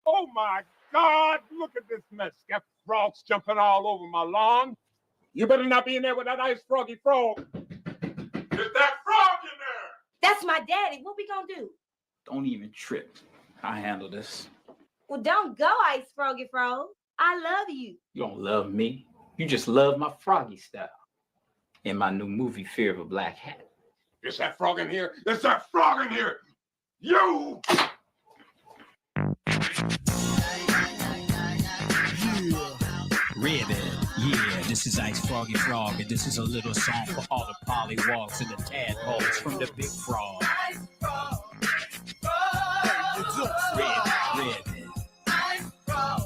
Oh my God, look at this mess. Got frogs jumping all over my lawn. You better not be in there with that ice froggy frog. There's that frog in there! That's my daddy. What we gonna do? Don't even trip. I handle this. Well, don't go, Ice Froggy Frog. I love you. You don't love me. You just love my froggy style. In my new movie, Fear of a Black Hat. There's that frog in here. There's that frog in here. You! Ribbon, yeah, this is Ice Froggy Frog, and this is a little song for all the pollywogs and the tadpoles from the big frog. Ice Frog, Ribbon, Ice Frog.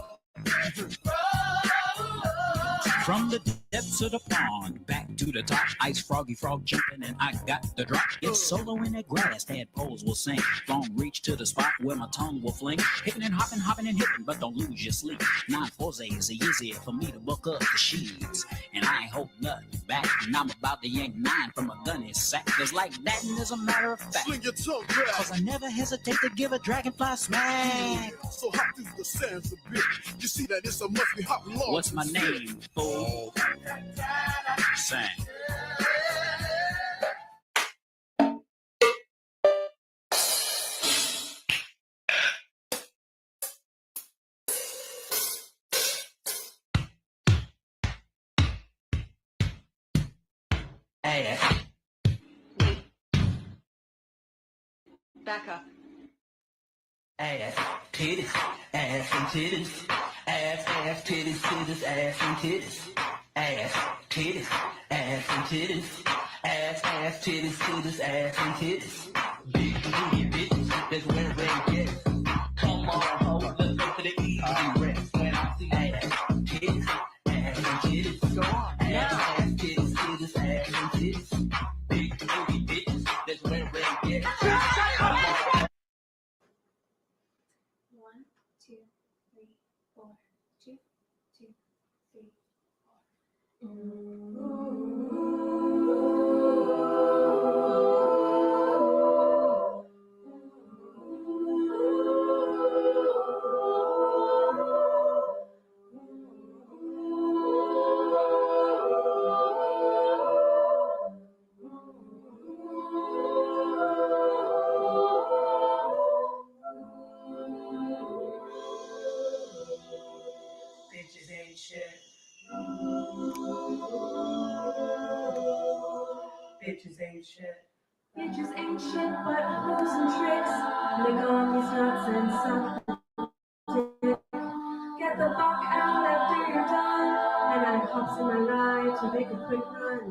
From the depths of the pond, back to the top, Ice Froggy Frog jumping, and I got the drop. It's solo in the grass, tadpoles will sing. Long reach to the spot where my tongue will fling. Hitting and hopping and hitting, but don't lose your sleep. 9-4 is easier for me to book up the sheets. And I ain't holding nothing back, and I'm about to yank 9 from a gunny sack. Cause like that, and as a matter of fact, swing your tongue back. Cause I never hesitate to give a dragonfly smack. So hop through the sands a bit. You see that it's a must-be hop long. What's my name, fool? Sang. Ass. Back up. Ass, titties, ass and titties. Ass, titties, titties, ass and titties. Ass, titties, ass and titties. Ass, titties, titties, ass and titties. Big booty bitches, that's where they get it. Come on, ho, let's go to the easy rest. When I see ass, titties, ass and titties. Go on, ass, titties, titties, ass and titties. Big booty bitches, that's where they get it. 1, 2, 3, 4. 2, 2, 3, 4. Bitches ain't shit. Bitches ain't shit. Bitches ain't shit but hoes and tricks. Lick on these nuts and suck dick. Get the fuck out after you're done. And I hops in my ride to make a quick run.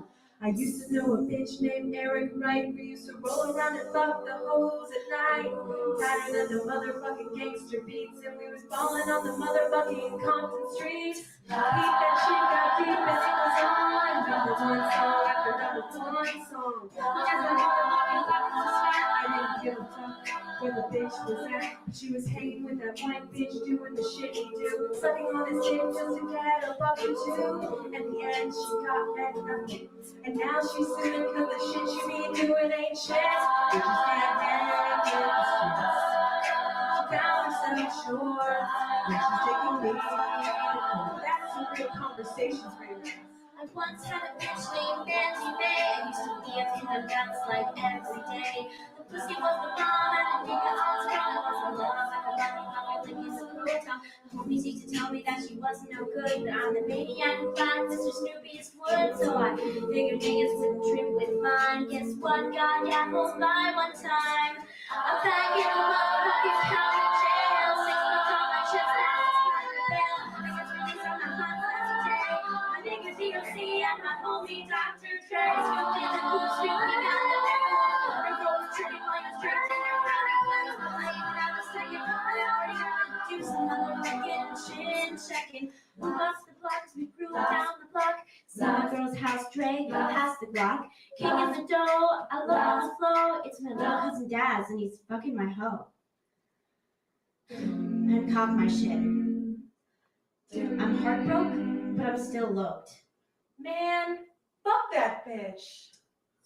I used to know a bitch named Eric Wright. We used to roll around and fuck the hoes at night. Tatting on the motherfucking gangster beats. And we was balling on the motherfucking Compton streets. Beat that shit got deep as it was on. Number one song after number one song. As the motherfucking pockets was fat, I didn't give a fuck where the bitch was at. She was hanging with that white bitch doing the shit he do. Sucking on his dick just to get a buck or two. At the end, she got back nothing. And now she's suing cause the shit she be doing ain't shit. Bitches can't hang in the streets. She found herself short when she's taking me. That's some real conversations for you. I once had a bitch named Nancy May. Used to be up in the guts like every day. The pussy was the bomb and the nigga on strong. It was a love like a motherfucker like it's a proton. The homies used to tell me that she wasn't no good, but I'm the maniac who finds Mr. Snoopiest wood. So I figured niggas wouldn't trip with mine. Guess what? Got apples by one time. I'm back in the motherfucking county jail. 6 months on my chest, that's by the bell. I just released on my hot last day. My nigga DOC and my homie Dr. Dre. Snoopy the cool Snoopy got the bell. They roll the chicken like a straight to your brownie place. I'm not even out a second. I already got to do some motherfucking chin checking. We bust the blocks, we grew down the block. Saw a girl's house, Dre, past the block. King in the dough, I love on the flow. It's my little cousin Daz, and he's fucking my hoe. And cock my shit. I'm heartbroken, but I'm still loped. Man, fuck that bitch.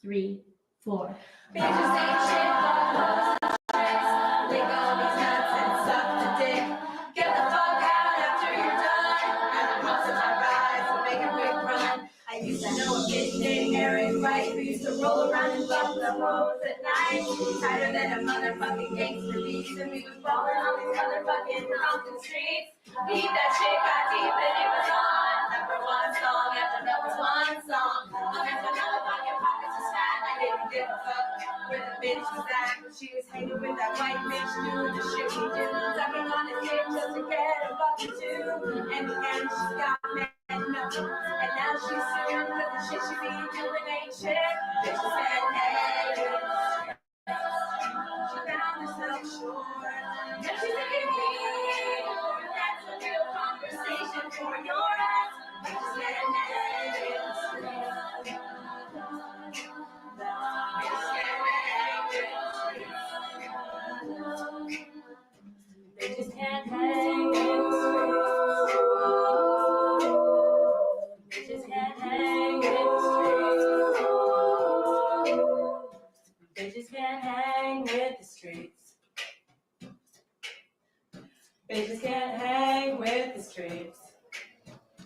3, 4. Bitches ain't shit but hoes and tricks. Lick all these nuts and suck the dick. the hoes at night. Tighter than a motherfucking gangster beat. And we was balling on these motherfucking Compton streets. Deep that shit got deep and it was on. Number one song after number one song. Looking for motherfucking pockets of fat. I didn't give a fuck where the bitch was at. But she was hanging with that white bitch doing the shit we do. Sucking on his dick just to get a buck or two. And she got mad. And now she's suing for the shit she be doing ain't shit. Bitch said, hey, she found herself short. And she's looking me. That's a real conversation for your ass. Bitch said, hey, they just can't hang in they just can't hang They just can't hang with the streets. They just can't hang with the streets.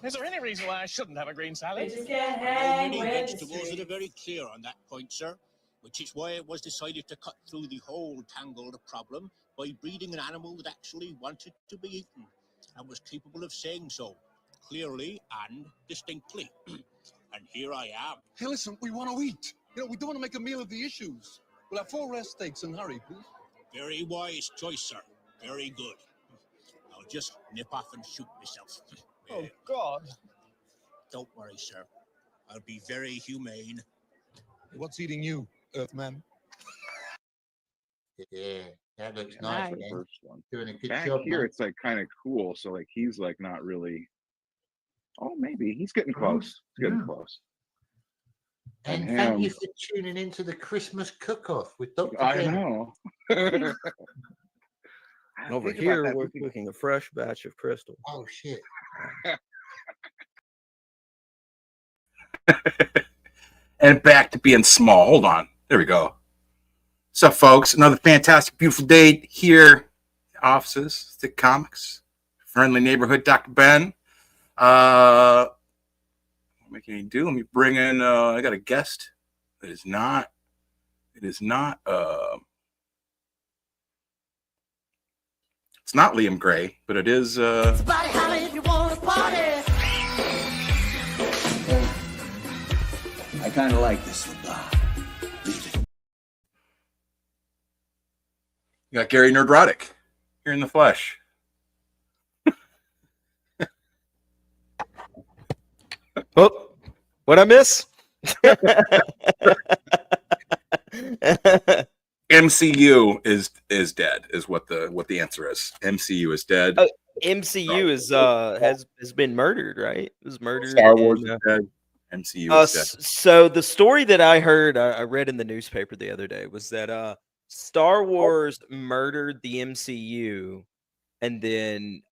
Is there any reason why I shouldn't have a green salad? They just can't hang Many with the vegetables that are streets. very clear on that point, sir, which is why it was decided to cut through the whole tangled problem by breeding an animal that actually wanted to be eaten and was capable of saying so clearly and distinctly. And here I am. Hey, listen, we want to eat. You know, we don't want to make a meal of the issues. We'll have 4 rare steaks and hurry, please. Very wise choice, sir. Very good. I'll just nip off and shoot myself. Oh, God. Don't worry, sir. I'll be very humane. What's eating you, Earthman? Yeah, that looks nice. Nice. Man. First one. Doing a good Back job, here, man. it's like kind of cool. So like he's like not really. Oh, maybe he's getting close. He's getting yeah. close. And And thank you him. for tuning into the Christmas cook-off with Dr. I Ben. know. Over Think about here, that. we're cooking a fresh batch of crystal. Oh, shit. And back to being small. Hold on. There we go. What's up, folks? Another fantastic, beautiful day here in the offices, the Comix, friendly neighborhood, DrBen. What can you do? Let me bring in, I got a guest. It is not, it's not Liam Gray, but it is, Somebody holler if you want to party. I kind of like this one, you got Gary Nerdrotic here in the flesh. Oh, what'd I miss? MCU is dead, is what the answer is. MCU is dead. MCU is has been murdered, right? It was murdered. Star Wars is dead. MCU is dead. So the story that I heard, I read in the newspaper the other day, was that Star Wars murdered the MCU and then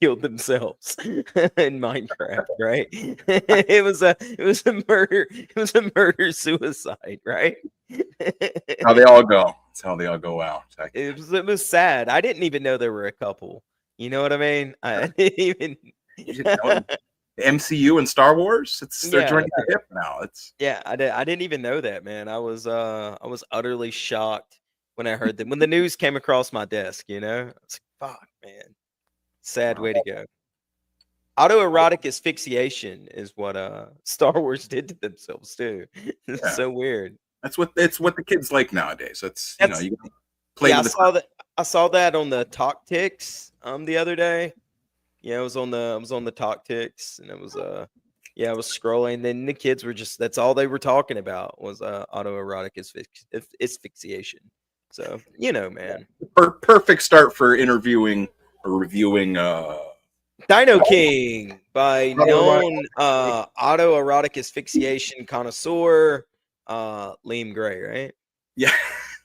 killed themselves in Minecraft, right? it was a murder suicide, right? How they all go. That's how they all go out. It was sad. I didn't even know there were a couple. You know what I mean? I didn't even. The MCU and Star Wars. They're joining the hip now. I didn't even know that, man. I was utterly shocked when I heard that when the news came across my desk. You know, I was like, "Fuck, man." Sad way to go. Autoerotic asphyxiation is what Star Wars did to themselves too. It's so weird. It's what the kids like nowadays. You can play. Yeah, with I saw that on the Talk Ticks the other day. Yeah, I was on the Talk Ticks, and it was I was scrolling. Then the kids were that's all they were talking about was autoerotic asphyxiation. So man, perfect start for interviewing or reviewing DINOKIng by known autoerotic asphyxiation connoisseur Liam Gray, right? Yeah,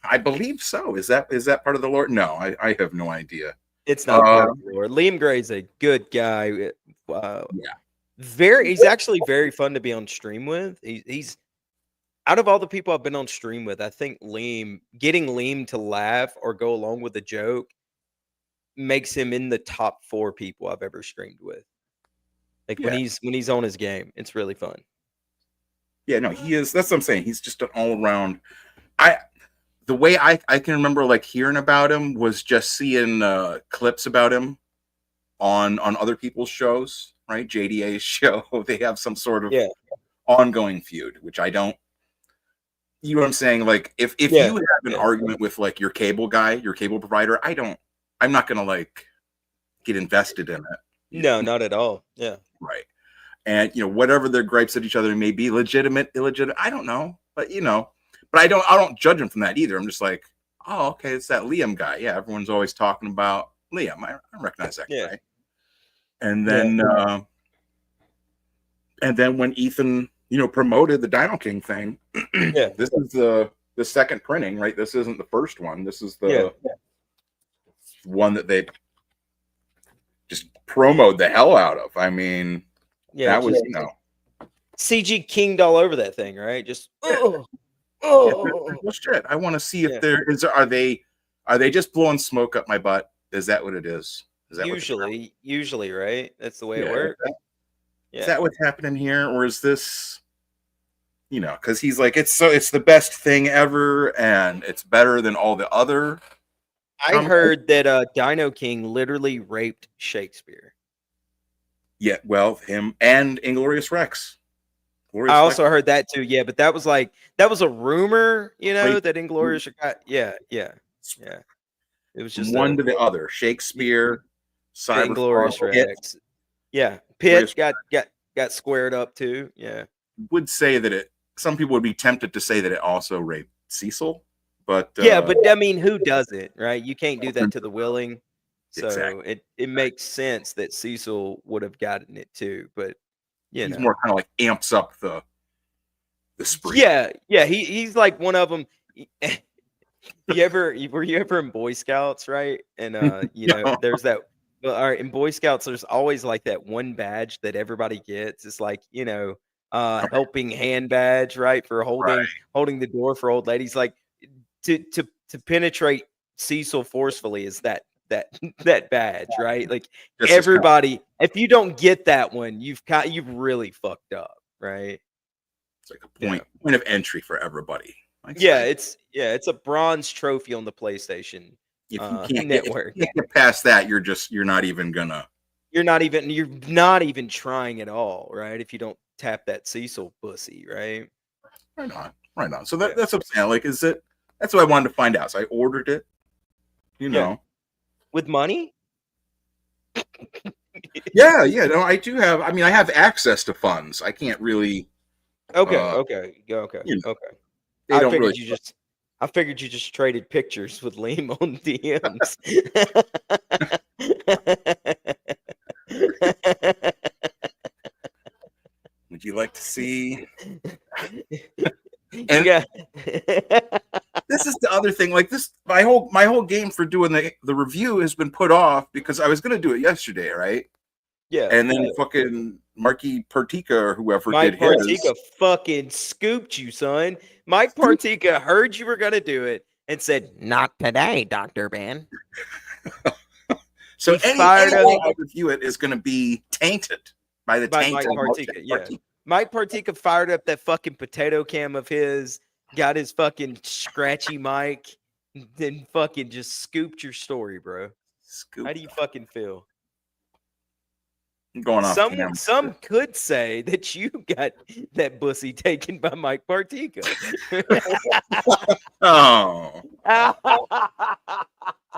I believe so. Is that part of the lore? No, I have no idea. It's not part of the lore. Liam Gray's a good guy. He's actually very fun to be on stream with. He's out of all the people I've been on stream with, I think getting Liam to laugh or go along with a joke makes him in the top 4 people I've ever streamed with. Like when he's on his game, it's really fun. Yeah, no, he is. That's what I'm saying. He's just an all around. The way I can remember like hearing about him was just seeing clips about him on other people's shows, right? JDA's show. They have some sort of ongoing feud, which I don't. You know what I'm saying? Like if you have an argument with like your cable guy, your cable provider, I'm not gonna like get invested in it. No, not at all. Yeah. Right. And whatever their gripes at each other may be, legitimate, illegitimate, I don't know. But but I don't judge them from that either. I'm just like, oh, okay, it's that Liam guy. Yeah, everyone's always talking about Liam. I recognize that guy. And then when Ethan, promoted the Dino King thing, this is the second printing, right? This isn't the first one. This is the one that they just promoted the hell out of. I mean, that was CG kinged all over that thing, right? Just well, shit. I want to see if there is. Are they just blowing smoke up my butt? Is that what it is? Is that usually, right? That's the way it works. Is that what's happening here, or is this? Because he's like, it's the best thing ever, and it's better than all the other. I heard that Dino King literally raped Shakespeare. Yeah, well, him and Inglorious Rex. I also heard that too. Yeah, but that was a rumor, that Inglorious got. Yeah. It was just one to the other. Shakespeare, Inglorious Rex. Yeah, Pitt got squared up too. Yeah, would say that some people would be tempted to say that it also raped Cecil, but but I mean, who does it, right? You can't do that to the willing. So exactly. it makes sense that Cecil would have gotten it too, but he's more kind of like amps up the spree. Yeah, he's like one of them. Were you ever in Boy Scouts, right? And there's that. Well, all right, in Boy Scouts, there's always like that one badge that everybody gets. It's like helping hand badge, right, for holding the door for old ladies. Like to penetrate Cecil forcefully is that badge, right? Like everybody, if you don't get that one, you've really fucked up, right? It's like a point of entry for everybody. It's a bronze trophy on the PlayStation network. If you can't get past that, you're not even trying at all, right? If you don't tap that Cecil pussy, right? Right on. So that's what I'm saying. Like, is it? That's what I wanted to find out. So I ordered it. With money. No, I do have. I mean, I have access to funds. I can't really. Okay. I figured you just traded pictures with Liam on DMs. Would you like to see? And this is the other thing. Like this, my whole game for doing the review has been put off because I was going to do it yesterday, right? Yeah. And then fucking Marky Partika or whoever Mike did his. Partika fucking scooped you, son. Mike Partika heard you were going to do it and said, "Not today, Dr.Ben." So any way I review it is going to be tainted by the taint Mike of Partika. Yeah. Mike Partika fired up that fucking potato cam of his, got his fucking scratchy mic, then fucking just scooped your story, bro. How do you fucking feel? Going off. Some could say that you got that pussy taken by Mike Partika. Oh.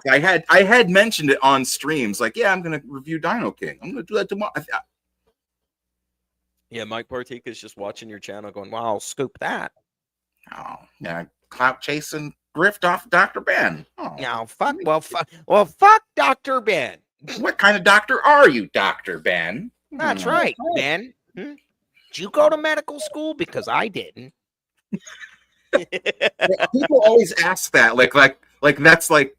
I had mentioned it on streams. Like, yeah, I'm gonna review Dino King. I'm gonna do that tomorrow. Yeah, Mike Partika's just watching your channel, going, "Wow, I'll scoop that." Oh, yeah, clout chasing grift off DrBen. Oh. No, fuck. Well, fuck Dr.Ben. What kind of doctor are you, Dr.Ben? That's right, Ben. Did you go to medical school? Because I didn't. People always ask that, like that's like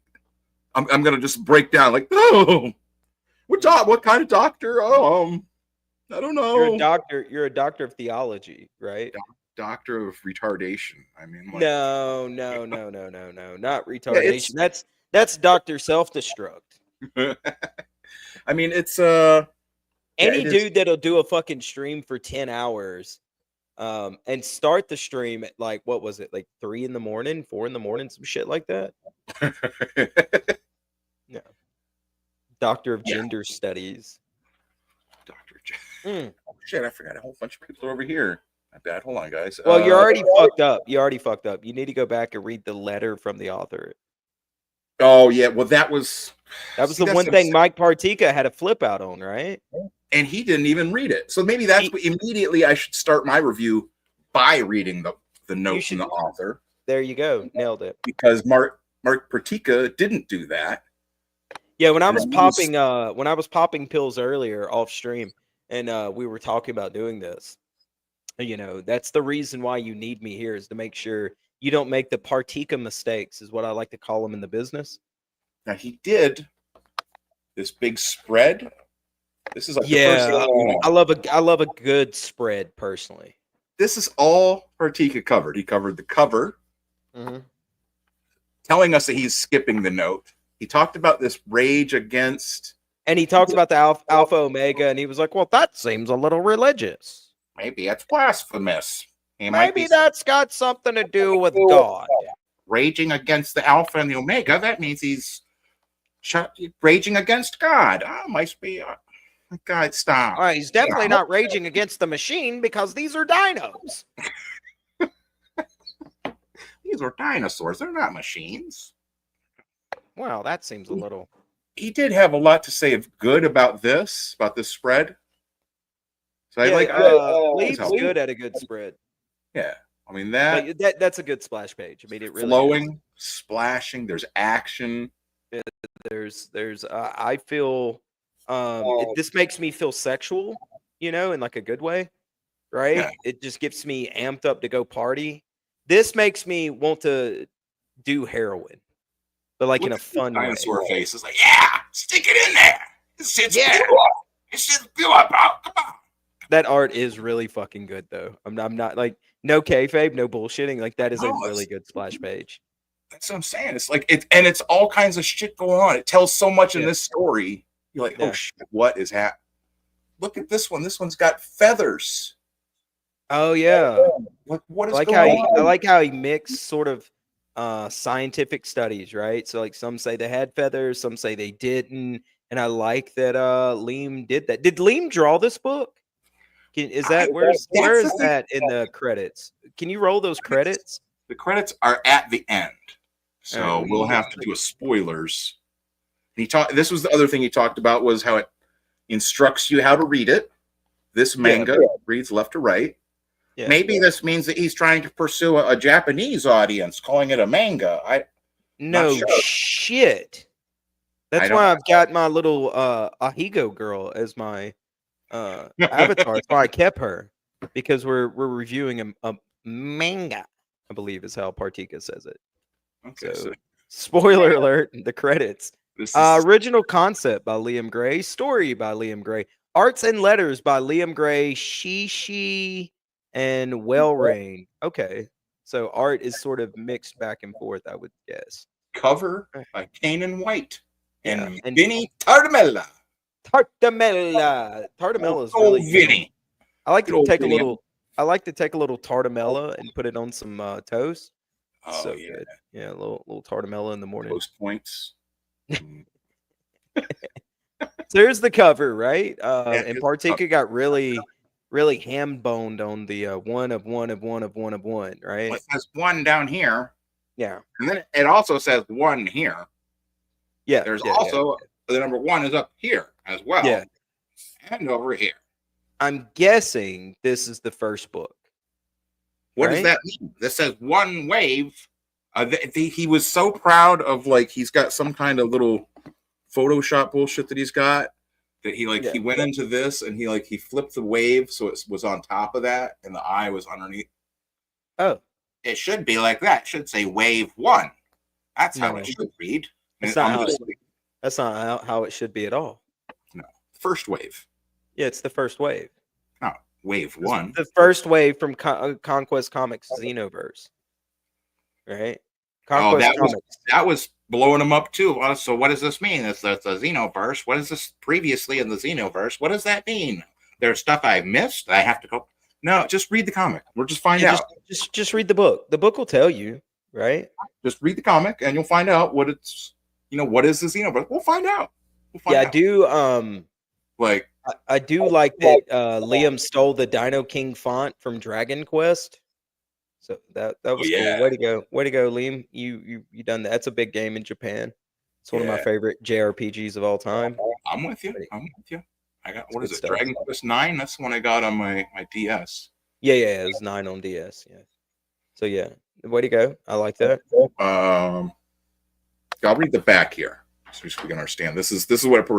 I'm gonna just break down, like, oh, what kind of doctor? I don't know. You're a doctor of theology, right? Doctor of retardation. I mean, like, no, not retardation. That's Dr. Self-Destruct. I mean, it's any dude that'll do a fucking stream for 10 hours and start the stream at like, what was it, like 3 in the morning, 4 in the morning, some shit like that. Yeah. Doctor of Gender Studies. Oh shit, I forgot a whole bunch of people are over here. My bad. Hold on, guys. Well, you're already fucked up. You already fucked up. You need to go back and read the letter from the author. Oh yeah, well that was the one thing Mike Partika had a flip out on, right? And he didn't even read it. So maybe that's what immediately I should start my review by reading the note from the author. There you go. Nailed it. Because Mark Partika didn't do that. Yeah, when I was popping pills earlier off stream and we were talking about doing this, you know, that's the reason why you need me here, is to make sure you don't make the Partika mistakes, is what I like to call them in the business. Now he did this big spread. This is like yeah, the first I love a good spread personally. This is all Partika covered. He covered the cover, telling us that he's skipping the note. He talked about this rage against, and he talked about the Alpha Omega, and he was like, "Well, that seems a little religious. Maybe it's blasphemous. Maybe that's got something to do with God." Raging against the Alpha and the Omega, that means he's raging against God. Oh, must be. God, stop. All right, he's definitely not raging against the machine, because these are dinos. These are dinosaurs. They're not machines. Well, that seems a little. He did have a lot to say of good about this spread. So yeah, Lee's good at a good spread. Yeah, I mean that's a good splash page. I mean, it really flowing, is. splashing. There's action. There's. I feel. This makes me feel sexual, you know, in like a good way, right? Yeah. It just gets me amped up to go party. This makes me want to do heroin, but like in a fun way. Dinosaur face is like, yeah, stick it in there. This shit's pure. This shit's pure, bro. Come on. That art is really fucking good, though. I'm not like no kayfabe, no bullshitting. Like that is a really good splash page. That's what I'm saying. It's like it's all kinds of shit going on. It tells so much in this story. You're like, oh shit, what is happening? Look at this one. This one's got feathers. Oh yeah. What is going on? I like how he mixed sort of scientific studies, right? So like some say they had feathers, some say they didn't, and I like that Liam did that. Did Liam draw this book? Where is that in the credits? Can you roll those credits? The credits are at the end, so we'll have to do a spoilers. This was the other thing he talked about, was how it instructs you how to read it. This manga reads left to right. Yeah. Maybe this means that he's trying to pursue a Japanese audience, calling it a manga. No shit. That's why I've got my little Ahigo girl as my avatar. That's why I kept her, because we're reviewing a manga, I believe is how Partika says it. Okay. So spoiler alert, the credits. Original concept by Liam Gray, story by Liam Gray, arts and letters by Liam Gray, Shishi, and Wellrain. Okay, so art is sort of mixed back and forth, I would guess. Cover by Kanan White and Vinny Tartamella. Tartamella is really Vinny. I like to take a little tartamella and put it on some toast. Oh so good. Yeah, a little tartamella in the morning. Toast points. So there's the cover, right? And Partika got really ham boned on the one of one, right? Well, it says one down here. Yeah. And then it also says one here. Yeah. There's also the number 1 is up here as well. Yeah. And over here. I'm guessing this is the first book. What does that mean? This says one wave. He was so proud of, like, he's got some kind of little Photoshop bullshit that he's got, that he he went into this and he flipped the wave so it was on top of that and the eye was underneath. Oh, it should be like that. It should say wave 1. That's how it should read. That's not how it should be at all. No, first wave. Yeah, it's the first wave. No, wave 1. The first wave from Conquest Comics Xenoverse. Right? That was blowing them up too. So what does this mean? It's the Xenoverse. What is this previously in the Xenoverse? What does that mean? There's stuff I missed. I have to go. No, just read the comic. We'll just find Yeah, out. Just read the book. The book will tell you, right? Just read the comic, and you'll find out what it's. What is the Xenoverse? We'll find out. Yeah, I out. do. Like I do like that Liam stole the Dino King font from Dragon Quest. So that was cool. Way to go, Liam. You done that. That's a big game in Japan. It's one of my favorite JRPGs of all time. I'm with you. I got what is it? stuff. Dragon Quest 9. That's the one I got on my DS. Yeah, it was 9 on DS. Yeah. So yeah, way to go. I like that. I'll read the back here so we can understand. This is what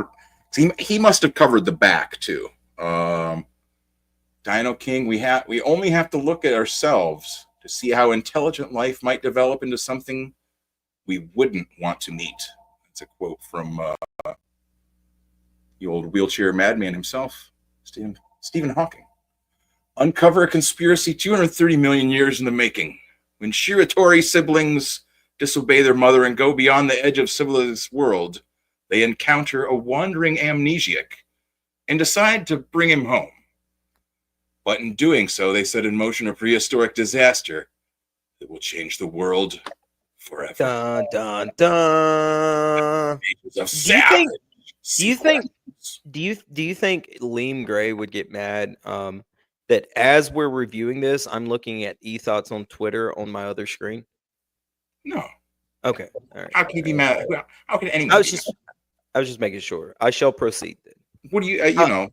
he must have covered the back too. Dino King. We only have to look at ourselves to see how intelligent life might develop into something we wouldn't want to meet. That's a quote from the old wheelchair madman himself, Stephen Hawking. Uncover a conspiracy 230 million years in the making. When Shiratori siblings disobey their mother and go beyond the edge of civilized world, they encounter a wandering amnesiac and decide to bring him home. But in doing so, they set in motion a prehistoric disaster that will change the world forever. Dun, dun, dun. Do you think Liam Gray would get mad that as we're reviewing this, I'm looking at e-thoughts on Twitter on my other screen? No. Okay. All right. How can you be mad? How can anyone? I was just making sure. I shall proceed then. What do you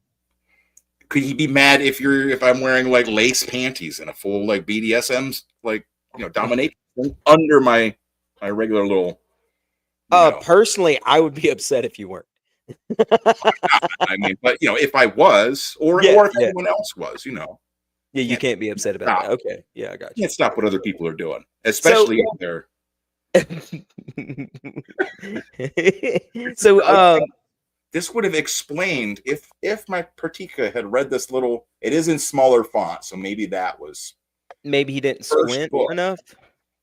could he be mad if I'm wearing like lace panties and a full like BDSM's dominate under my regular little personally I would be upset if you weren't. I mean, but if I was or if anyone else was, Yeah, you can't be upset about that. Okay. Yeah, I got you. Can't stop what other people are doing, especially if they're this would have explained if my Pertika had read this little. It is in smaller font, so maybe maybe he didn't squint enough.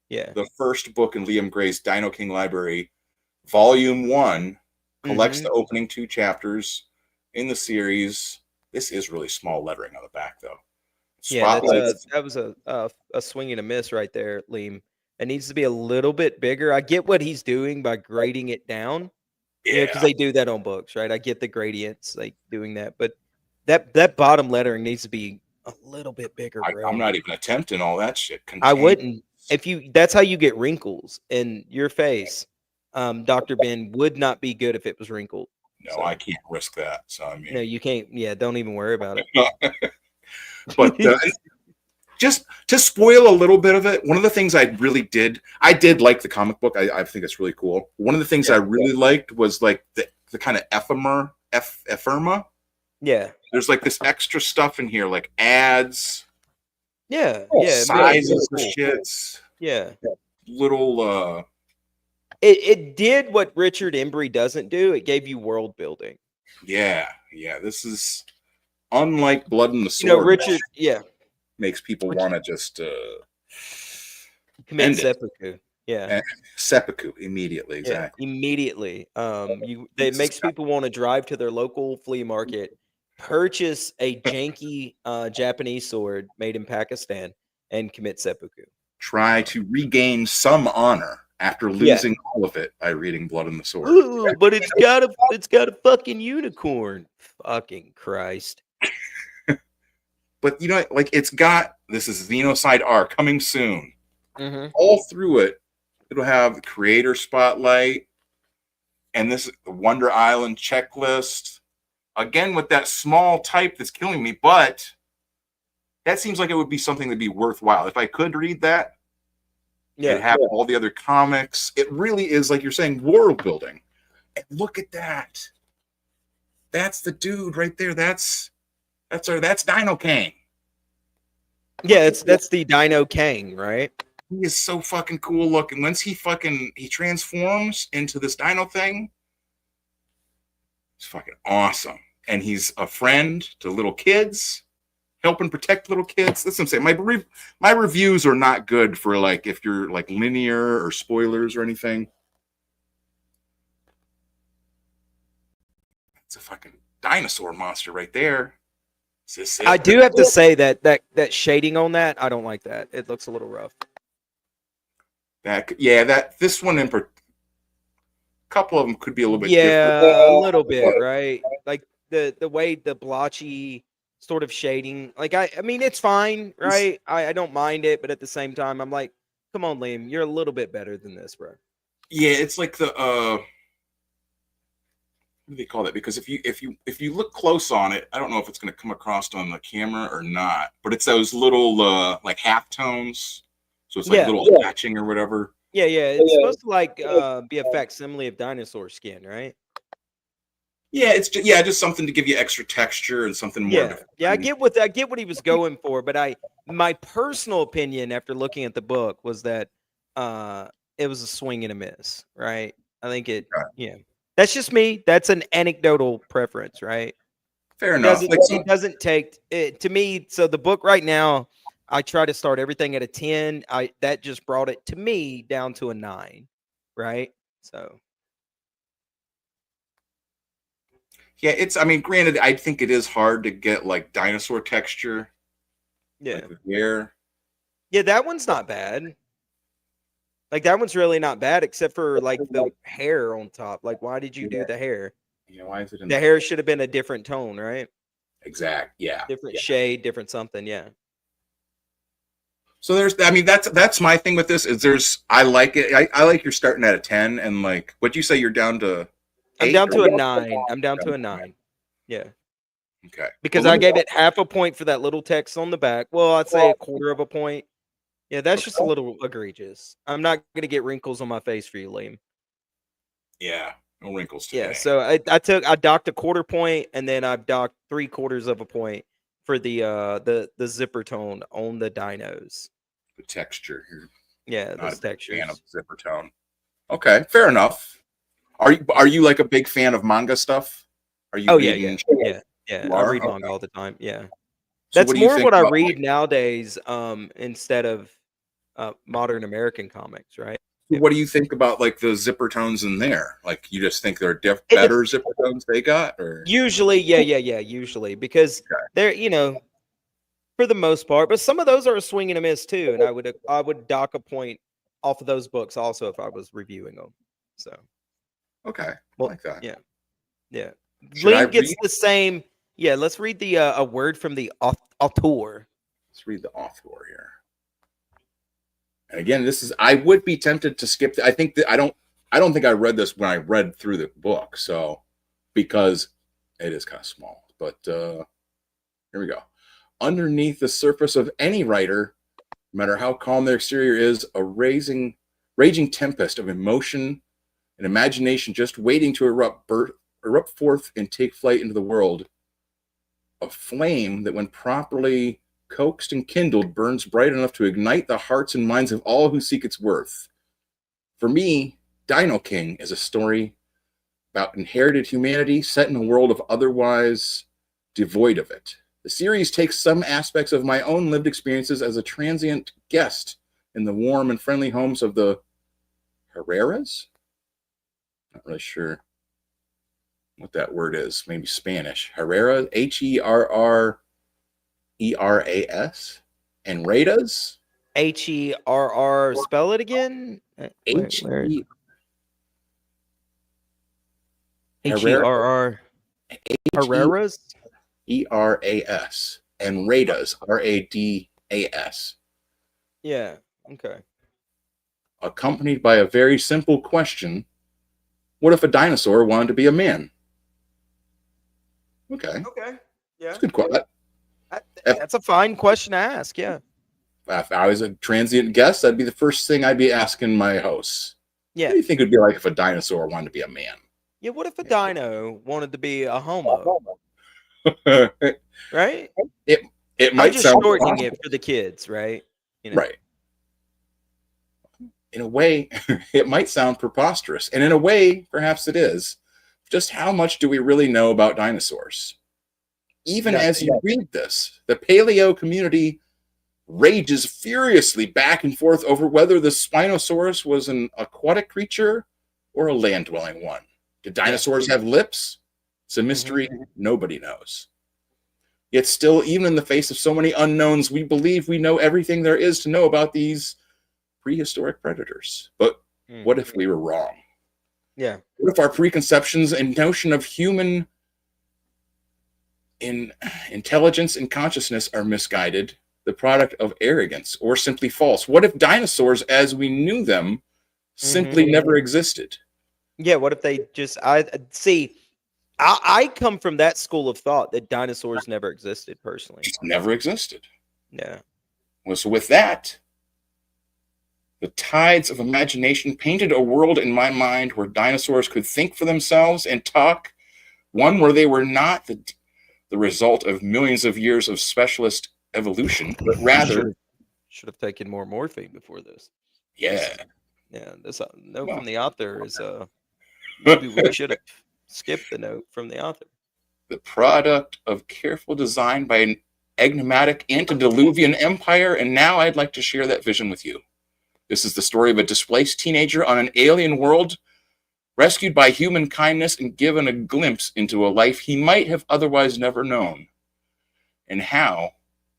Yeah, the first book in Liam Gray's Dino King library, Volume 1, collects the opening 2 chapters in the series. This is really small lettering on the back, though. Yeah, that was a swing and a miss right there, Liam. It needs to be a little bit bigger. I get what he's doing by grading it down. Yeah, because they do that on books, right? I get the gradients, like doing that, but that bottom lettering needs to be a little bit bigger. I'm not even attempting all that shit. I wouldn't. That's how you get wrinkles in your face. Dr.Ben would not be good if it was wrinkled. No, I can't risk that. So I mean, no, you can't. Yeah, don't even worry about it. But just to spoil a little bit of it, one of the things I did like the comic book. I think it's really cool. One of the things I really liked was like the kind of ephemera. Yeah. There's like this extra stuff in here, like ads. Yeah. Sizes of shits. Yeah. Little It did what Richard Embry doesn't do. It gave you world building. Yeah. This is unlike Blood and the Sword. Richard, makes people want to just commit seppuku. Yeah, seppuku immediately. Exactly. Yeah, immediately. It makes people want to drive to their local flea market, purchase a janky Japanese sword made in Pakistan, and commit seppuku. Try to regain some honor after losing all of it by reading Blood and the Sword. Ooh, but it's got a fucking unicorn. Fucking Christ. But this is Xenocide R coming soon. Mm-hmm. All through it, it'll have the creator spotlight and the Wonder Island checklist. Again, with that small type that's killing me, but that seems like it would be something that'd be worthwhile. If I could read that, and have all the other comics. It really is, like you're saying, world building. And look at that. That's the dude right there. That's Dino King. Yeah, that's the Dino King, right? He is so fucking cool looking. Once he transforms into this dino thing, it's fucking awesome. And he's a friend to little kids, helping protect little kids. That's what I'm saying. My reviews are not good for like if you're like linear or spoilers or anything. It's a fucking dinosaur monster right there. I do have to say that shading on that, I don't like that. It looks a little rough. This one in a couple of them could be a little bit Yeah, different. a little bit, right? Like the way the blotchy sort of shading. Like I mean, it's fine, right? I don't mind it, but at the same time, I'm like, come on, Liam, you're a little bit better than this, bro. Yeah, it's like the what do they call that? Because if you look close on it, I don't know if it's going to come across on the camera or not, but it's those little like half tones. So it's like little hatching or whatever. Yeah. It's supposed to like be a facsimile of dinosaur skin, right? Yeah, it's just something to give you extra texture and something more. Yeah. I get what he was going for, but my personal opinion after looking at the book was that it was a swing and a miss, right? I think that's just me. That's an anecdotal preference, right? Fair enough. It doesn't take it to me. So the book right now, I try to start everything at a 10. That just brought it to me down to a 9, right? So yeah, I mean, granted, I think it is hard to get like dinosaur texture. Yeah. Like yeah, that one's not bad. Like that one's really not bad, except for like the hair on top. Like, why did you do the hair? Yeah, why is it in the hair should have been a different tone, right? Exact. Yeah. Different shade, different something. Yeah. So that's my thing with this is I like it. I like you're starting at a 10 and like what'd you say you're down to? I'm down to a 9. I'm down to a 9. Yeah. Okay. Because I gave it half a point for that little text on the back. Well, I'd say a quarter of a point. Yeah, that's just a little egregious. I'm not gonna get wrinkles on my face for you, Liam. Yeah, no wrinkles today. Yeah, so I docked a quarter point, and then I've docked 3/4 of a point for the zipper tone on the dinos. The texture here. Yeah, those textures. Fan of zipper tone. Okay, fair enough. Are you like a big fan of manga stuff? Are you? Yeah. I read manga all the time. Yeah, so that's more what I read nowadays. Instead of modern American comics, right? What do you think about like the zipper tones in there? Like you just think they're better zipper tones they got, or usually, usually because they're for the most part. But some of those are a swing and a miss too, and I would dock a point off of those books also if I was reviewing them. So okay, well, I like that. Yeah. Liam gets the same. Yeah, let's read the a word from the author. Let's read the author here. And again, I would be tempted to skip. I think that I don't think I read this when I read through the book. So because it is kind of small, but here we go. Underneath the surface of any writer, no matter how calm their exterior is, a raging tempest of emotion and imagination just waiting to erupt forth and take flight into the world. A flame that, when properly coaxed and kindled, burns bright enough to ignite the hearts and minds of all who seek its worth. For me, DINOKING is a story about inherited humanity set in a world of otherwise devoid of it. The series takes some aspects of my own lived experiences as a transient guest in the warm and friendly homes of the Herreras? Not really sure what that word is. Maybe Spanish. Herrera, Herreras, and Radas. HERR. Spell it again. HERR. HERR. Herreras. ERAS and Radas. RADAS. Yeah. Okay. Accompanied by a very simple question: what if a dinosaur wanted to be a man? Okay. Yeah. That's a good question. That's a fine question to ask. Yeah. If I was a transient guest, that'd be the first thing I'd be asking my hosts. Yeah. What do you think it would be like if a dinosaur wanted to be a man? Yeah. What if a dino wanted to be a homo? Right? It might I'm just sound shortening it for the kids, right? Right. In a way, it might sound preposterous, and in a way, perhaps it is. Just how much do we really know about dinosaurs? Even as you read this, the paleo community rages furiously back and forth over whether the Spinosaurus was an aquatic creature or a land-dwelling one. Did dinosaurs have lips? It's a mystery nobody knows. Yet still, even in the face of so many unknowns, we believe we know everything there is to know about these prehistoric predators. But what if we were wrong? Yeah. What if our preconceptions and notion of human intelligence and consciousness are misguided, the product of arrogance, or simply false? What if dinosaurs as we knew them simply never existed? Yeah, what if they just I come from that school of thought that dinosaurs never existed personally. Just never existed. Yeah. Well, so with that, the tides of imagination painted a world in my mind where dinosaurs could think for themselves and talk, one where they were not the result of millions of years of specialist evolution, but rather should have taken more morphine before this. Yeah. Yeah, this note from the author is maybe we should have skipped the note from the author. The product of careful design by an enigmatic antediluvian empire, and now I'd like to share that vision with you. This is the story of a displaced teenager on an alien world, rescued by human kindness and given a glimpse into a life he might have otherwise never known, and how,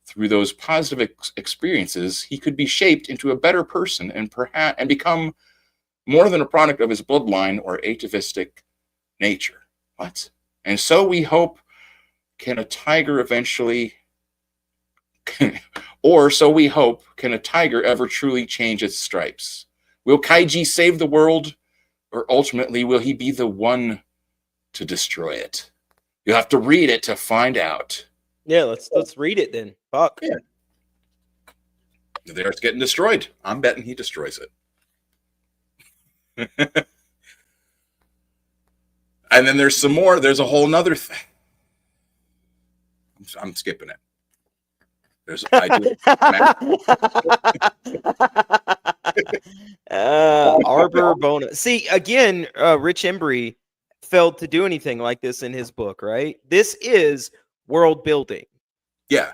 through those positive experiences, he could be shaped into a better person and become more than a product of his bloodline or atavistic nature. What? And so we hope, can a tiger eventually, or so we hope, can a tiger ever truly change its stripes? Will Kaiji save the world, or ultimately will he be the one to destroy it? You'll have to read it to find out. Yeah, let's read it then. Fuck. Yeah. There it's getting destroyed. I'm betting he destroys it. And then there's some more. There's a whole nother thing. I'm skipping it. There's Arbor Bona. See, again, Rich Embry failed to do anything like this in his book, right? This is world building. Yeah.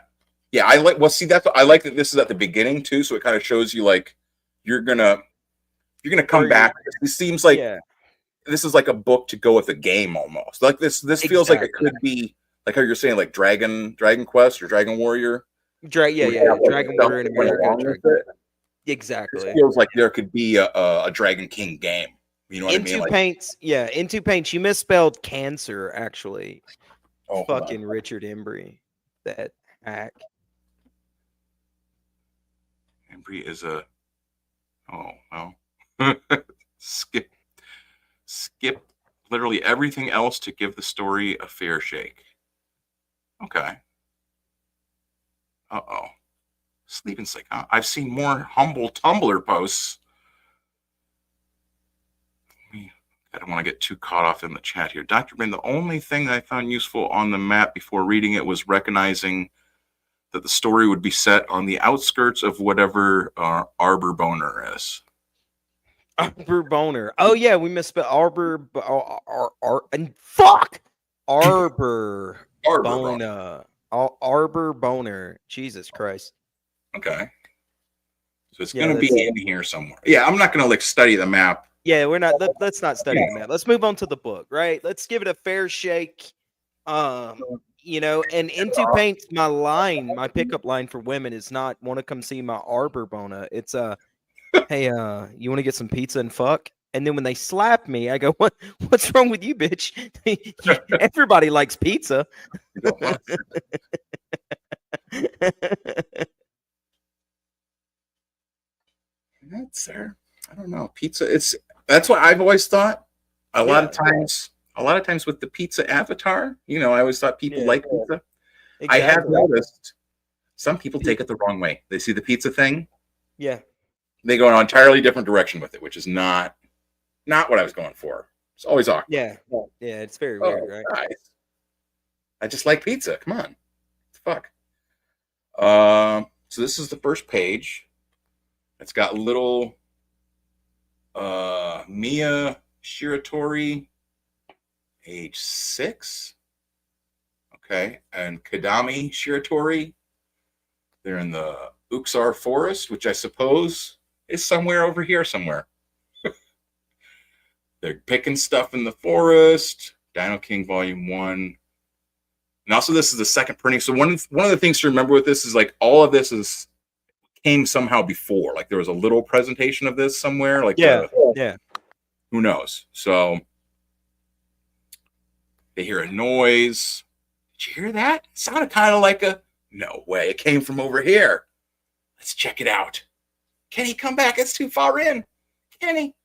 Yeah, I like I like that this is at the beginning too, so it kind of shows you like you're gonna come back. It seems like this is like a book to go with a game almost. Like this feels like it could be like how you're saying, like Dragon Quest or Dragon Warrior. Dragon Warrior in America. Exactly. It feels like there could be a Dragon King game. You know what I mean? Into Paints. You misspelled cancer, actually. Oh, fucking Richard Embry, that hack. Embry is a. Oh well. Skip literally everything else to give the story a fair shake. Okay. Uh-oh. Sleeping Sick. I've seen more humble Tumblr posts. I don't want to get too caught off in the chat here. DrBen, the only thing that I found useful on the map before reading it was recognizing that the story would be set on the outskirts of whatever Arbor Boner is. Arbor Boner. Oh yeah, we misspelled Arbor. Fuck. Arbor Bona. Arbor Boner. Jesus Christ. Okay. So it's going to be in here somewhere. Yeah, I'm not going to like study the map. Yeah, we're not. Let's not study the map. Let's move on to the book, right? Let's give it a fair shake. You know, and Into Paints, my pickup line for women is not want to come see my Arbor Bona. It's hey, you want to get some pizza and fuck? And then when they slap me, I go, what's wrong with you, bitch? Everybody likes pizza. That's there. I don't know. Pizza. That's what I've always thought. A lot of times with the pizza avatar, you know, I always thought people like pizza. Exactly. I have noticed some people take it the wrong way. They see the pizza thing. Yeah. They go in an entirely different direction with it, which is not what I was going for. It's always awkward. Yeah. Yeah, it's very weird, right? Guys. I just like pizza. Come on. Fuck. So this is the first page. It's got little Mia Shiratori, age 6. Okay. And Kadami Shiratori. They're in the Uxar Forest, which I suppose is somewhere over here somewhere. They're picking stuff in the forest. DINOKING Volume 1. And also, this is the second printing. So one of the things to remember with this is like all of this came somehow before. Like there was a little presentation of this somewhere. Like yeah. Who knows? So they hear a noise. Did you hear that? It sounded kind of like a. No way! It came from over here. Let's check it out. Kenny, come back. It's too far in. Kenny,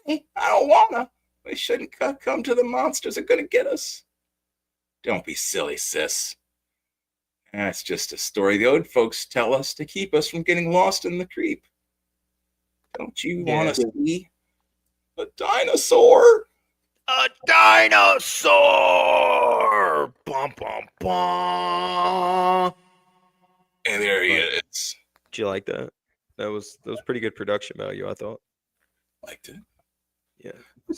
I don't wanna. We shouldn't come to the monsters are gonna get us. Don't be silly, sis. That's just a story the old folks tell us to keep us from getting lost in the creep. Don't you want to see a dinosaur? A dinosaur! Bum, bum, bum. And there he is. Did you like that? That was pretty good production value, I thought. Liked it. Yeah.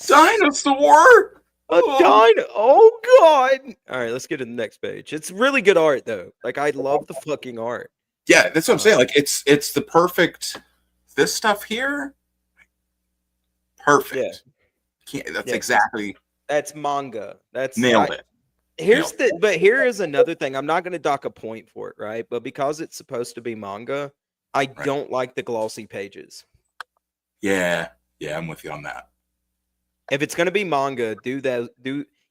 Dinosaur! Oh god! All right, let's get to the next page. It's really good art though. Like I love the fucking art. Yeah, that's what I'm saying. Like it's the perfect. This stuff here, perfect. That's exactly. That's manga. That's nailed it. But here is another thing. I'm not going to dock a point for it, right? But because it's supposed to be manga, I don't like the glossy pages. Yeah, I'm with you on that. If it's going to be manga, do that.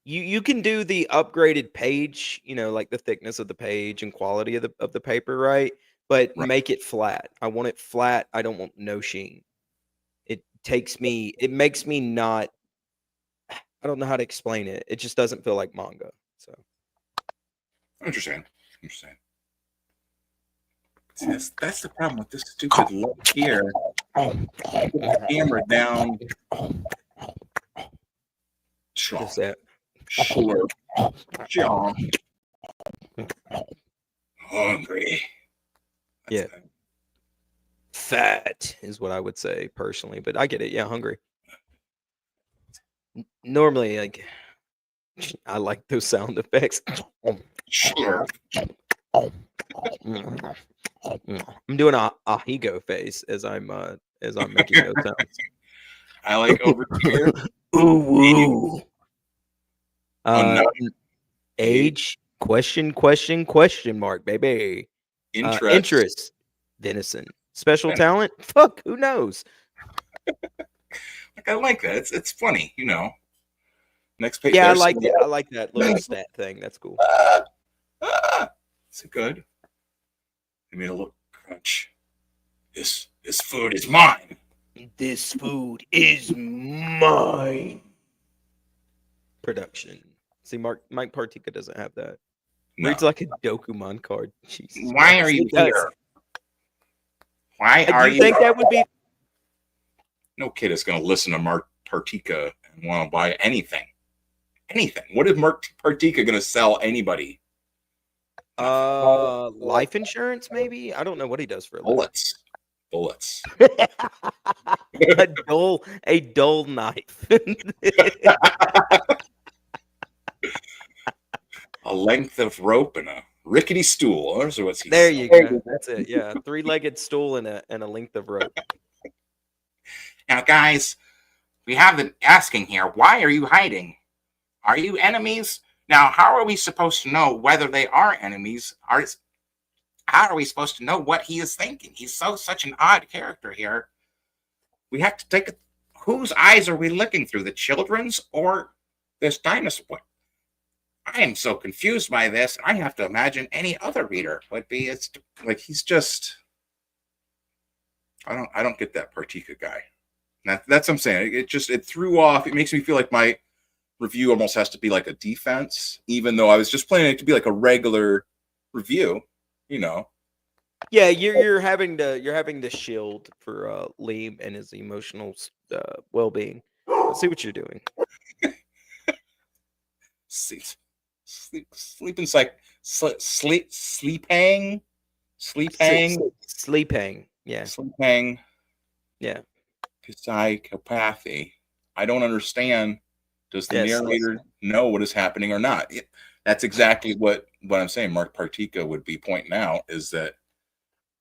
You can do the upgraded page, like the thickness of the page and quality of the paper, right? But make it flat. I want it flat. I don't want no sheen. It makes me not. I don't know how to explain it. It just doesn't feel like manga. So interesting. That's the problem with this stupid look here. Put the camera down. Strong. Sure. John. Hungry. Yeah. Fat is what I would say personally, but I get it. Yeah, hungry. Normally, like I like those sound effects. Sure. I'm doing a Higo face as I'm making those sounds. I like over here. Ooh. Age? Question mark, baby. Interest. Venison. Special talent? Fuck, who knows? Like I like that. It's funny, Next page. Yeah, I like that. I like that little stat thing. That's cool. It's good. I made a little crunch. This food is mine. This food is mine. Production. See, Mike Partika doesn't have that. No. Reads like a Dokuman card. Jesus Why Christ. are you He does. here? Why are you? think that would be? No kid is going to listen to Mark Partika and want to buy anything. What is Mark Partika going to sell anybody? Life insurance, maybe. I don't know what he does for a living. Bullets. a dull knife. A length of rope and a rickety stool. Those are what's he There selling. you go. That's it. Yeah, a three-legged stool and a length of rope. Now, guys, we have the asking here. Why are you hiding? Are you enemies? Now, how are we supposed to know whether they are enemies? How are we supposed to know what he is thinking? He's such an odd character here. We have to take whose eyes are we looking through? The children's or this dinosaur? I am so confused by this. I have to imagine any other reader would be. It's like he's just. I don't get that Partika guy. That's what I'm saying. It threw off. It makes me feel like my review almost has to be like a defense, even though I was just planning it to be like a regular review. Yeah, you're having to shield for Liam and his emotional well-being. Let's see what you're doing. Sleeping Yeah. Sleeping. Yeah. Psychopathy. I don't understand. Does the narrator know what is happening or not? That's exactly what I'm saying. Mark Partika would be pointing out is that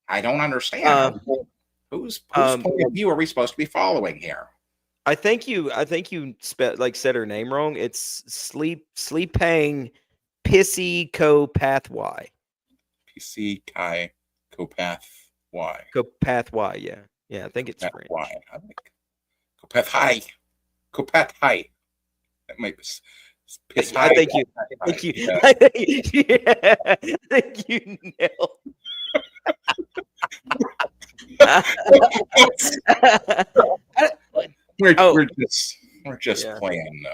I don't understand. Whose point of view are we supposed to be following here? I think you said her name wrong. It's sleeping Pissy Copath Y. PC Kai Copath Y. Copath Y, yeah. Yeah, I think it's Copath French. Y. I like Copath High. Copath High. That might be piss high. I think you. I think you nailed. We're just playing.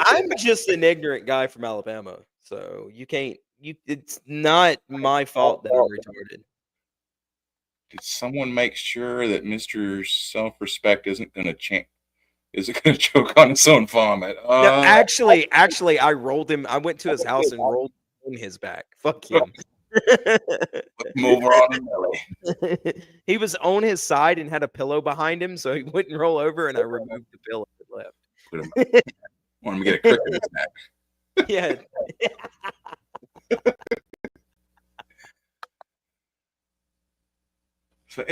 I'm just an ignorant guy from Alabama, so you can't. It's not my fault that I'm retarded. Did someone make sure that Mr. Self-Respect isn't going to change? Is it going to choke on his own vomit? No, actually, I rolled him. I went to his house and rolled on his back. Fuck him. Him over on his belly. He was on his side and had a pillow behind him, so he wouldn't roll over. And I removed the pillow and left. Want him to get a crick in his neck. Yeah. So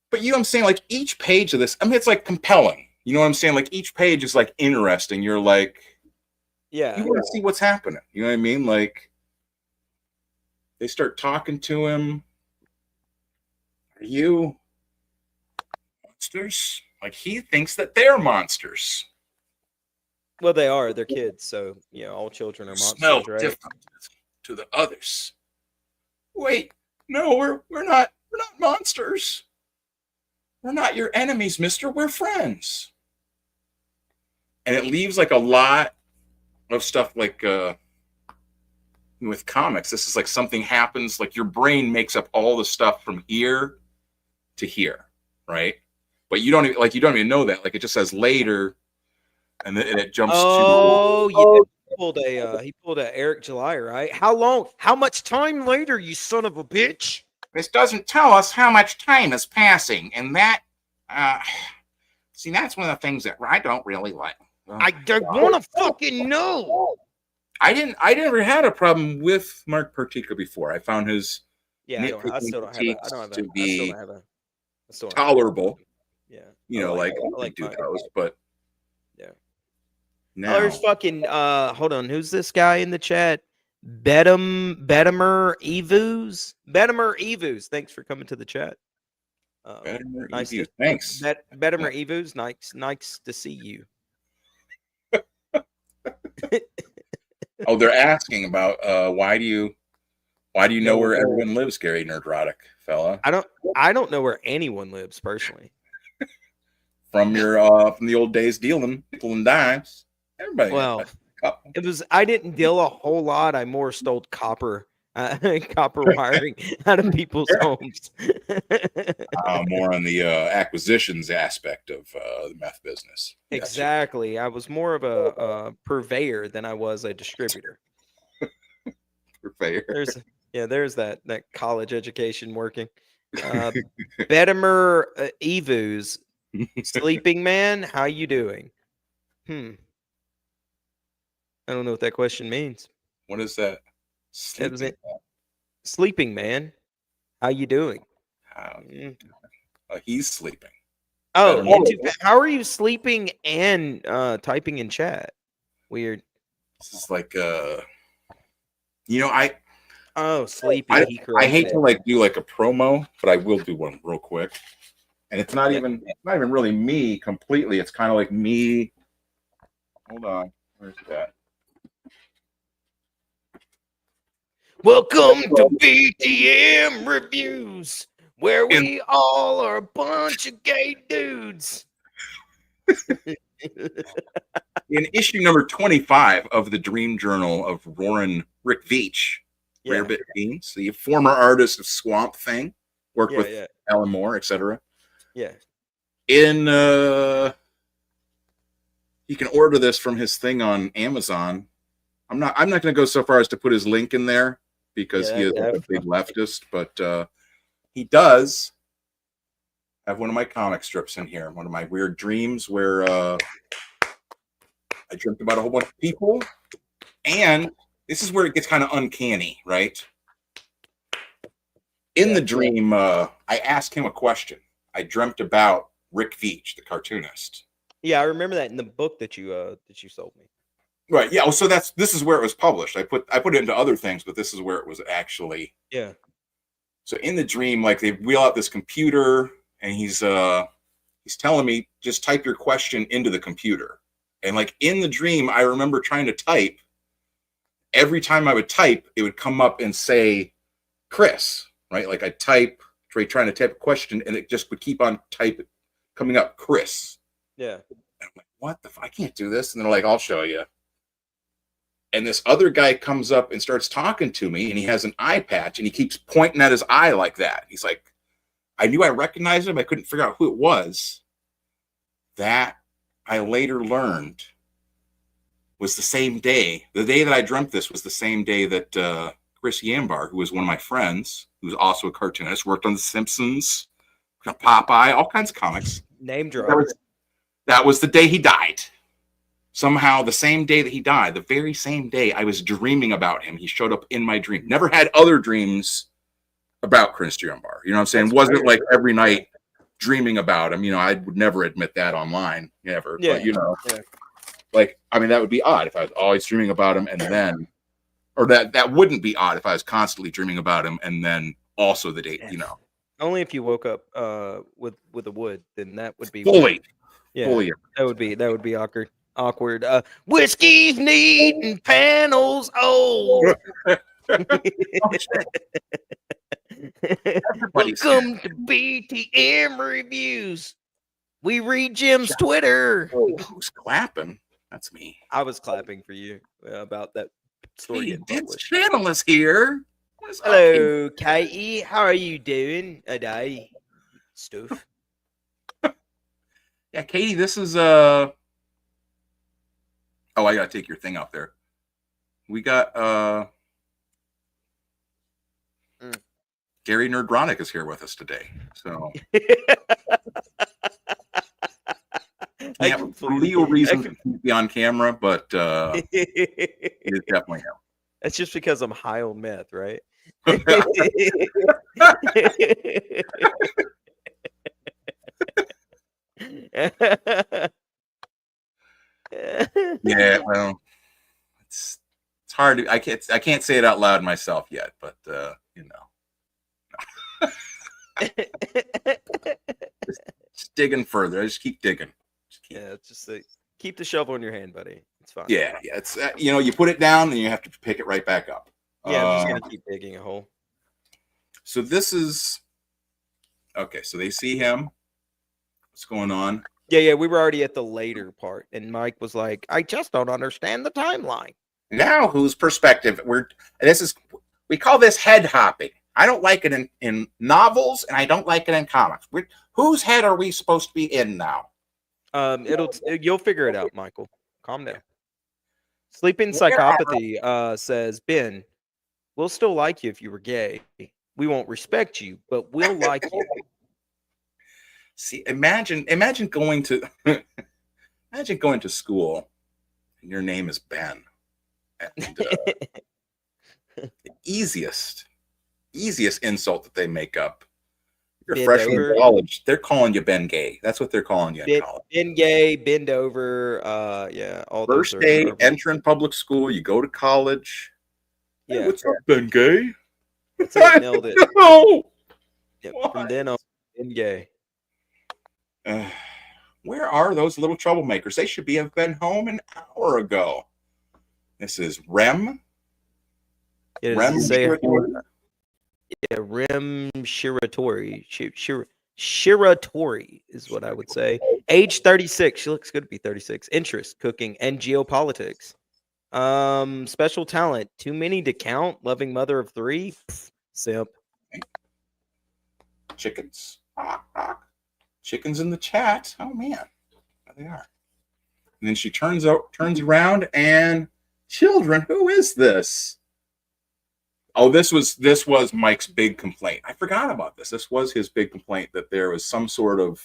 but you know what I'm saying? Like each page of this, I mean, it's like compelling. You know what I'm saying? Like each page is like interesting. You're like, yeah, you want to see what's happening. You know what I mean? Like they start talking to him. Are you monsters? Like he thinks that they're monsters. Well, they are. They're kids, so all children are monsters, Smell right? different to the others. Wait, no, we're not monsters. We're not your enemies, mister. We're friends. And it leaves like a lot of stuff like with comics. This is like something happens, like your brain makes up all the stuff from here to here, right? But you don't even know that. Like it just says later, and then it jumps to he pulled a Eric July, right? How much time later, you son of a bitch? This doesn't tell us how much time is passing, and that see, that's one of the things that I don't really like. I don't want to fucking know. I never had a problem with Mark Pertica before. I found his I still don't have to be tolerable. Yeah, like do those, but yeah. Now, oh, there's fucking hold on, who's this guy in the chat? Bedimer Evus. Thanks for coming to the chat. Nice thanks. Bedimer Evus, nice to see you. Oh, they're asking about why do you know where everyone lives, Gary Nerdrotic fella? I don't know where anyone lives personally. From your from the old days dealing nickel and dimes. Everybody. Well, I didn't deal a whole lot. I more stole copper wiring out of people's homes. More on the acquisitions aspect of the meth business. Exactly. Gotcha. I was more of a purveyor than I was a distributor. Purveyor. There's that college education working. Bedimer Evus, sleeping man, how you doing? I don't know what that question means. What is that? Sleeping man, how you doing? He's sleeping. Oh, how are you sleeping and typing in chat? Weird. This is like sleeping. I hate to like do like a promo, but I will do one real quick. And it's not even really me completely. It's kind of like me. Hold on. Where's that? Welcome to BTM Reviews, where we all are a bunch of gay dudes. In issue number 25 of the Dream Journal of Rick Veitch, Rarebit Beans, the former artist of Swamp Thing, worked with Alan Moore, etc. Yeah. You can order this from his thing on Amazon. I'm not going to go so far as to put his link in there because he is a big leftist, but he does have one of my comic strips in here. One of my weird dreams where I dreamt about a whole bunch of people, and this is where it gets kind of uncanny, right? In the dream, I asked him a question. I dreamt about Rick Veitch, the cartoonist. Yeah, I remember that in the book that you sold me. Right. Yeah. So this is where it was published. I put it into other things, but this is where it was actually. Yeah. So in the dream, like they wheel out this computer, and he's telling me just type your question into the computer. And like in the dream, I remember trying to type. Every time I would type, it would come up and say Chris, right? Like I type, trying to type a question, and it just would keep on coming up Chris. Yeah. And I'm like, what the I can't do this. And they're like, I'll show you. And this other guy comes up and starts talking to me, and he has an eye patch, and he keeps pointing at his eye like that. He's like, I knew I recognized him. I couldn't figure out who it was. That I later learned was the same day. The day that I dreamt this was the same day that Chris Yambar, who was one of my friends, who's also a cartoonist, worked on The Simpsons, Popeye, all kinds of comics. Name drop. That was the day he died. Somehow, the same day that he died, the very same day I was dreaming about him, he showed up in my dream. Never had other dreams about Chris Yambar. You know what I'm saying? That's Wasn't weird. like every night dreaming about him. You know, I would never admit that online, never. Yeah. But, you know, Yeah. like, I mean, that would be odd if I was always dreaming about him and then, or that wouldn't be odd if I was constantly dreaming about him and then also the date, you know. Only if you woke up with a wood, then that would be Fully. weird. Yeah. Fully. That would be awkward. Whiskey's needing panels. Oh. Welcome to BTM Reviews. We read Jim's Twitter. Oh, who's clapping? That's me. I was clapping for you about that story. Hey, getting Vince published. Channel is here. What is up, Hello, Katie. How are you doing today? Stuff. Yeah, Katie, this is oh, I gotta take your thing out there. We got Gary Nerdronic is here with us today. So yeah, for legal reasons it can't be on camera, but it's definitely him. That's just because I'm high on meth, right? Yeah, well, it's hard to, I can't say it out loud myself yet, but you know. just digging further. I just keep digging. Yeah, it's just keep the shovel in your hand, buddy. It's fine. Yeah, it's you know, you put it down and you have to pick it right back up. Yeah, I'm just gonna keep digging a hole. So this is okay. So they see him. What's going on? Yeah, we were already at the later part, and Mike was like, "I just don't understand the timeline." Now, whose perspective? We call this head hopping. I don't like it in novels, and I don't like it in comics. Whose head are we supposed to be in now? You'll figure it out, Michael. Calm down. Sleeping Psychopathy says, Ben, we'll still like you if you were gay. We won't respect you, but we'll like you. See, imagine going to imagine going to school and your name is Ben. And the easiest insult that they make up. You're a freshman in college. They're calling you Ben Gay. That's what they're calling you in college. Ben Gay, bend over. Yeah, all those. First day, entering public school. You go to college. Yeah, hey, what's up, Ben Gay? That's it, nailed it. No. Yep, from then on, Ben Gay. Where are those little troublemakers? They should have been home an hour ago. This is Rem. Rem Shiratori. Yeah, Rem Shiratori. Shiratori is what I would say. Age 36. She looks good to be 36. Interest, cooking, and geopolitics. Special talent. Too many to count. Loving mother of 3. Pff, simp. Chickens. Chickens in the chat. Oh man, there they are. And then she turns around and children. Who is this? Oh, this was Mike's big complaint. I forgot about this. This was his big complaint that there was some sort of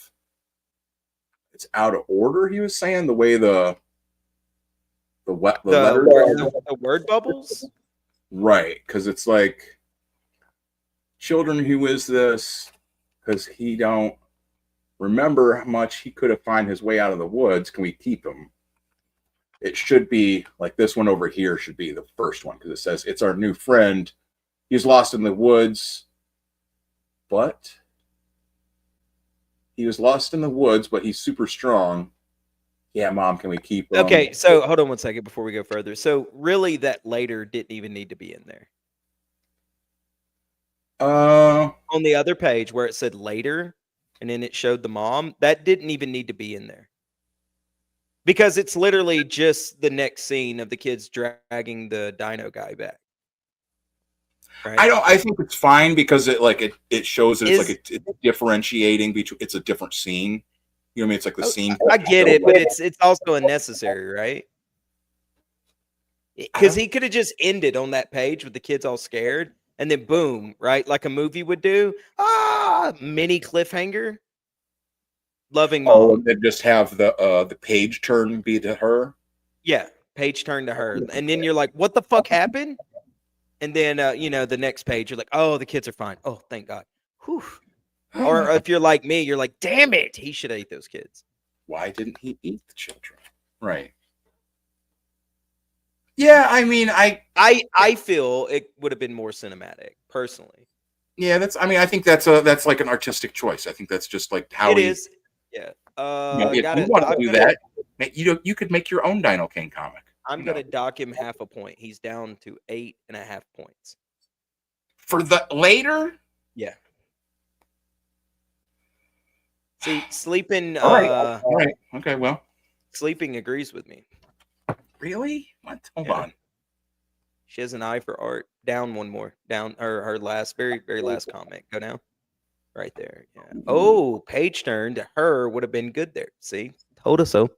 it's out of order. He was saying the way the word bubbles. Right, because it's like children. Who is this? Because he don't remember how much he could have find his way out of the woods. Can we keep him? it should be like this one over here should be the first one because it says it's our new friend. He's lost in the woods, but he was lost in the woods, but he's super strong. Yeah, Mom, can we keep him? Okay, so hold on one second before we go further. So really, that later didn't even need to be in there. On the other page where it said later, and then it showed the mom, that didn't even need to be in there. Because it's literally just the next scene of the kids dragging the dino guy back. Right? I think it's fine because it shows that it's differentiating between. It's a different scene. You know what I mean? It's like the scene. I get it, but it's also unnecessary, right? Because he could have just ended on that page with the kids all scared, and then boom, right? Like a movie would do. Mini cliffhanger. Loving mom. Oh, and then just have the page turn be to her. Yeah, page turn to her, and then you're like, "What the fuck happened?" And then the next page, you're like, "Oh, the kids are fine. Oh, thank God." Whew. Or if you're like me, you're like, "Damn it, he should have ate those kids." Why didn't he eat the children? Right. Yeah, I mean, I feel it would have been more cinematic, personally. Yeah, I think that's like an artistic choice. I think that's just like how it is. Yeah. If you want to do that, you could make your own Dino King comic. I'm gonna dock him half a point. He's down to 8.5 points. For the later? Yeah. See, sleeping. All right. Okay. Well, sleeping agrees with me. Really? What? Hold on. She has an eye for art. Down one more. Down her last, very last comment. Go down. Right there. Yeah. Oh, page turn to her would have been good there. See, told us so.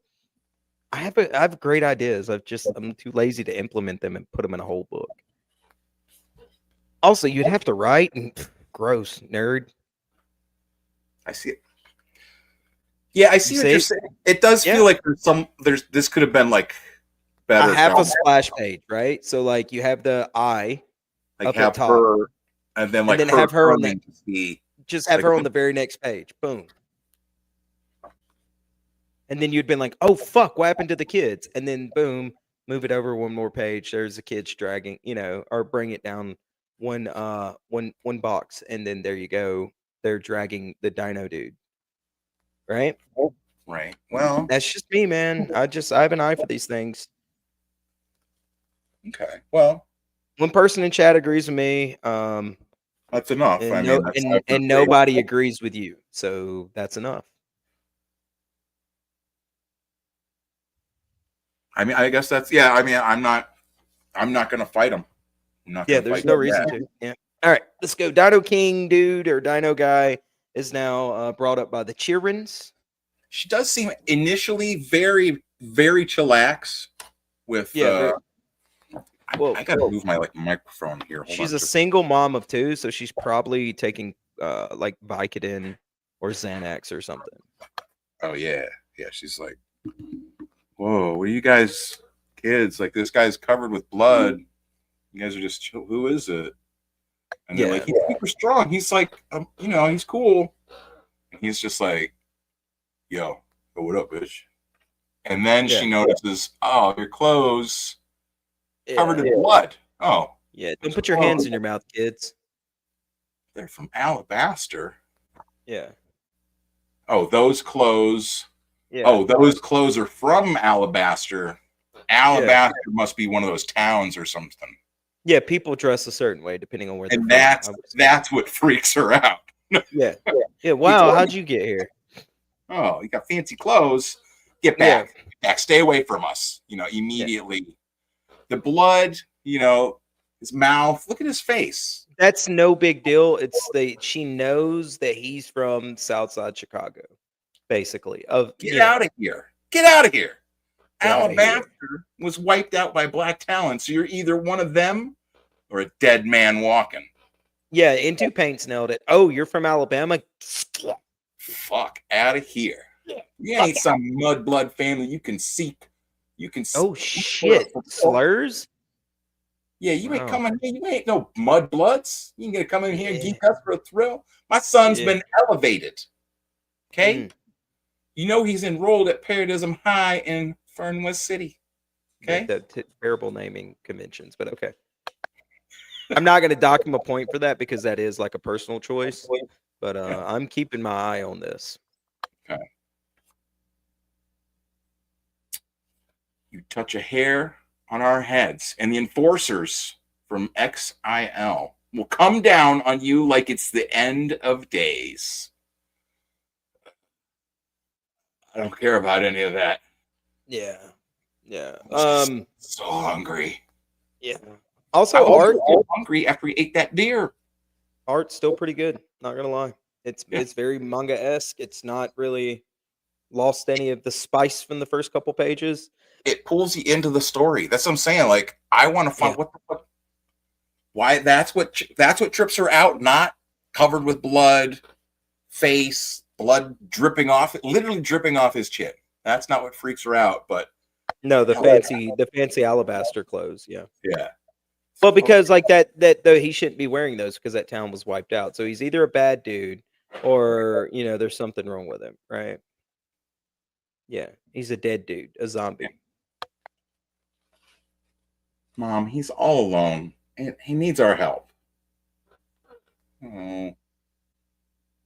I have great ideas. I'm too lazy to implement them and put them in a whole book. Also, you'd have to write and gross nerd. I see it. Yeah, I see what you're saying. It does feel like this could have been like better. Half a splash page, right? So like you have the eye like up have at top, her, and then like have her on the just have her on the very next page. Boom. And then you'd been like, "Oh fuck, what happened to the kids?" And then boom, move it over one more page. There's the kids dragging, or bring it down one box, and then there you go. They're dragging the dino dude. Right? Right. Well, that's just me, man. I have an eye for these things. Okay. Well, one person in chat agrees with me. That's enough. And nobody agrees with you, so that's enough. I mean, I guess that's I mean, I'm not gonna fight him. There's no reason to. Yeah. All right, let's go. Dino King dude or Dino guy is now brought up by the Cheerins. She does seem initially very, very chillax with. I gotta move my microphone here. She's a single mom of 2, so she's probably taking like Vicodin or Xanax or something. Oh yeah. She's like, whoa, what are you guys, kids? Like this guy's covered with blood. You guys are just chill. Who is it? And they're like, he's super strong. He's like, he's cool. And he's just like, yo, what up, bitch? And then she notices, oh, your clothes covered in blood. Oh. Yeah, don't put your hands in your mouth, kids. They're from Alabaster. Yeah. Oh, those clothes. Yeah. Oh, those clothes are from Alabaster. Alabaster must be one of those towns or something. Yeah, people dress a certain way depending on where they're from. That's what freaks her out. Yeah. Wow, how'd you get here? Oh, you got fancy clothes. Get back. Get back. Stay away from us. Immediately. Yeah. The blood, his mouth. Look at his face. That's no big deal. She knows that he's from Southside Chicago, basically. Get out of here. Get out of here. Alabaster was wiped out by black talent, so you're either one of them or a dead man walking. Yeah, Into Paints nailed it. Oh, you're from Alabama? Fuck out of here. You ain't some mudblood family you can seek. Oh shit. Slurs? Yeah, you ain't coming here. You ain't no mudbloods. You ain't gonna come in here and geek us for a thrill. My son's been elevated. Okay? He's enrolled at Paradism High in Fernwest City. Okay. The terrible naming conventions, but okay. I'm not going to dock him a point for that because that is like a personal choice. But I'm keeping my eye on this. Okay. You touch a hair on our heads, and the enforcers from XIL will come down on you like it's the end of days. I don't care about any of that. Yeah. Yeah. So hungry. Yeah. Also, I was art so hungry after we ate that deer. Art's still pretty good. Not gonna lie, it's very manga-esque. It's not really lost any of the spice from the first couple pages. It pulls you into the story. That's what I'm saying. Like, I want to find what the fuck. Why? That's what trips her out. Not covered with blood, face, blood dripping off, literally dripping off his chin. That's not what freaks her out. But no, the fancy alabaster clothes. Yeah. Yeah. Well, because like that though he shouldn't be wearing those because that town was wiped out. So he's either a bad dude or there's something wrong with him, right? Yeah, he's a dead dude, a zombie. Mom, he's all alone and he needs our help. Oh,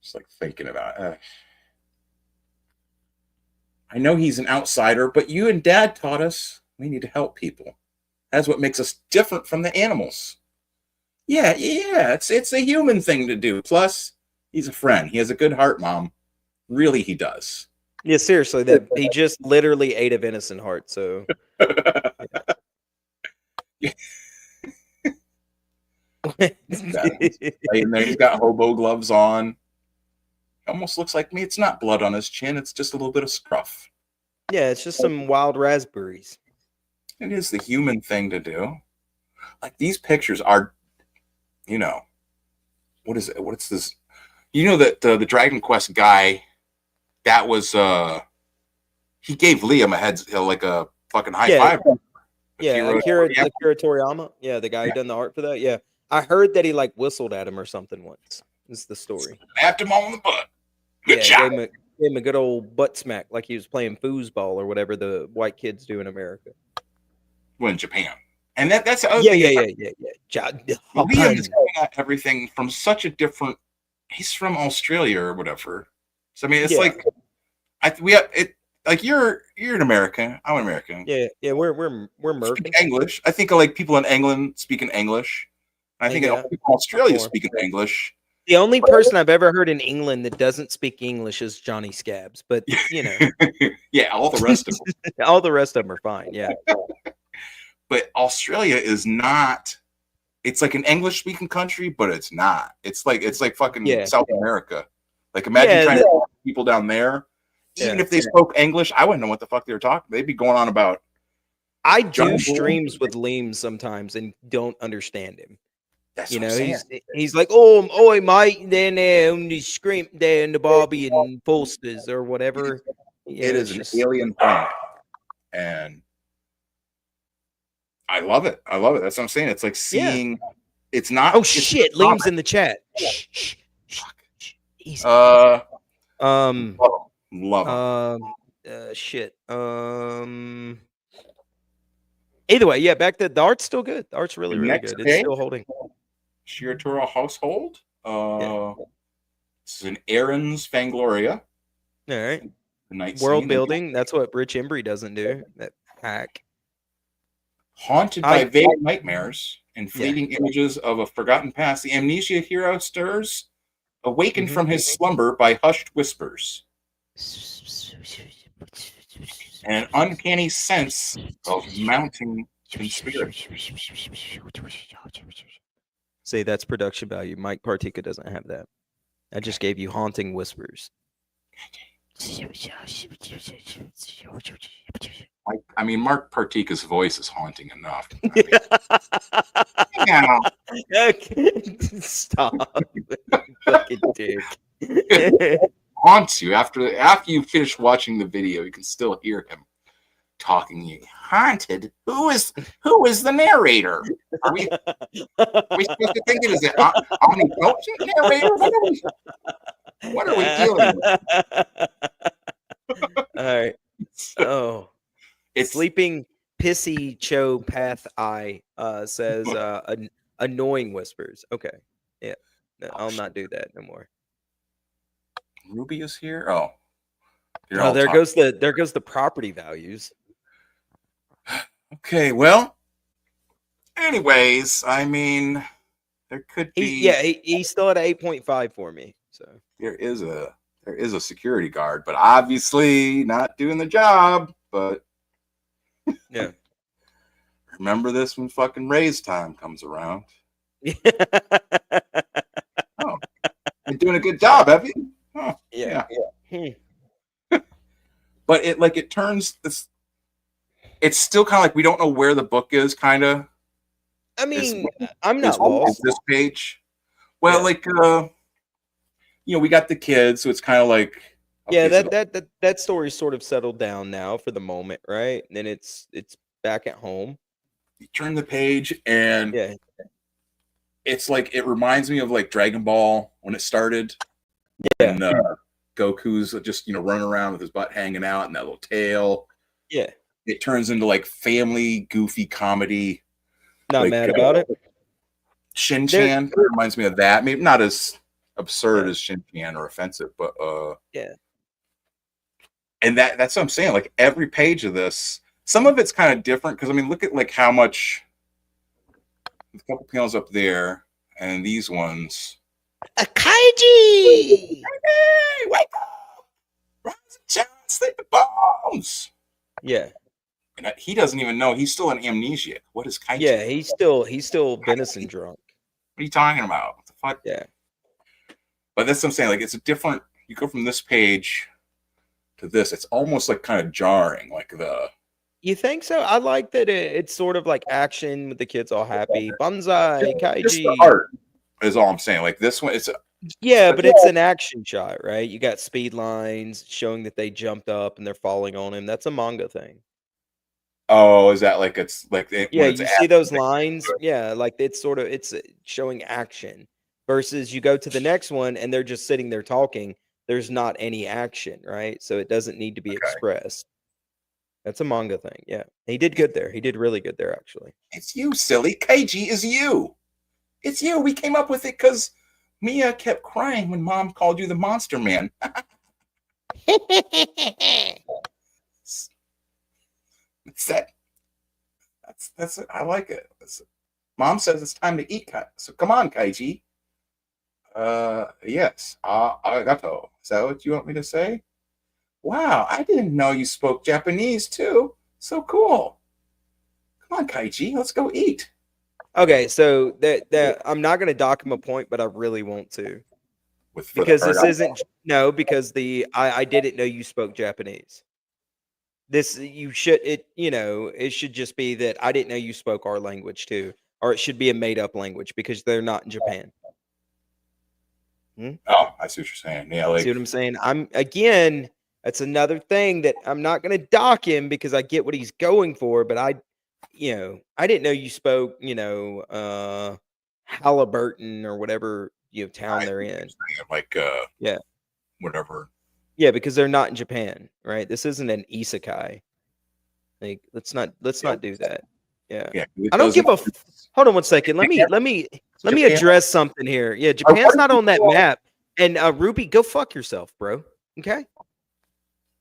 just like thinking about it. I know he's an outsider, but you and Dad taught us we need to help people. That's what makes us different from the animals. Yeah, it's a human thing to do. Plus, he's a friend. He has a good heart, Mom. Really, he does. Yeah, seriously, that he just literally ate a venison heart. So, yeah. He's got hobo gloves on. Almost looks like me. It's not blood on his chin. It's just a little bit of scruff. Yeah, it's just some wild raspberries. It is the human thing to do. Like, these pictures are, what is it? What's this? That the Dragon Quest guy, that was, he gave Liam a fucking high five. Yeah, Akira Toriyama. Yeah, the guy who done the art for that. Yeah. I heard that he whistled at him or something once. Is the story. Slapped him on the butt. Good job. Gave him a good old butt smack like he was playing foosball or whatever the white kids do in America. Well, in Japan. And that's the other thing. Yeah. Liam is coming at everything from such a different. He's from Australia or whatever. So I mean, it's you're an American. I'm an American. Yeah. We're American. English. I think people in England speaking English. I think people in Australia speaking English. The only person I've ever heard in England that doesn't speak English is Johnny Scabs, but yeah, all the rest of them, all the rest of them are fine. Yeah. But Australia is not. It's like an English-speaking country, but it's not. It's like fucking South America. Like, imagine trying to talk to people down there. Even if they spoke English, I wouldn't know what the fuck they were talking. They'd be going on about. I do streams with Liam sometimes and don't understand him. That's he's like, oh, mate, then on the scream there in the Barbie and posters or whatever. It is an alien planet, and I love it. That's what I'm saying. It's like seeing. It's not. Oh shit! Liam's in the chat. Easy. Love him. Shit. Either way, yeah. Back to the art's still good. The art's really good. It's still holding. Shiratora household. This is an Aaron's Fangloria. All right. The night world scene. building. That's what Rich Embry doesn't do. That hack. Haunted by vague nightmares and fleeting images of a forgotten past, the amnesia hero stirs, awakened from his slumber by hushed whispers. And an uncanny sense of mounting conspiracy. See, that's production value. Mike Partika doesn't have that. I just gave you haunting whispers. I mean, Mark Partika's voice is haunting enough. Stop, fucking dick. Haunts you after you finish watching the video. You can still hear him talking. Haunted. Who is the narrator? Are we supposed to think it is an omnipotent narrator? What are we dealing with? All right. Oh, it's sleeping Pissy Cho Path I says annoying whispers. Okay. Yeah. No, I'll not do that no more. Ruby is here. Oh. You're Oh, all there talking. goes the property values. Okay, well. Anyways, I mean, there could be. He's still at 8.5 for me. So there is a security guard, but obviously not doing the job. But yeah. Remember this when fucking raise time comes around. Oh, you're doing a good job, have you? Oh, yeah. But it turns this. It's still kind of like we don't know where the book is. Kind of. I mean, I'm not lost. This page. Well, we got the kids, so it's kind of like. Okay, that story's sort of settled down now for the moment, right? And then it's back at home. You turn the page and it's like it reminds me of like Dragon Ball when it started. Yeah. And Goku's just running around with his butt hanging out and that little tail. Yeah. It turns into like family goofy comedy. Not mad about it. Shin-Chan reminds me of that. Maybe not as absurd as Shin-Chan or offensive, but yeah. And that's what I'm saying. Like every page of this, some of it's kind of different because I mean, look at like how much. A couple panels up there, and these ones. A kaiji! Hey, wake up! Rise and shine, sleep with bones. Yeah. And he doesn't even know he's still an amnesiac. What is kaiji? Yeah, he's still venison drunk. What are you talking about? What the fuck? Yeah. But that's what I'm saying. Like it's a different. You go from this page to this. It's almost like kind of jarring. Like the. You think so? I like that it's sort of like action with the kids all happy. Banzai, kaiji. Just the art is all I'm saying. Like this one, it's but it's an action shot, right? You got speed lines showing that they jumped up and they're falling on him. That's a manga thing. Oh, is that like it's like you see those lines? Yeah, like it's showing action versus you go to the next one and they're just sitting there talking. There's not any action, right? So it doesn't need to be expressed. That's a manga thing. Yeah. He did good there. He did really good there, actually. It's you, silly. Keiji is you. It's you. We came up with it because Mia kept crying when Mom called you the Monster Man. That's it. I like it. Mom says it's time to eat. So come on, Keiji. Yes. Arigato. Is that what you want me to say? Wow, I didn't know you spoke Japanese too. So cool. Come on, Keiji, let's go eat. Okay, so that I'm not gonna dock him a point, but I really want to. Because this isn't because I didn't know you spoke Japanese. It should just be that I didn't know you spoke our language too. Or it should be a made up language because they're not in Japan. Oh, I see what you're saying. Yeah, like see what I'm saying? That's another thing that I'm not going to dock him because I get what he's going for, but I didn't know you spoke, Halliburton or whatever town they're in. Like whatever. Yeah, because they're not in Japan, right? This isn't an isekai. Like let's not do that. Yeah. I don't give a hold on one second. Let me address something here. Yeah, Japan's not on that map. And Ruby, go fuck yourself, bro. Okay.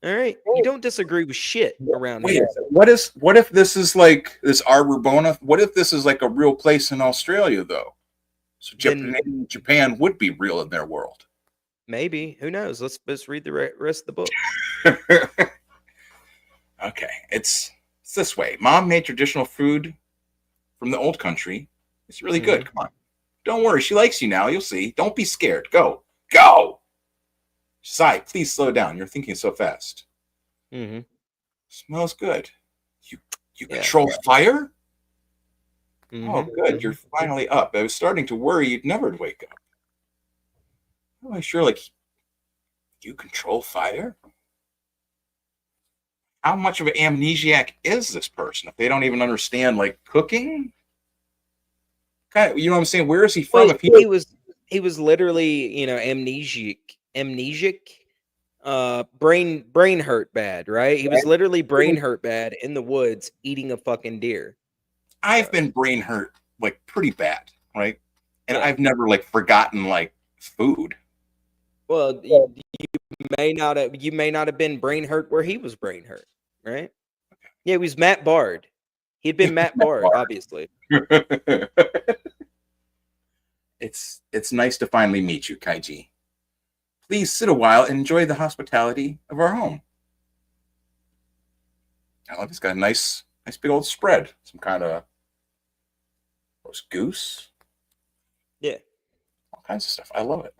All right, you don't disagree with shit around here. What if this is like this Arbona? What if this is like a real place in Australia though? So Japan would be real in their world. Maybe. Who knows? Let's read the rest of the book. Okay, it's this way. Mom made traditional food from the old country. It's really good. Come on, don't worry. She likes you now. You'll see. Don't be scared. Go. Sai, please slow down. You're thinking so fast. Smells good. You control fire? Oh, good. You're finally up. I was starting to worry you'd never wake up. Oh, I'm sure, like, you control fire? How much of an amnesiac is this person if they don't even understand, like, cooking? Kind of, you know what I'm saying? Where is he from? He was literally, amnesiac. brain hurt bad, right? He was literally brain hurt bad in the woods eating a fucking deer. I've been brain hurt like pretty bad, right? And Yeah. I've never like forgotten like food. Well, you may not have been brain hurt where he was brain hurt, right? Yeah, he was Matt Bard. He'd been Matt Bard, obviously. It's nice to finally meet you, Kaiji. Please sit a while and enjoy the hospitality of our home. I love it's got a nice big old spread. Some kind of roast goose. Yeah. All kinds of stuff. I love it.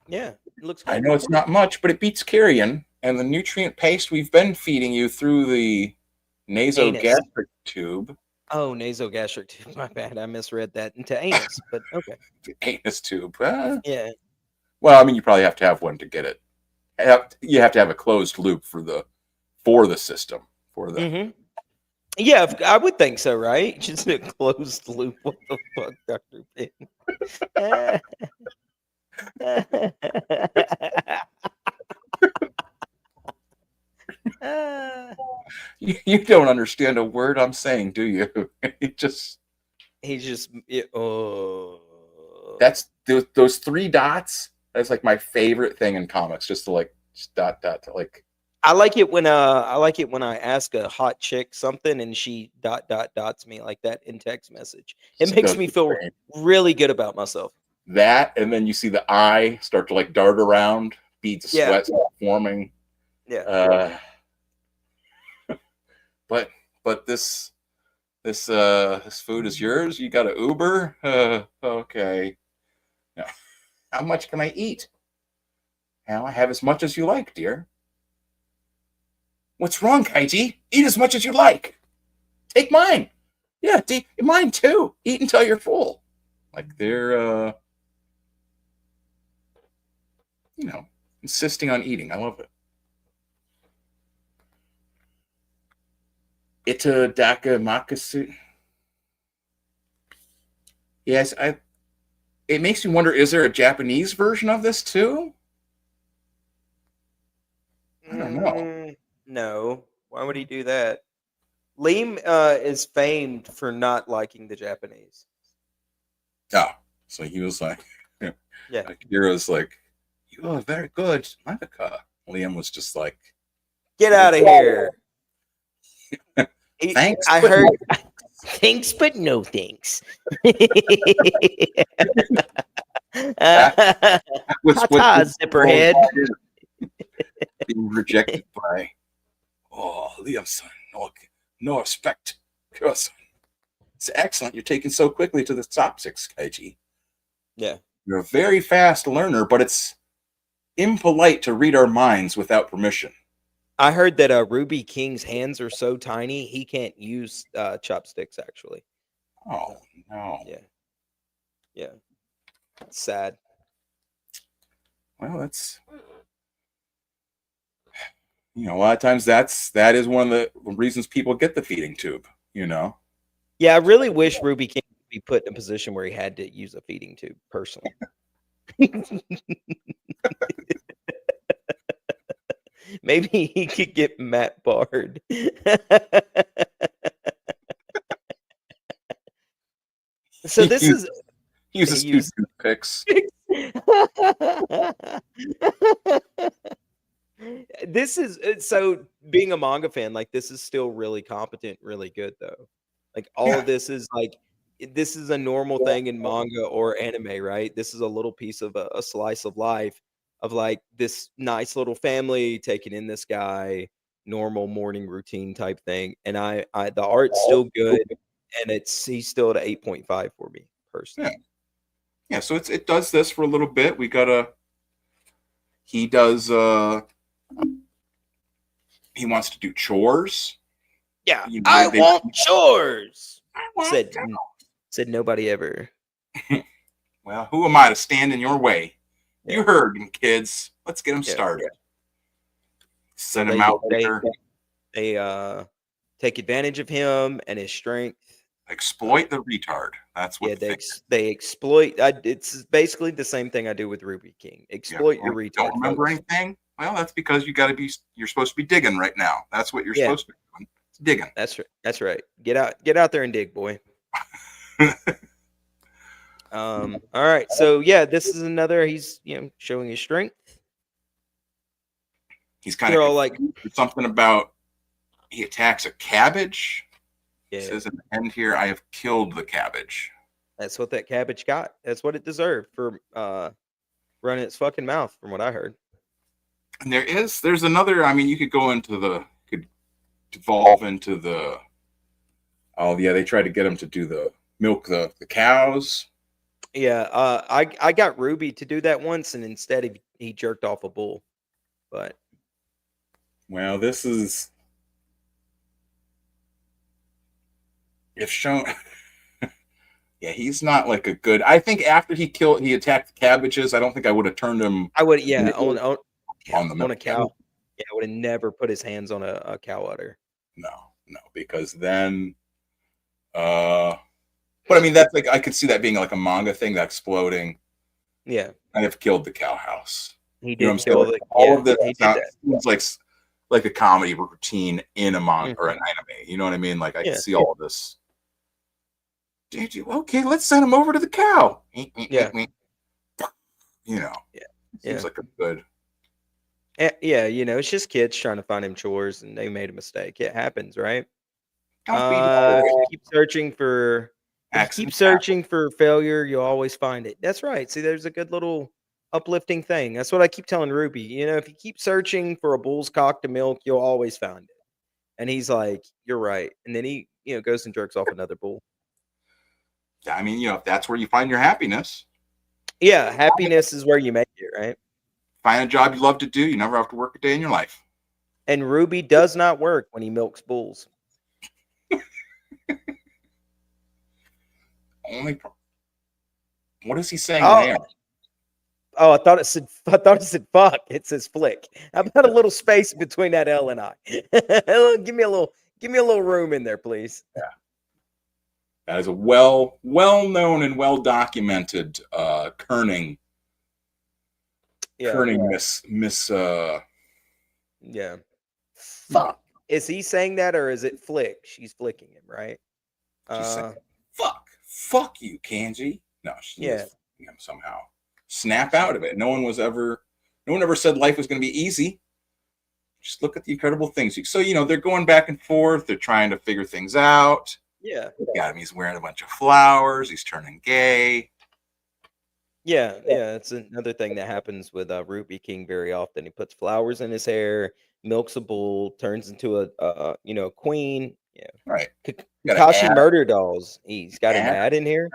Yeah. It looks good. I know it's not much, but it beats carrion, and the nutrient paste we've been feeding you through the nasogastric tube. Oh, nasogastric tube. My bad. I misread that into anus, but okay. The anus tube. Yeah. Well, I mean, you probably have to have one to get it. You have to have a closed loop for the system. Yeah, I would think so, right? Just a closed loop. What the fuck, Dr. Ben? You don't understand a word I'm saying, do you? That's those three dots. That's like my favorite thing in comics. Just to dot to like. I like it when I ask a hot chick something and she dots me like that in text message. It makes me feel really good about myself. That, and then you see the eye start to like dart around, beads of sweat forming. Yeah. But this food is yours. You got an Uber. Okay. Now, how much can I eat? Now I have as much as you like, dear. What's wrong, Kaiji? Eat as much as you like. Take mine. Yeah, mine too. Eat until you're full. Like they're, insisting on eating. I love it. Ita Daka Makasu. Yes, it makes me wonder, is there a Japanese version of this too? I don't know. No. Why would he do that? Liam is famed for not liking the Japanese. Oh, so he was like, yeah. Akira's like, you are very good, mangaka. Liam was just like, get out of here. Thanks. I heard. Thanks, but no thanks. Zipperhead. Being rejected by Liam-san. No respect. Kuro-san. It's excellent. You're taking so quickly to the top 6, Kaiji. Yeah. You're a very fast learner, but it's impolite to read our minds without permission. I heard that Ruby King's hands are so tiny he can't use chopsticks. Actually. Oh no. Yeah. It's sad. Well, that's a lot of times that is one of the reasons people get the feeding tube. Yeah, I really wish Ruby King could be put in a position where he had to use a feeding tube personally. Maybe he could get Matt Bard. So this is uses two toothpicks. This is so being a manga fan, like this is still really competent, really good though. Like all of this is like this is a normal thing in manga or anime, right? This is a little piece of a slice of life of like this nice little family taking in this guy, normal morning routine type thing. And I the art's still good, and he's still at 8.5 for me personally. Yeah, so it does this for a little bit. He wants to do chores. Yeah, I want chores. Said nobody ever. Well, who am I to stand in your way? Yeah. You heard him, kids. Let's get him started. Send him out there. They take advantage of him and his strength. Exploit the retard. That's what they exploit. It's basically the same thing I do with Ruby King. Exploit your retard. Don't remember anything? Well, that's because you're supposed to be digging right now. That's what you're supposed to be doing. It's digging. That's right. Get out there and dig, boy. All right. So yeah, this is another. He's showing his strength. He's kind of like something about he attacks a cabbage. Yeah. It says at the end here, I have killed the cabbage. That's what that cabbage got. That's what it deserved for running its fucking mouth, from what I heard. And there's another. I mean, you could devolve into the. Oh yeah, they tried to get him to do the milk the cows. Yeah, I got Ruby to do that once, and instead he jerked off a bull. But well, this is if shown. Yeah, he's not like a good. I think after he attacked the cabbages. I don't think I would have turned him. I would, yeah, on the a cow. Yeah, I would have never put his hands on a cow udder. No, because then, but I mean that's like I could see that being like a manga thing, that exploding. Yeah, I have killed the cow house. He did kill all of this. Seems like a comedy routine in a manga or an anime. You know what I mean? Like I can see all of this. Okay, let's send him over to the cow. Yeah. Seems like a good. Yeah, it's just kids trying to find him chores, and they made a mistake. It happens, right? Keep searching for failure. You'll always find it. That's right. See, there's a good little uplifting thing. That's what I keep telling Ruby. If you keep searching for a bull's cock to milk, you'll always find it. And he's like, "You're right." And then he, goes and jerks off another bull. I mean, if that's where you find your happiness. Yeah, happiness is where you make it, right? Find a job you love to do. You never have to work a day in your life. And Ruby does not work when he milks bulls. What is he saying there? Oh, I thought it said fuck. It says flick. How about a little space between that L and I? Give me a little room in there, please. Yeah. That is a well-known and well-documented kerning. Yeah. Kerning miss. Yeah. Fuck. Is he saying that, or is it flick? She's flicking him, right? She's saying, fuck you, Kanji. No, she's flicking him somehow. Snap out of it. No one ever said life was going to be easy. Just look at the incredible things. So they're going back and forth. They're trying to figure things out. Yeah. Got him. He's wearing a bunch of flowers. He's turning gay. Yeah. It's another thing that happens with Ruby King very often. He puts flowers in his hair, milks a bull, turns into a queen. Yeah. Right. Kakashi murder dolls. He's got an ad in here.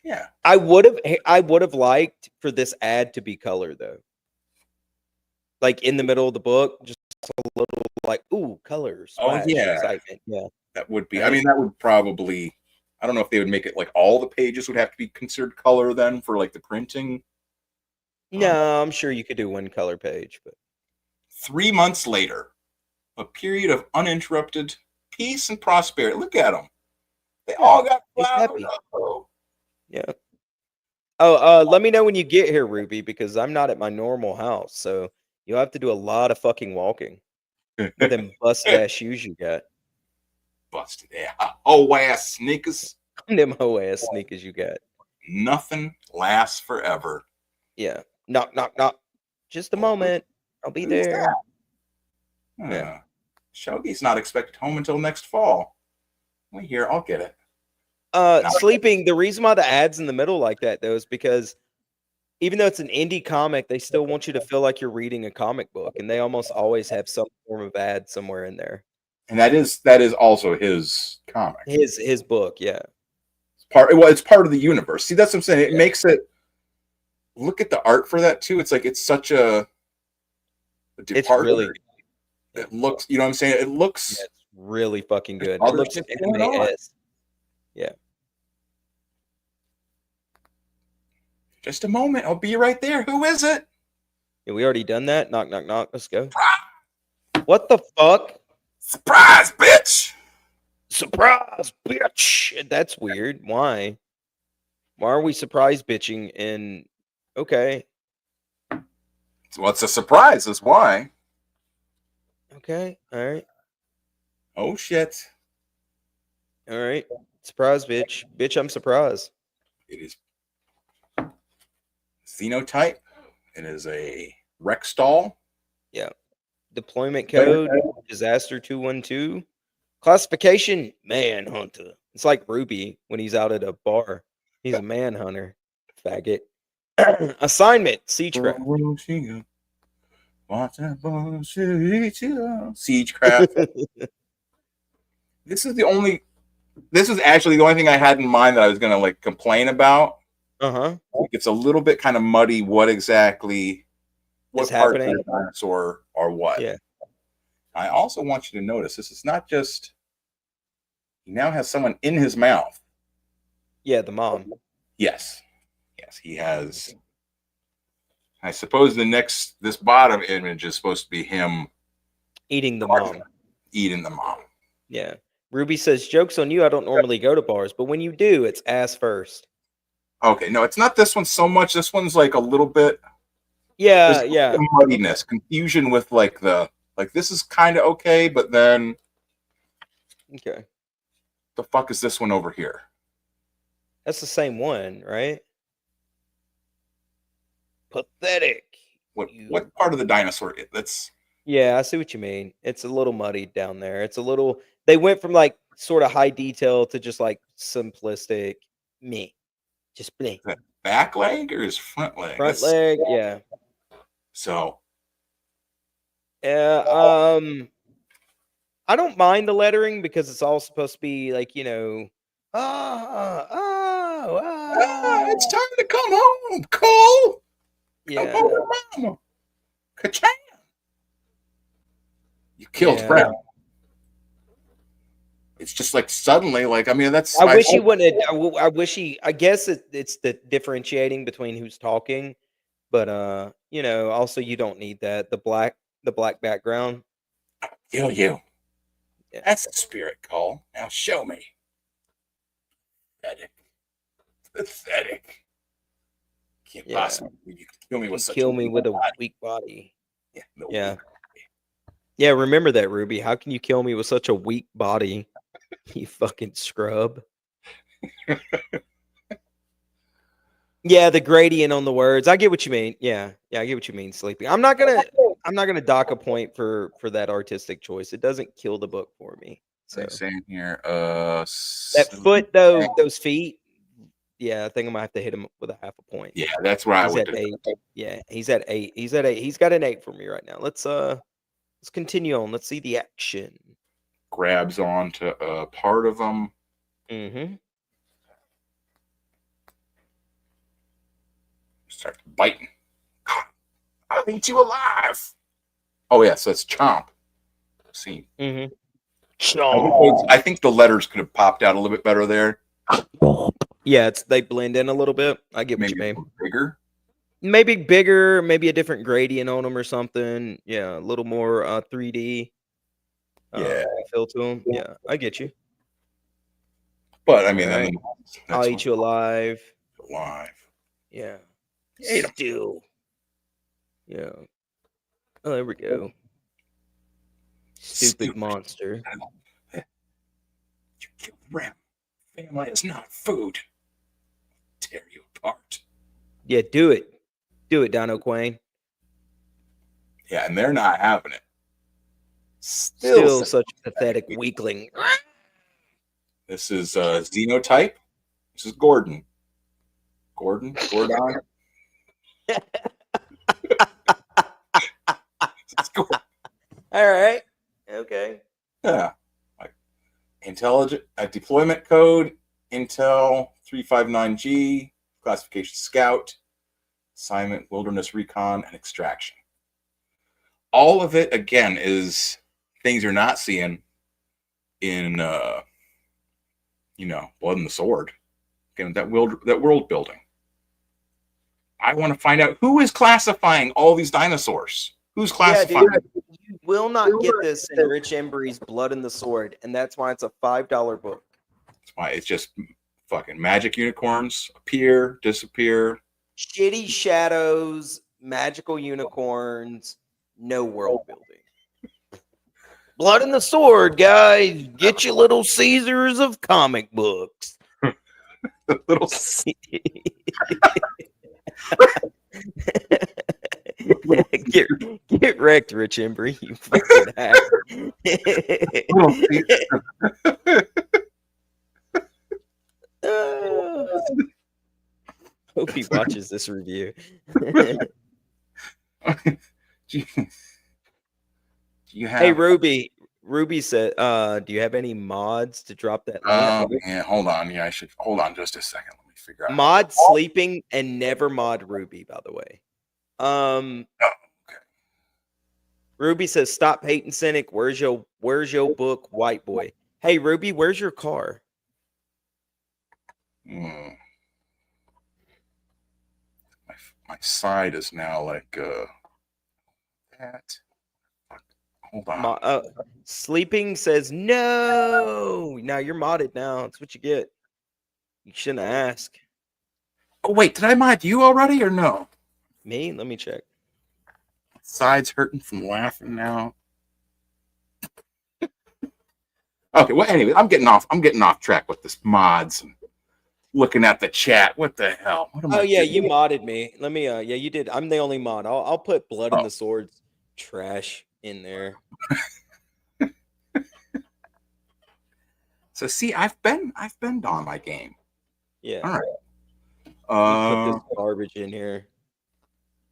Yeah. I would have liked for this ad to be color though. Like in the middle of the book, just a little like, ooh, colors. Oh yeah. Excitement. Yeah. That would be. I mean, that would probably. I don't know if they would make it like all the pages would have to be considered color then for like the printing. No, I'm sure you could do one color page, but 3 months later, a period of uninterrupted peace and prosperity. Look at them. They all got flowers. Yeah. Oh, let me know when you get here, Ruby, because I'm not at my normal house, so you'll have to do a lot of fucking walking with them busted ass shoes you got. Busted ass. Oh ass sneakers. Them hoe ass sneakers you got. Nothing lasts forever. Yeah. Knock, knock, knock. Just a moment. I'll be there. Yeah. Shogi's not expected home until next fall. Wait here, I'll get it. Sleeping. The reason why the ad's in the middle like that though is because even though it's an indie comic, they still want you to feel like you're reading a comic book, and they almost always have some form of ad somewhere in there. And that is also his comic. His book, yeah. It's part of the universe. See, that's what I'm saying. It makes it. Look at the art for that too. It's like it's such a departure. It's really. It looks. You know what I'm saying? It looks. Yeah, it's really fucking good. It looks anime-esque. Yeah. Just a moment. I'll be right there. Who is it? Yeah, we already done that. Knock, knock, knock. Let's go. What the fuck? Surprise, bitch! Surprise, bitch! That's weird. Why? Why are we surprise bitching? And okay, What's a surprise is why. Okay. All right. Oh shit. All right. Surprise, bitch. Bitch, I'm surprised. It is Xenotype. It is a Rexstall. Yeah. Deployment code, disaster 212. Classification, manhunter. It's like Ruby when he's out at a bar. He's a manhunter. Faggot. Assignment, Siegecraft. Siegecraft. This is actually the only thing I had in mind that I was gonna like complain about. Uh-huh. It's a little bit kind of muddy what exactly Is part of happening. the dinosaur or what. Yeah. I also want you to notice this is not just he now has someone in his mouth. Yeah, the mom. Yes. Yes, he has. I suppose this bottom image is supposed to be him Eating the mom. eating the mom. Yeah. Ruby says, joke's on you. I don't normally go to bars, but when you do, it's ass first. Okay, no, it's not this one so much. This one's like a little bit. Yeah, there's yeah. Muddiness, confusion with like this is kind of okay, but then Okay. the fuck is this one over here? That's the same one, right? Pathetic. What part of the dinosaur? That's Yeah, I see what you mean. It's a little muddy down there. It's a little. They went from like sort of high detail to just like simplistic. Me, just blink. that back leg or his front leg? Front leg, yeah. So Yeah. I don't mind the lettering because it's all supposed to be like it's time to come home, Cole. Yeah. Come home, mama. Ka-cham. You killed Yeah. Brown. It's just like suddenly, like, I mean, that's. I wish he wouldn't. I wish he. I guess it's the differentiating between who's talking, but also you don't need that. The black background. Kill you. Yeah. That's a spirit call. Now show me. Pathetic. Can't Yeah. possibly. You can kill me with such Kill a me weak with a body. weak body. Yeah. No Yeah. weak Yeah, remember that, Ruby. How can you kill me with such a weak body? You fucking scrub. Yeah, the gradient on the words. I get what you mean. Yeah, I get what you mean, Sleepy. I'm not gonna dock a point for that artistic choice. It doesn't kill the book for me. So I'm saying here, that foot though, those feet. Yeah, I think I'm gonna have to hit him with a half a point. Yeah, that's where I He's would at do. 8. Yeah, he's at 8. He's at 8. He's got an 8 for me right now. Let's continue on. Let's see the action. Grabs onto a part of them. Mm-hmm. Start biting. I'll eat you alive. Oh yes, that's chomp. See. Mm-hmm. I think the letters could have popped out a little bit better there. Yeah, they blend in a little bit. I get what you Maybe mean. bigger. Maybe bigger, maybe a different gradient on them or something. Yeah, a little more 3D. Feel to them. Yeah, I get you. But I mean, All right. I'll eat you alive. Alive. Yeah. Ate 'em. Still. Yeah. Oh, there we go. Stupid monster. You killed Ram. Family is not food. Tear you apart. Yeah, do it. Do it, Dino Quane. Yeah, and they're not having it. Still such a pathetic weakling. This is Xenotype. This is Gordon. Gordon? All right. Okay. Yeah. Like intelligent deployment code, Intel 359G, classification scout, assignment wilderness recon, and extraction. All of it again is things you're not seeing in Blood and the Sword. Again, that world building. I want to find out who is classifying all these dinosaurs. Who's classifying? Yeah, dude, you will not get this in Rich Embry's Blood and the Sword, and that's why it's a $5 book. That's why it's just fucking magic unicorns appear, disappear. Shitty shadows, magical unicorns, no world building. Blood and the Sword, guys. Get your little Caesars of comic books. Little get wrecked, Rich Embry. You fucking hack. Hope he watches this review. You have... Hey, Ruby. Ruby said, do you have any mods to drop that link? Yeah, hold on. Yeah, I should hold on just a second. Let me figure out. Mod sleeping and never mod Ruby, by the way. Okay. Ruby says, stop hating Cynic. Where's your book, white boy? Hey, Ruby, where's your car? My side is now like that. Hold on. Sleeping says no. Now you're modded now. That's what you get. You shouldn't ask. Oh wait, did I mod you already or no? Me? Let me check. Side's hurting from laughing now. Okay, well anyway, I'm getting off track with this mods and looking at the chat. What the hell? What am I yeah, doing? you modded me. Let me yeah, you did. I'm the only mod. I'll put Blood and the Swords trash in there. So see, I've been on my game. Yeah. All right. Put this garbage in here.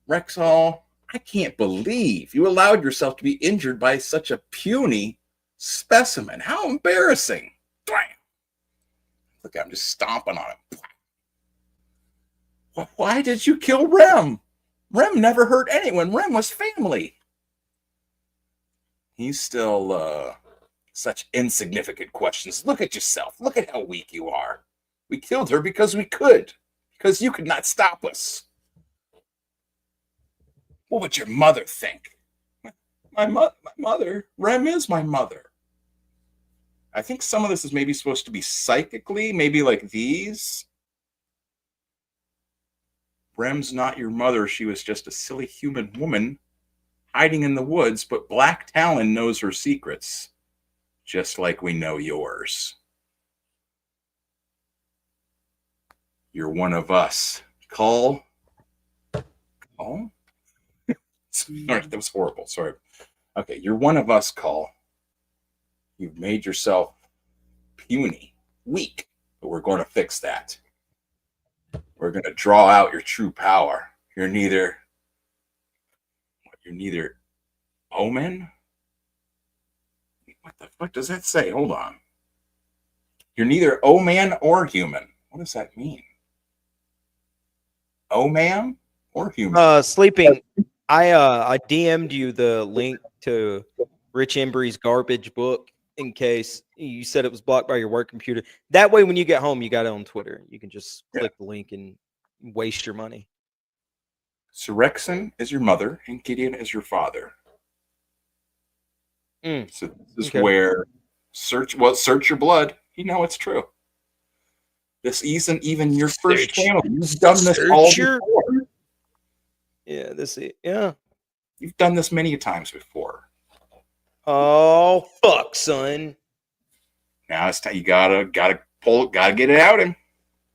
Rexall, I can't believe you allowed yourself to be injured by such a puny specimen. How embarrassing. Damn. Look, I'm just stomping on him. Why did you kill Rem? Rem never hurt anyone. Rem was family. He's still such insignificant questions. Look at yourself. Look at how weak you are. We killed her because we could. Because you could not stop us. What would your mother think? My mother. Rem is my mother. I think some of this is maybe supposed to be psychically. Maybe like these. Rem's not your mother. She was just a silly human woman hiding in the woods, but Black Talon knows her secrets, just like we know yours. You're one of us. Call. All right, that was horrible. Sorry. Okay, you're one of us, Call. You've made yourself puny, weak, but we're going to fix that. We're going to draw out your true power. You're neither omen? What the fuck does that say? Hold on. You're neither O-man or human. What does that mean? O-man or human? Sleeping. I DM'd you the link to Rich Embry's garbage book in case you said it was blocked by your work computer. That way, when you get home, you got it on Twitter. You can just click the link and waste your money. Surexon is your mother and Gideon is your father. So this is where search your blood. You know it's true. This isn't even your first channel. You've done this all before. Yeah, You've done this many times before. Oh fuck, son! Now it's time. You gotta get it out him.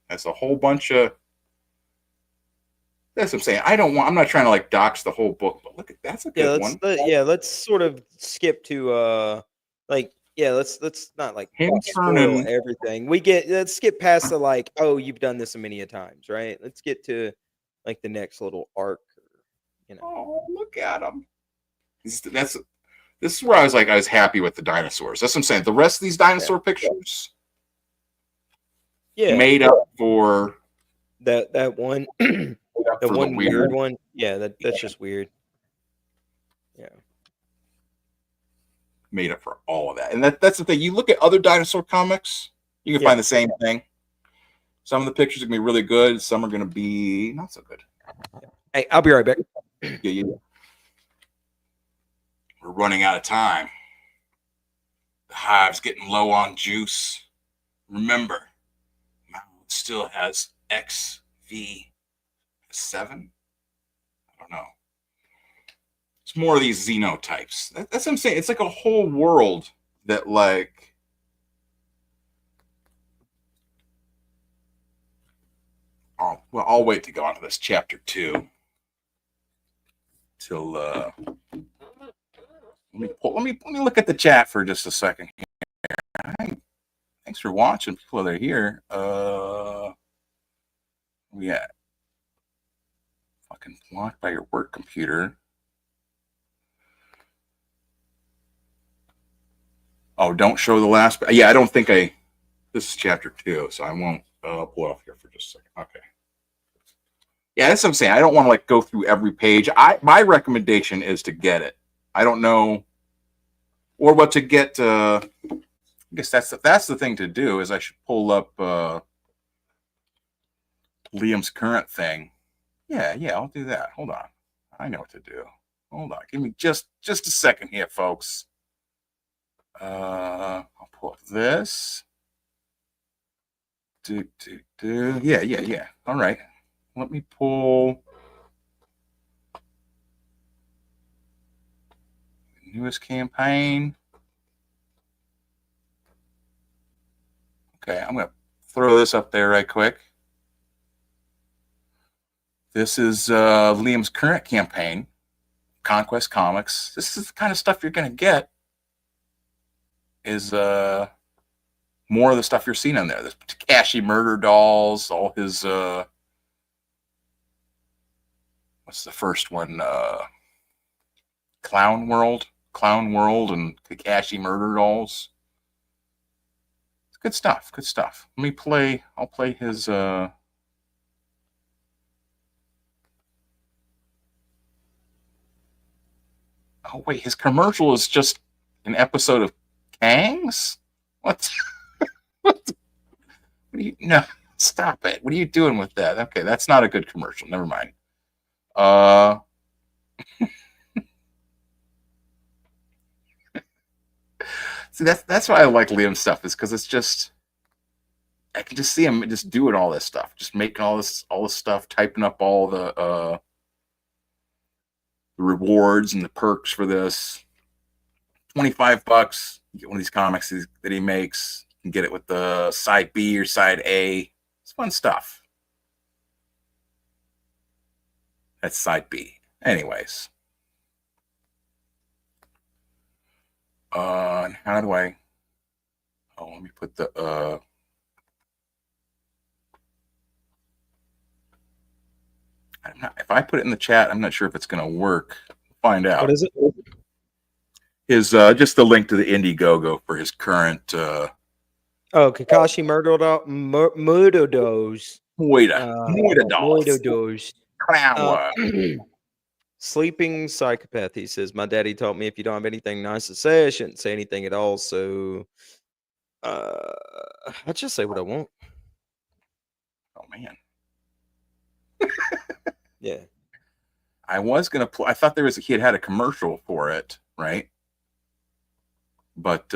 That's a whole bunch of. That's what I'm saying. I'm not trying to like dox the whole book, but look at that's a good one. Let's sort of skip to let's not like spoil everything. Let's skip past the like, oh, you've done this a many a times, right? Let's get to like the next little arc. Oh, look at him. This is where I was happy with the dinosaurs. That's what I'm saying. The rest of these dinosaur pictures, made up for that one. The one weird one. Yeah, that's just weird. Yeah. Made up for all of that. And that's the thing. You look at other dinosaur comics, you can find the same thing. Some of the pictures are going to be really good. Some are going to be not so good. Hey, I'll be right back. Yeah. We're running out of time. The hive's getting low on juice. Remember, Mount still has XV7. I don't know. It's more of these xenotypes. That's what I'm saying. It's like a whole world that like I'll wait to go on to this chapter 2 till let me look at the chat for just a second here. Hi. Thanks for watching, people that are here. Yeah. Fucking blocked by your work computer. Oh, don't show the last. Yeah, I don't think I. This is chapter 2, so I won't pull it off here for just a second. Okay. Yeah, that's what I'm saying. I don't want to like go through every page. My recommendation is to get it. I don't know, or what to get. I guess that's the thing to do. Is I should pull up Liam's current thing. Yeah, I'll do that. Hold on. I know what to do. Hold on. Give me just a second here, folks. I'll pull up this. Yeah. All right. Let me pull the newest campaign. Okay, I'm going to throw this up there right quick. This is Liam's current campaign, Conquest Comics. This is the kind of stuff you're going to get. Is more of the stuff you're seeing on there. There's Takashi murder dolls, all his what's the first one? Clown World, and Takashi murder dolls. It's good stuff. I'll play his oh wait, his commercial is just an episode of Kangs? What? What do you? No, stop it. What are you doing with that? Okay, that's not a good commercial. Never mind. See, that's why I like Liam's stuff, is because it's just I can just see him just doing all this stuff, just making all this stuff, typing up all the rewards and the perks for this. $25. You get one of these comics that he makes. You can get it with the side B or side A. It's fun stuff. That's side B. Anyways. And how do I... Oh, let me put the... I'm not, if I put it in the chat, I'm not sure if it's going to work. Find out. What is it? Is just the link to the Indiegogo for his current Kakashi Murdodos. Sleeping psychopath. He says, my daddy taught me if you don't have anything nice to say, I shouldn't say anything at all. So I just say what I want. Oh man. Yeah. I was gonna I thought he had a commercial for it, right? But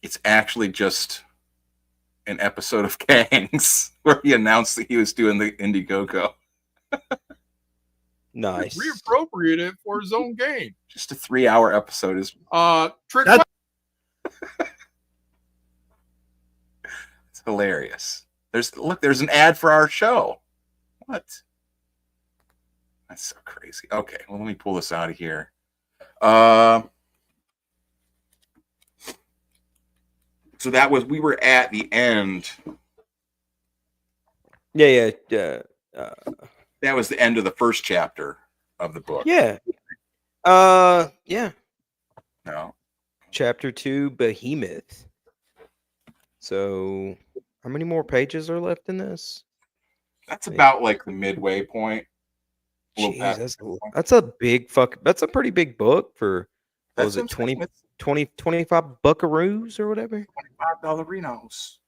it's actually just an episode of Kangs where he announced that he was doing the Indiegogo. Nice. Reappropriate it for his own game. Just a 3-hour episode is trick. It's hilarious. There's an ad for our show. What? That's so crazy. Okay, well, let me pull this out of here. So we were at the end. Yeah. That was the end of the first chapter of the book. Yeah. Yeah. No. Chapter 2, Behemoth. So, how many more pages are left in this? That's about like the midway point. Jeez, that's a pretty big book for, what was it, 25 buckaroos or whatever? $25.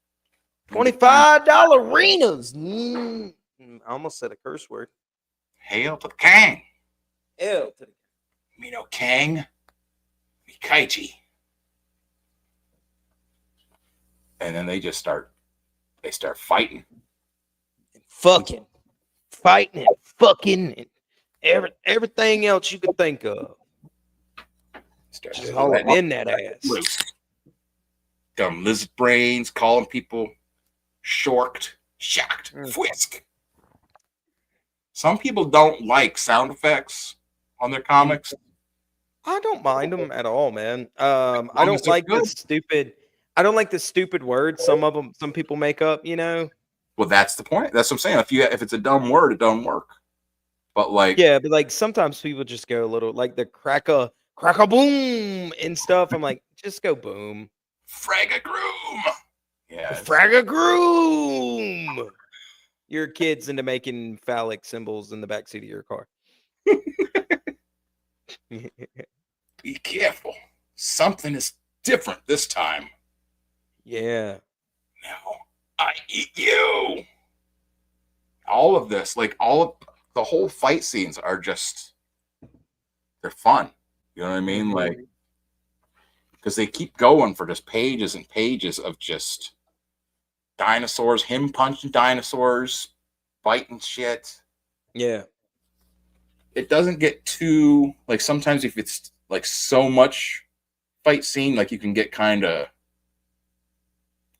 $25. I almost said a curse word. Hail to the Kang. Hail to the Mino Kang. Mikaichi. And then they start fighting. Fighting and fucking. everything else you could think of. Just all up in that ass. Dumb lizard brains, calling people shocked, whisk. Some people don't like sound effects on their comics. I don't mind them at all, man. I don't like the stupid. I don't like the stupid words. Some people make up. You know. Well, that's the point. That's what I'm saying. If it's a dumb word, it don't work. But like, yeah, but like sometimes people just go a little like the crack a boom and stuff. I'm like, just go boom. Frag-a-groom. Yeah. Frag-a-groom. Your kid's into making phallic symbols in the backseat of your car. Be careful. Something is different this time. Yeah. Now I eat you. All of this, like the whole fight scenes are just, they're fun. You know what I mean? Like, because they keep going for just pages and pages of just dinosaurs, him punching dinosaurs, fighting shit. Yeah. It doesn't get too, like, sometimes if it's like so much fight scene, like you can get kind of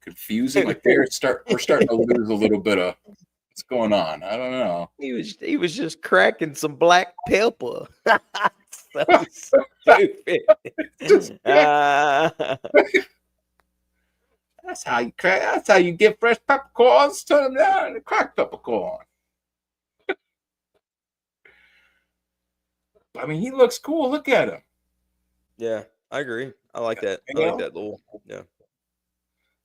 confusing. Like we're starting to lose a little bit of what's going on. I don't know. He was just cracking some black pepper. So stupid. That's how you crack. That's how you get fresh peppercorns. Turn them down and crack peppercorn. I mean, he looks cool. Look at him. Yeah, I agree. I like that. I like that little. Yeah.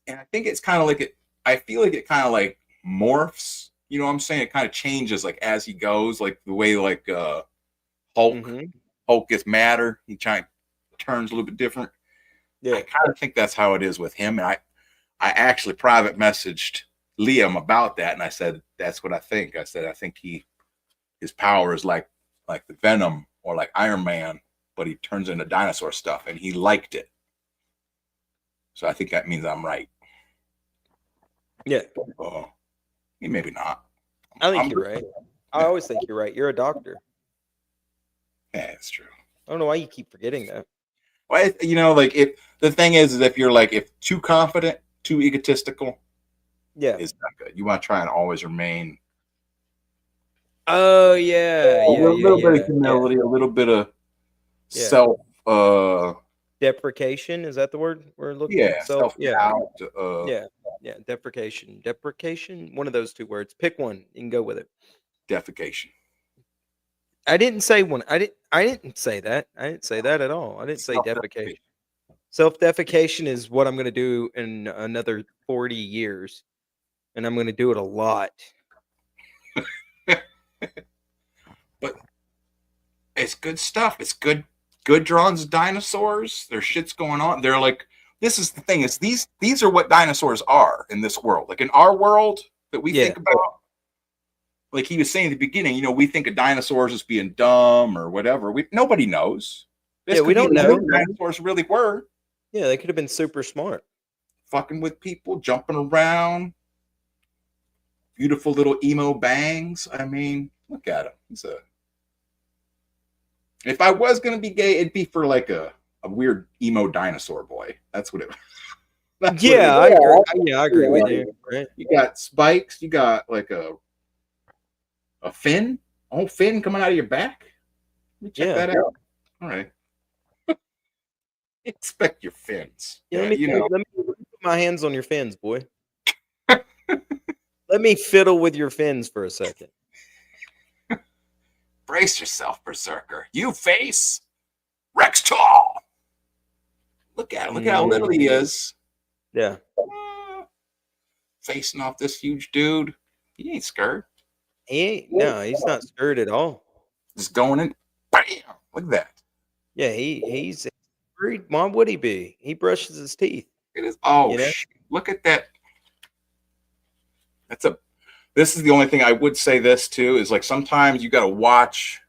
And I think it's kind of like it. I feel like it kind of like morphs. You know what I'm saying? It kind of changes like as he goes, like the way like Hulk gets madder. He turns a little bit different. Yeah. I kind of think that's how it is with him. And I actually private messaged Liam about that, and I said that's what I think. I said I think his power is like the Venom or like Iron Man, but he turns into dinosaur stuff, and he liked it. So I think that means I'm right. Yeah. Maybe not. I think you're right. I always think you're right. You're a doctor. Yeah, it's true. I don't know why you keep forgetting that. Well, you know, like the thing is if you're like if too confident, too egotistical, yeah, it's not good. You want to try and always remain. Oh yeah, a little bit of humility, a little bit of self. Deprecation, is that the word we're looking at? Self, doubt. Deprecation. One of those two words. Pick one. You can go with it. Defecation. I didn't say one. I didn't say that. I didn't say that at all. I didn't say defecation. Self-defecation is what I'm going to do in another 40 years, and I'm going to do it a lot. But it's good stuff. It's good drawings of dinosaurs. There's shit's going on. They're like, this is the thing, is these are what dinosaurs are in this world. Like in our world that we think about, like he was saying at the beginning, you know, we think of dinosaurs as being dumb or whatever. Nobody knows. We don't know. Dinosaurs really were. Yeah, they could have been super smart. Fucking with people, jumping around. Beautiful little emo bangs. I mean, look at him. If I was going to be gay, it'd be for like a weird emo dinosaur boy. That's what it was. I agree with you. Right? You got spikes. You got like a fin. A whole fin coming out of your back. Let me check that out. All right. Expect your fins. Yeah, let me put my hands on your fins, boy. Let me fiddle with your fins for a second. Brace yourself, Berserker. You face Rex Tall. Look at him. Look at how little he is. Yeah. Facing off this huge dude. He ain't scared. He's not scared at all. Just going in. Bam. Look at that. Yeah, he's worried. Why would he be? He brushes his teeth. It is. Oh, look at that. This is the only thing I would say this too is like sometimes you got to watch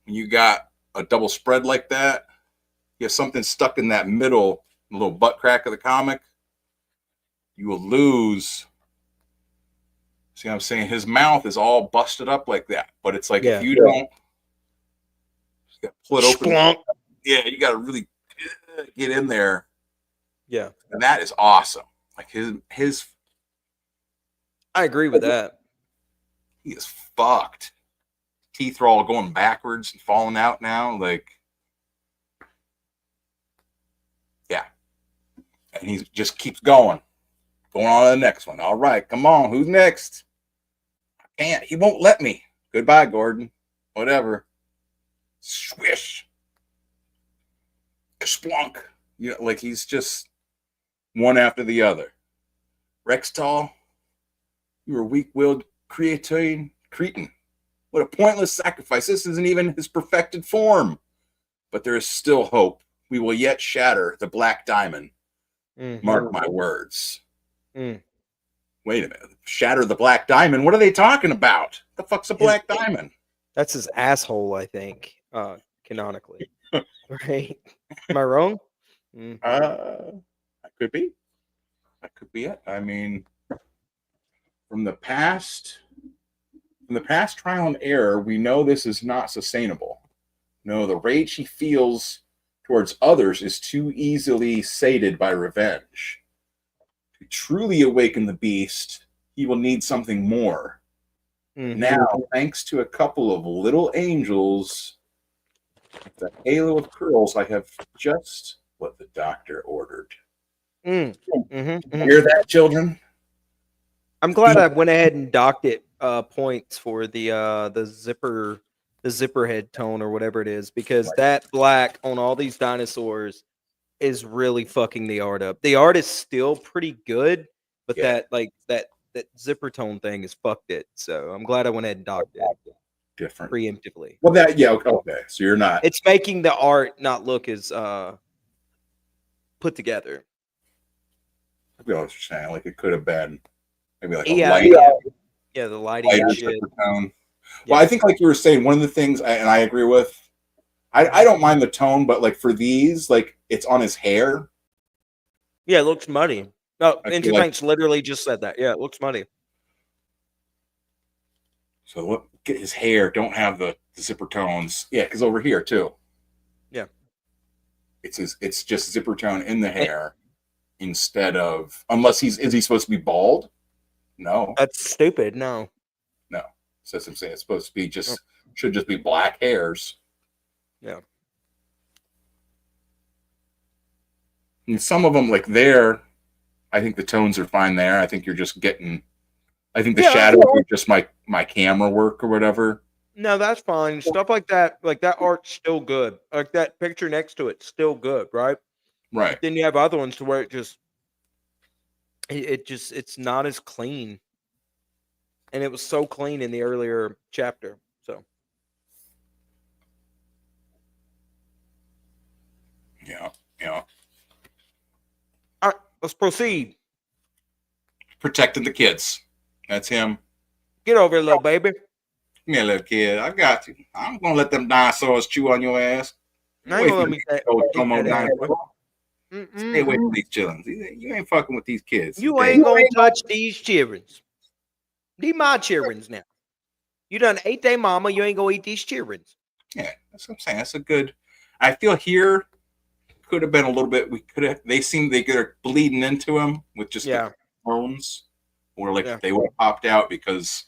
when you got a double spread like that. You have something stuck in that middle little butt crack of the comic. You will lose. See what I'm saying? His mouth is all busted up like that. But it's like if you don't You got to pull it open. Splunk. Yeah, you got to really get in there. Yeah, and that is awesome. Like his. I agree with that. He is fucked. Teeth are all going backwards and falling out now. Like, yeah. And he just keeps going. Going on to the next one. All right, come on. Who's next? I can't. He won't let me. Goodbye, Gordon. Whatever. Swish. Splunk. You know, like he's just one after the other. Rextall, you were weak-willed cretin. What a pointless sacrifice. This isn't even his perfected form. But there is still hope. We will yet shatter the black diamond. Mark my words. Wait a minute. Shatter the black diamond? What are they talking about? The fuck's a black diamond? That's his asshole, I think, canonically. Right? Am I wrong? That could be. That could be it. I mean, from the past trial and error, we know this is not sustainable. No, the rage he feels towards others is too easily sated by revenge. To truly awaken the beast, he will need something more. Now, thanks to a couple of little angels, the halo of curls, I have just what the doctor ordered. Hear that, children? I'm glad I went ahead and docked it points for the zipper head tone or whatever it is, because that black on all these dinosaurs is really fucking the art up. The art is still pretty good, but that zipper tone thing has fucked it. So I'm glad I went ahead and docked it. Different. Preemptively. Well, okay. So you're not. It's making the art not look as put together. I feel what you're saying. Like it could have been maybe like Yeah, a light, the lighting lighter and shit. zipper tone. Well, I think like you were saying, one of the things, and I agree with, I don't mind the tone, but like for these, like it's on his hair. Yeah, it looks muddy. No, I feel Intertanks literally just said that. Yeah, it looks muddy. So look, get his hair. Don't have the zipper tones. Yeah, because over here too. Yeah, it's just zipper tone in the hair instead of, unless is he supposed to be bald? No, that's stupid. No. So that's what I'm saying. It's supposed to be should just be black hairs. Yeah. And some of them, like there, I think the tones are fine there. I think you're just getting. I think the shadows are just my camera work or whatever. No, that's fine. Stuff like that art's still good. Like that picture next to it's still good, right? Right. But then you have other ones to where it's not as clean. And it was so clean in the earlier chapter. So yeah. All right, let's proceed. Protecting the kids. That's him. Get over here, little baby. Come here, little kid. I got you. I'm gonna let them dinosaurs chew on your ass. I ain't gonna let me Stay away from these chillins. You ain't fucking with these kids. You ain't gonna touch these childrens. These my childrens now. You done ate their mama. You ain't gonna eat these childrens. Yeah, that's what I'm saying. That's a good. I feel here could have been a little bit. We could have. They seemed they could bleeding into him with just the bones, or like they would have popped out because.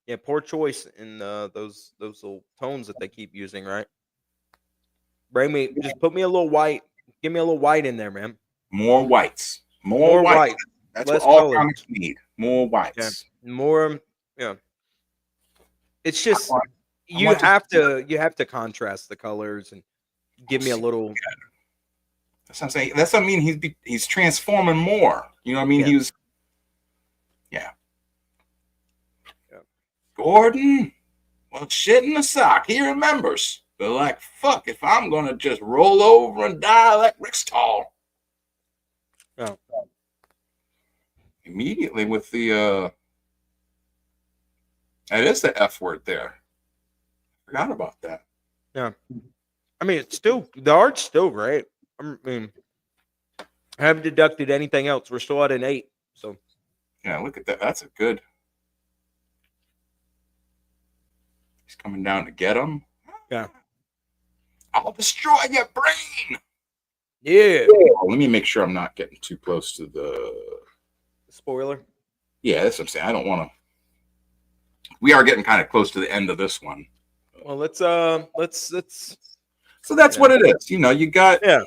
Yeah, poor choice in those little tones that they keep using. Right. Just put me a little white. Give me a little white in there, man. More whites. More white. That's Less what all colors. comics need. More whites. Yeah. More. Yeah. It's just you have to contrast the colors and give me a little. That's what I'm saying. That's what I mean. He's transforming more. You know what I mean? Yeah. He was. Yeah. Gordon. Well, shit in the sock. He remembers. But like, fuck, if I'm gonna just roll over and die like Ripperologist. Oh. Immediately with the that is the F word there. Forgot about that. Yeah. I mean, it's still the art's still great. I mean, I haven't deducted anything else. We're still at an 8. So yeah, look at that. That's a good. He's coming down to get him. Yeah. I'll destroy your brain. Yeah. Oh, let me make sure I'm not getting too close to the spoiler. Yeah, that's what I'm saying. I don't want to. We are getting kind of close to the end of this one. Well, let's. So that's what it is. You know, you got to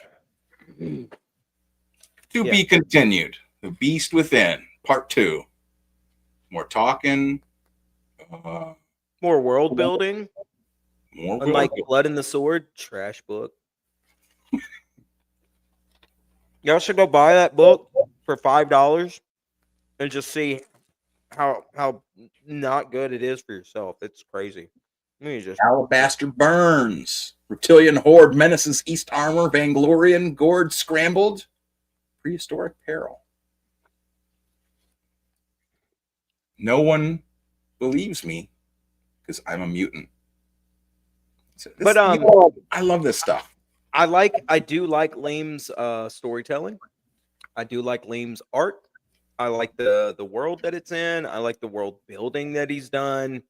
be continued. The Beast Within, Part 2. More talking. More world building. More Unlike Blood and the Sword, trash book. Y'all should go buy that book for $5 and just see how not good it is for yourself. It's crazy. Alabaster Burns. Reptilian horde menaces East Armor. Vainglorian gourd scrambled. Prehistoric peril. No one believes me because I'm a mutant. But I love this stuff. I do like Liam's storytelling. I do like Liam's art. I like the world that it's in. I like the world building that he's done.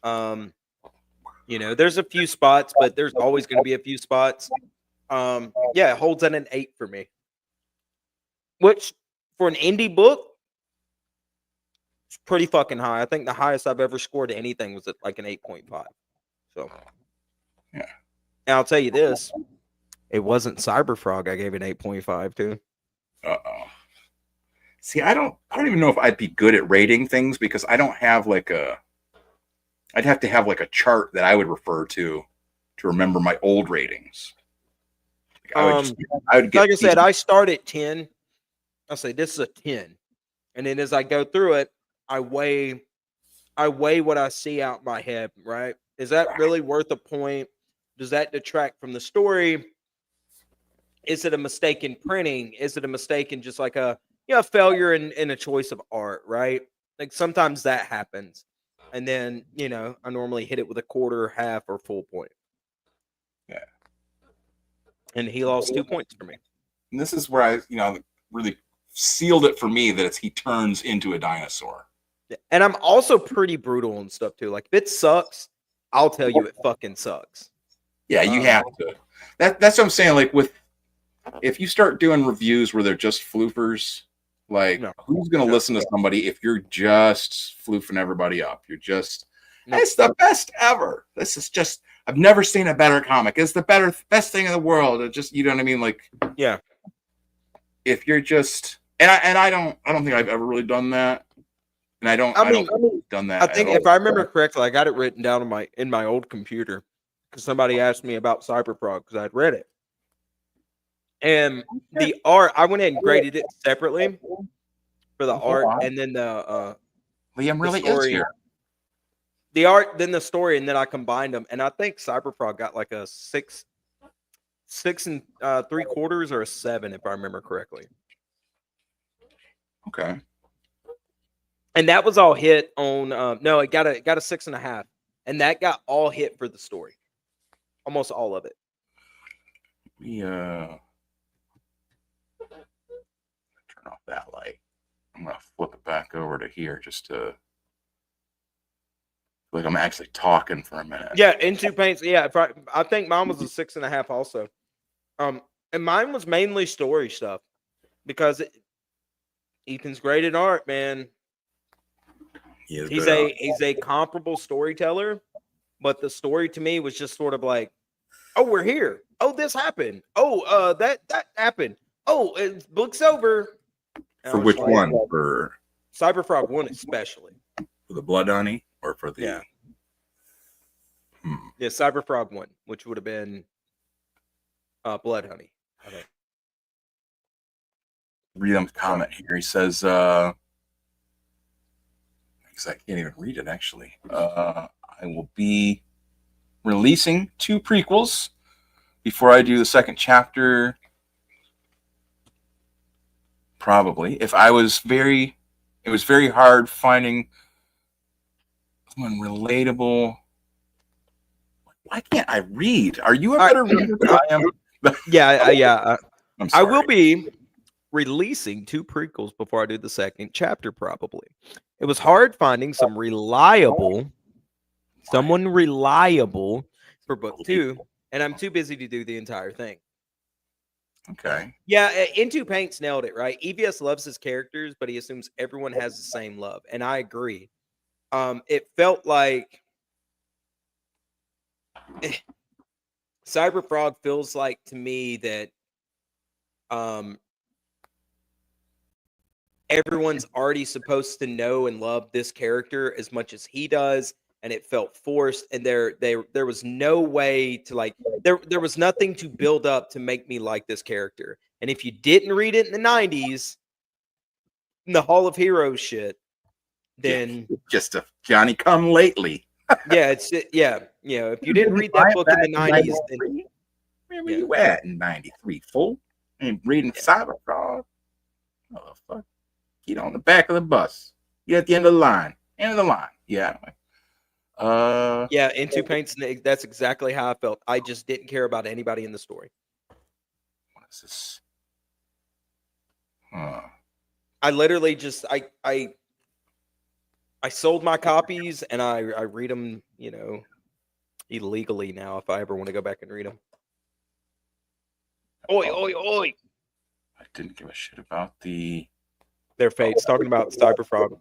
You know, there's a few spots, but there's always going to be a few spots. Yeah, it holds at an 8 for me. Which for an indie book, it's pretty fucking high. I think the highest I've ever scored anything was at like an 8.5. So yeah. And I'll tell you this. It wasn't Cyberfrog I gave an 8.5 to. Uh-oh. See, I don't even know if I'd be good at rating things because I don't have like I'd have to have like a chart that I would refer to remember my old ratings. I would get like I said, I start at 10. I'll say this is a 10. And then as I go through it, I weigh what I see out in my head, right? Is that really worth a point? Does that detract from the story? Is it a mistake in printing? Is it a mistake in just like a failure in a choice of art, right? Like sometimes that happens. And then, I normally hit it with a quarter, half, or full point. Yeah. And he lost 2 points for me. And this is where I, really sealed it for me that he turns into a dinosaur. And I'm also pretty brutal and stuff too. Like if it sucks, I'll tell you it fucking sucks. Yeah, you have to. That's what I'm saying. Like if you start doing reviews where they're just floofers, like who's going to listen to somebody if you're just floofing everybody up? You're just, it's the best ever. This is just, I've never seen a better comic. It's the best thing in the world. It just, you know what I mean? Like, yeah. If you're just, and I don't think I've ever really done that. And I don't done that. I think if I remember correctly, I got it written down in my old computer because somebody asked me about Cyberfrog because I'd read it. And the art, I went ahead and graded it separately for the art, and then the Liam really story. is here. The art, then the story, and then I combined them. And I think Cyberfrog got like a 6 and 3/4 or a 7, if I remember correctly. Okay. And that was all hit on. No, it got a 6.5, and that got all hit for the story, almost all of it. Turn off that light. I'm gonna flip it back over to here just to like I'm actually talking for a minute. Yeah, into paints. Yeah, I think mine was a 6.5 also. And mine was mainly story stuff because Ethan's great at art, man. He's a comparable storyteller, but the story to me was just sort of like, oh, we're here. Oh, this happened. Oh, that happened. Oh, book's over. And For which one? For Cyberfrog 1 especially. For the Blood Honey or for the Yeah, Cyberfrog 1, which would have been Blood Honey. Read him comment here. He says because I can't even read it actually. I will be releasing 2 prequels before I do the second chapter. Probably. It was very hard finding someone relatable. Why can't I read? Are you a better reader than I am? Yeah. I'm sorry. I will be releasing 2 prequels before I do the second chapter, probably. It was hard finding someone reliable for book 2. and I'm too busy to do the entire thing. Okay. Yeah, Into Paint's nailed it, right? EVS loves his characters, but he assumes everyone has the same love, and I agree. It felt like Cyberfrog feels like to me that everyone's already supposed to know and love this character as much as he does, and it felt forced. And there was no way to like there was nothing to build up to make me like this character. And if you didn't read it in the 90s, in the Hall of Heroes shit, then just a Johnny come lately. yeah, it's yeah, you know, if you didn't read that book in the 90s, then where were you at in 93, fool? And reading Cyberfrog. Oh fuck. Get on the back of the bus. You're at the end of the line. End of the line. Yeah. Yeah, Into Paint's that's exactly how I felt. I just didn't care about anybody in the story. What is this? I literally just I sold my copies and I read them, you know, illegally now if I ever want to go back and read them. Oi, oi, oi. I didn't give a shit about their fates. Talking about Cyberfrog.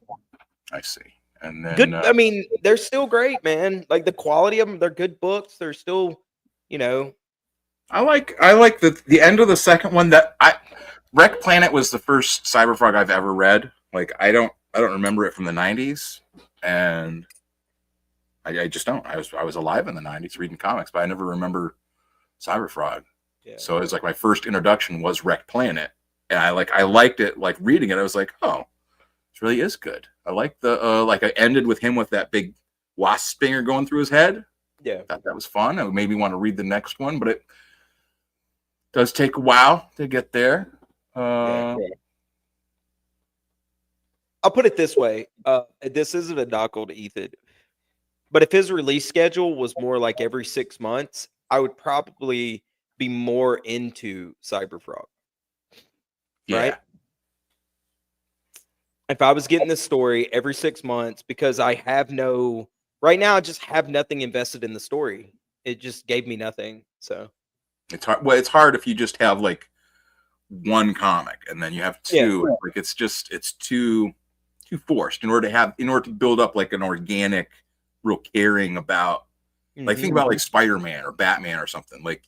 I see. And then Good. I mean, they're still great, man. Like the quality of them, they're good books. They're still, you know. I like the end of the second one. That Wreck Planet was the first Cyberfrog I've ever read. Like I don't remember it from the 90s, and I just don't. I was alive in the 90s reading comics, but I never remember Cyberfrog. Yeah. So it was like my first introduction was Wreck Planet, and I liked it. Like reading it, I was like, oh, this really is good. I like the like I ended with him with that big wasp stinger going through his head. Yeah, that was fun. It made me want to read the next one, but it does take a while to get there. I'll put it this way. This isn't a knock on Ethan, but if his release schedule was more like every 6 months, I would probably be more into Cyberfrog. Yeah. Right? If I was getting this story every 6 months, because I have right now, I just have nothing invested in the story. It just gave me nothing. So it's hard. Well, it's hard if you just have like one comic and then you have two. Yeah. Like it's too forced in order to build up like an organic, real caring about. Like think about like Spider-Man or Batman or something. Like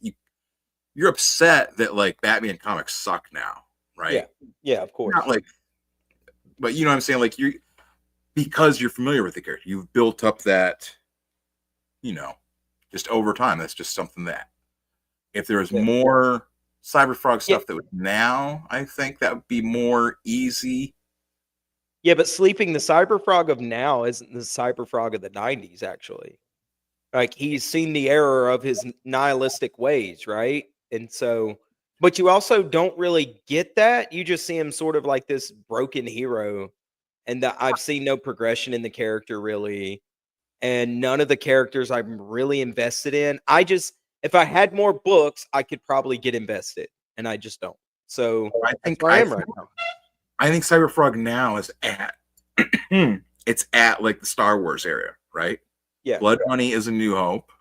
you're upset that like Batman comics suck now, right? Yeah, of course. Not like, but you know what I'm saying? Like because you're familiar with the character, you've built up that, you know, just over time. That's just something that if there was more Cyberfrog stuff that would now, I think that would be more easy. Yeah, but Sleeping, the Cyberfrog of now isn't the Cyberfrog of the 90s, actually. Like, he's seen the error of his nihilistic ways, right? And so, but you also don't really get that. You just see him sort of like this broken hero. And I've seen no progression in the character, really. And none of the characters I'm really invested in. If I had more books, I could probably get invested. And I just don't. So, I think I am right now. I think Cyberfrog now is at it's at like the Star Wars area, right? Yeah. Blood Money is A New Hope.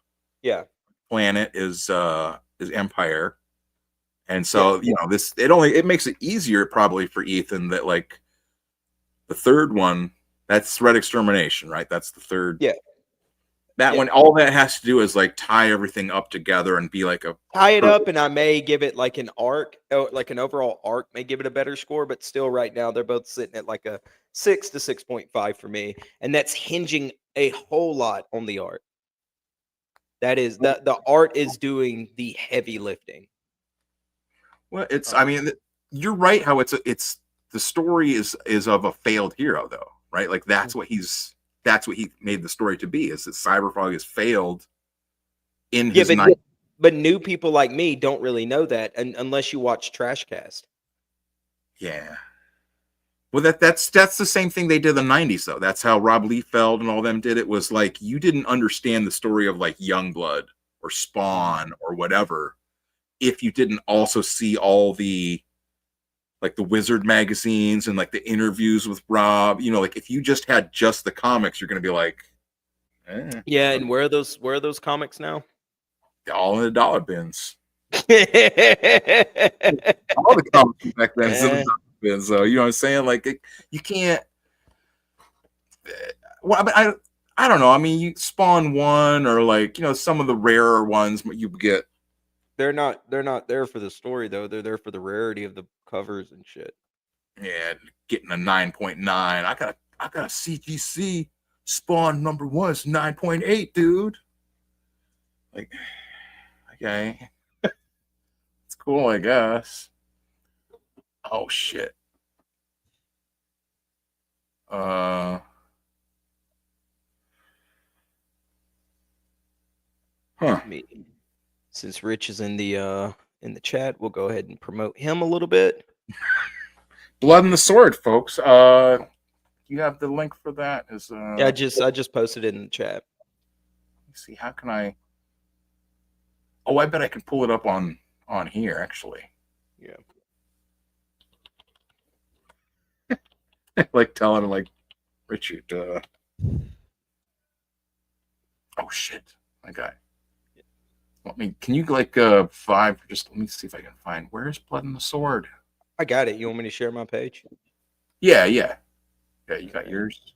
Yeah. Planet is Empire. And so, you know, it makes it easier probably for Ethan that like the third one, that's Threat Extermination, right? That's the third. Yeah. That one, all that has to do is like tie everything up together and be like tie it up, and I may give it like an arc, like an overall arc, may give it a better score, but still, right now they're both sitting at like a 6 to 6.5 for me, and that's hinging a whole lot on the art. That is the art is doing the heavy lifting. Well, I mean, you're right. How it's the story is of a failed hero, though, right? Like that's what he made the story to be, is that Cyberfrog has failed in his but new people like me don't really know that unless you watch Trashcast. Yeah. Well, that's the same thing they did in the 90s, though. That's how Rob Liefeld and all them did it. Was like you didn't understand the story of like Youngblood or Spawn or whatever if you didn't also see all the like the Wizard magazines and like the interviews with Rob. You know, like if you just had the comics, you're gonna be like, Yeah, and where are those comics now? all in the dollar bins. All the comics back then is in the dollar bins. So you know what I'm saying? Like you can't. Well, I don't know. I mean, you Spawn 1 or like some of the rarer ones you get. They're not there for the story though. They're there for the rarity of the covers and shit. Yeah, getting a 9.9. I got a CGC Spawn number 1. It's 9.8, dude. Like, okay, it's cool, I guess. Oh shit. Huh. Since Rich is in the chat, we'll go ahead and promote him a little bit. Blood and the Sword, folks. You have the link for that? Yeah, I just posted it in the chat. Let's see, how can I? Oh, I bet I can pull it up on here actually. Yeah. Like telling him, like, Richard. Oh shit, my guy. Can you like let me see if I can find where's Blood and the Sword. I got it. You want me to share my page? Yeah, you got yours.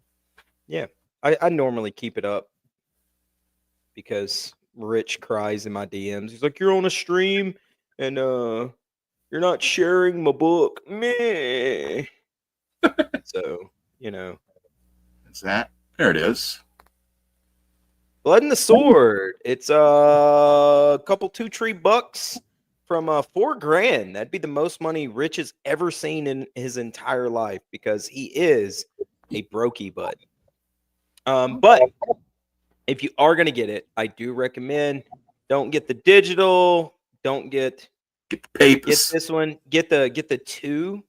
Yeah, I normally keep it up because Rich cries in my DMs. He's like, "You're on a stream and you're not sharing my book, meh." So Is that there? It is. Blood and the Sword. It's a couple $2-tree from $4,000. That'd be the most money Rich has ever seen in his entire life because he is a brokey butt. But if you are gonna get it, I do recommend don't get the digital. Don't get the papers. Get this one. Get the two.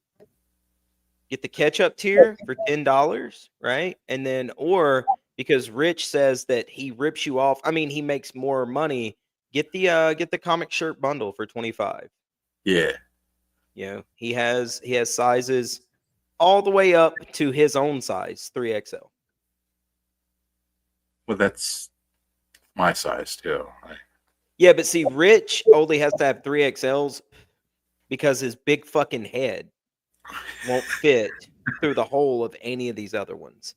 Get the catch-up tier for $10, right? And then because Rich says that he rips you off. I mean, he makes more money. Get the comic shirt bundle for $25. Yeah. He has sizes all the way up to his own size, 3XL. Well, that's my size too. Yeah, but see, Rich only has to have 3XLs because his big fucking head won't fit through the hole of any of these other ones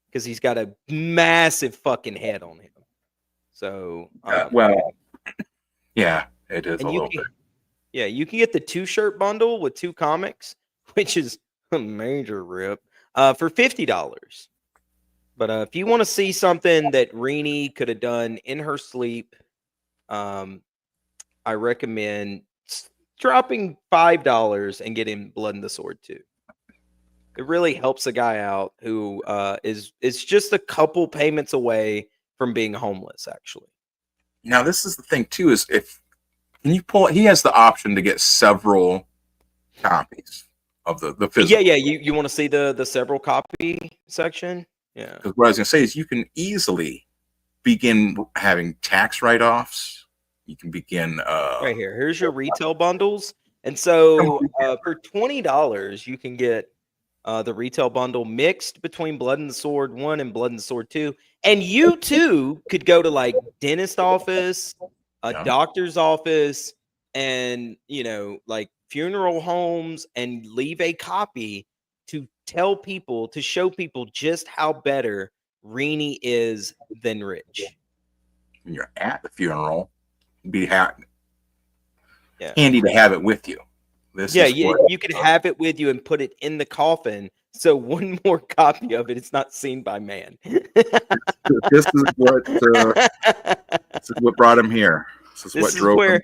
because he's got a massive fucking head on him. So, yeah, it is a little bit. Yeah, you can get the 2-shirt bundle with 2 comics, which is a major rip, for $50. But if you want to see something that Rini could have done in her sleep, I recommend dropping $5 and getting Blood and the Sword too. It really helps a guy out who is just a couple payments away from being homeless, actually. Now, this is the thing too: is he has the option to get several copies of the physical. Yeah. You want to see the several copy section? Yeah. Because what I was gonna say is you can easily begin having tax write-offs. You can begin right here. Here's your retail bundles. And so for $20, you can get the retail bundle mixed between Blood and the Sword 1 and Blood and the Sword 2. And you too could go to like dentist office, a doctor's office, and like funeral homes and leave a copy to tell people, to show people just how better Rini is than Rich. When you're at the funeral, be handy to have it with you. You can have it with you and put it in the coffin, so one more copy of it is not seen by man. This is what brought him here. This is what drove him.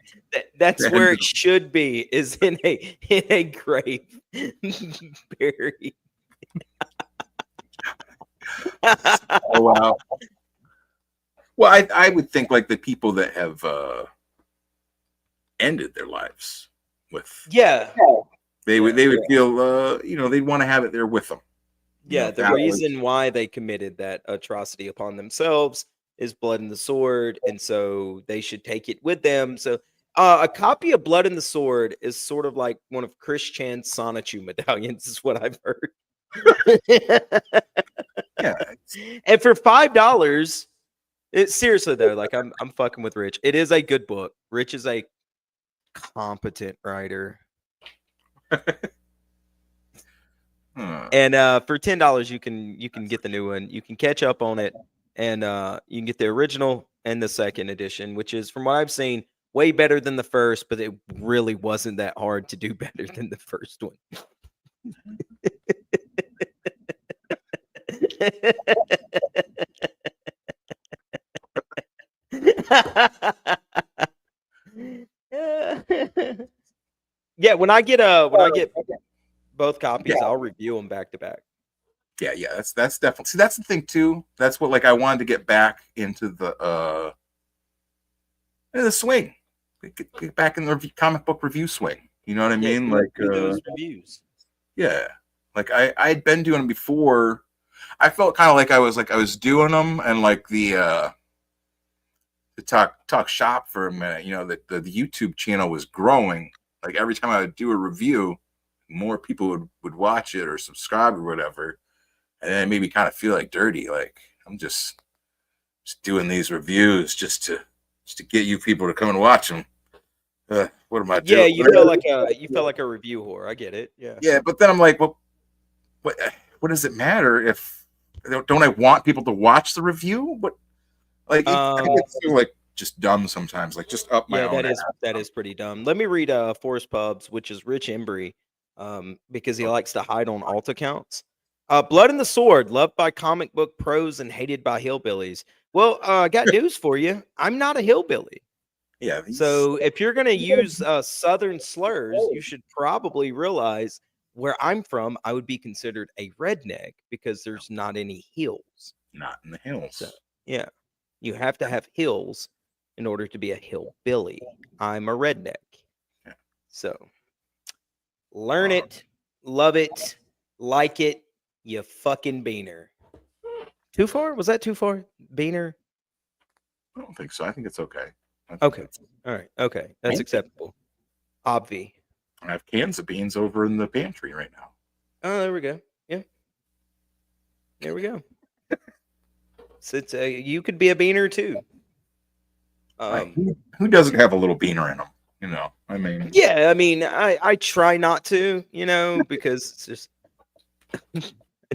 That's where it should be, is in a grave buried. Oh wow. Well, I would think like the people that have ended their lives with they would feel they'd want to have it there with them. Yeah, the reason why they committed that atrocity upon themselves is Blood and the Sword, and so they should take it with them. So a copy of Blood and the Sword is sort of like one of Chris Chan's Sonichu medallions, is what I've heard. Yeah. And for $5, It's seriously though, like I'm fucking with Rich. It is a good book. Rich is a competent writer. And for $10 you can get the new one. You can catch up on it, and you can get the original and the second edition, which is, from what I've seen, way better than the first, but it really wasn't that hard to do better than the first one. Yeah, when I get both copies, I'll review them back to back. Yeah, that's definitely, see, that's the thing too. That's what, like, I wanted to get back into the swing, get back in the comic book review swing. You know what I mean? Like those reviews. Yeah, like I'd been doing them before. I felt kind of like I was doing them, and like the talk shop for a minute. You know, the YouTube channel was growing. Like every time I would do a review, more people would watch it or subscribe or whatever, and then it made me kind of feel like dirty. Like I'm just doing these reviews just to get you people to come and watch them. What am I doing? Yeah, you felt like a review whore. I get it. Yeah. Yeah, but then I'm like, well, what does it matter if don't I want people to watch the review? What, like, I think it's so, like, just dumb sometimes. Like, just up my own. That is pretty dumb. Let me read Forrest Pubs, which is Rich Embry, because he likes to hide on alt accounts. Blood and the Sword, loved by comic book pros and hated by hillbillies. Well, I got news for you. I'm not a hillbilly. Yeah. So if you're going to use Southern slurs, you should probably realize where I'm from, I would be considered a redneck because there's not any hills. Not in the hills. So, yeah. You have to have hills in order to be a hillbilly. I'm a redneck. Yeah. So learn it, love it, like it, you fucking beaner. Too far? Was that too far? Beaner? I don't think so. I think it's okay. Okay. All right. Okay. That's acceptable. Obvi. I have cans of beans over in the pantry right now. Oh, there we go. Yeah. There we go. So it's you could be a beaner too. Who doesn't have a little beaner in them? You know, I mean. Yeah, I mean, I try not to, you know, because it's just I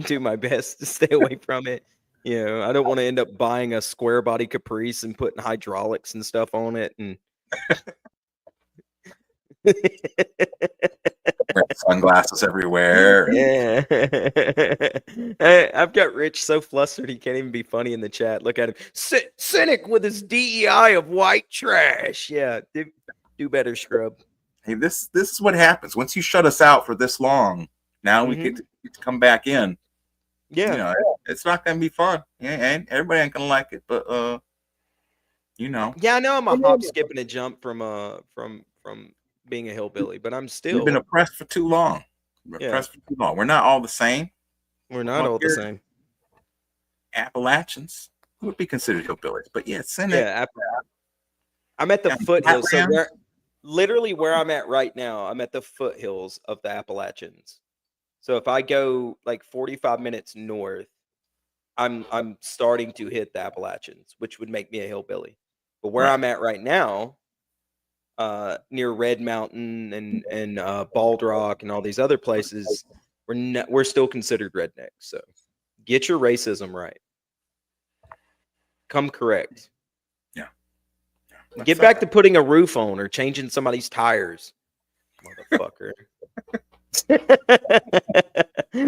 do my best to stay away from it. You know, I don't want to end up buying a square body Caprice and putting hydraulics and stuff on it, and sunglasses everywhere. Yeah. I've got Rich so flustered he can't even be funny in the chat. Look at him. Cynic with his DEI of white trash. Yeah, do better, scrub. Hey, this is what happens once you shut us out for this long. Now we get to come back in. Yeah, you know, it's not gonna be fun. Yeah, and everybody ain't gonna like it, but you know. Yeah, I know I'm a hop, skip, and a jump from being a hillbilly, but I'm still. We've been oppressed for too long. Oppressed for too long. We're not all the same. We're not all the same. Appalachians would be considered hillbillies, but yeah, Cynic. Yeah, I'm at the foothills. So literally where I'm at right now, I'm at the foothills of the Appalachians. So if I go like 45 minutes north, I'm starting to hit the Appalachians, which would make me a hillbilly. But where I'm at right now, near Red Mountain and Bald Rock and all these other places, we're still considered rednecks. So get your racism right. Come correct. Yeah. Get back to putting a roof on or changing somebody's tires, motherfucker.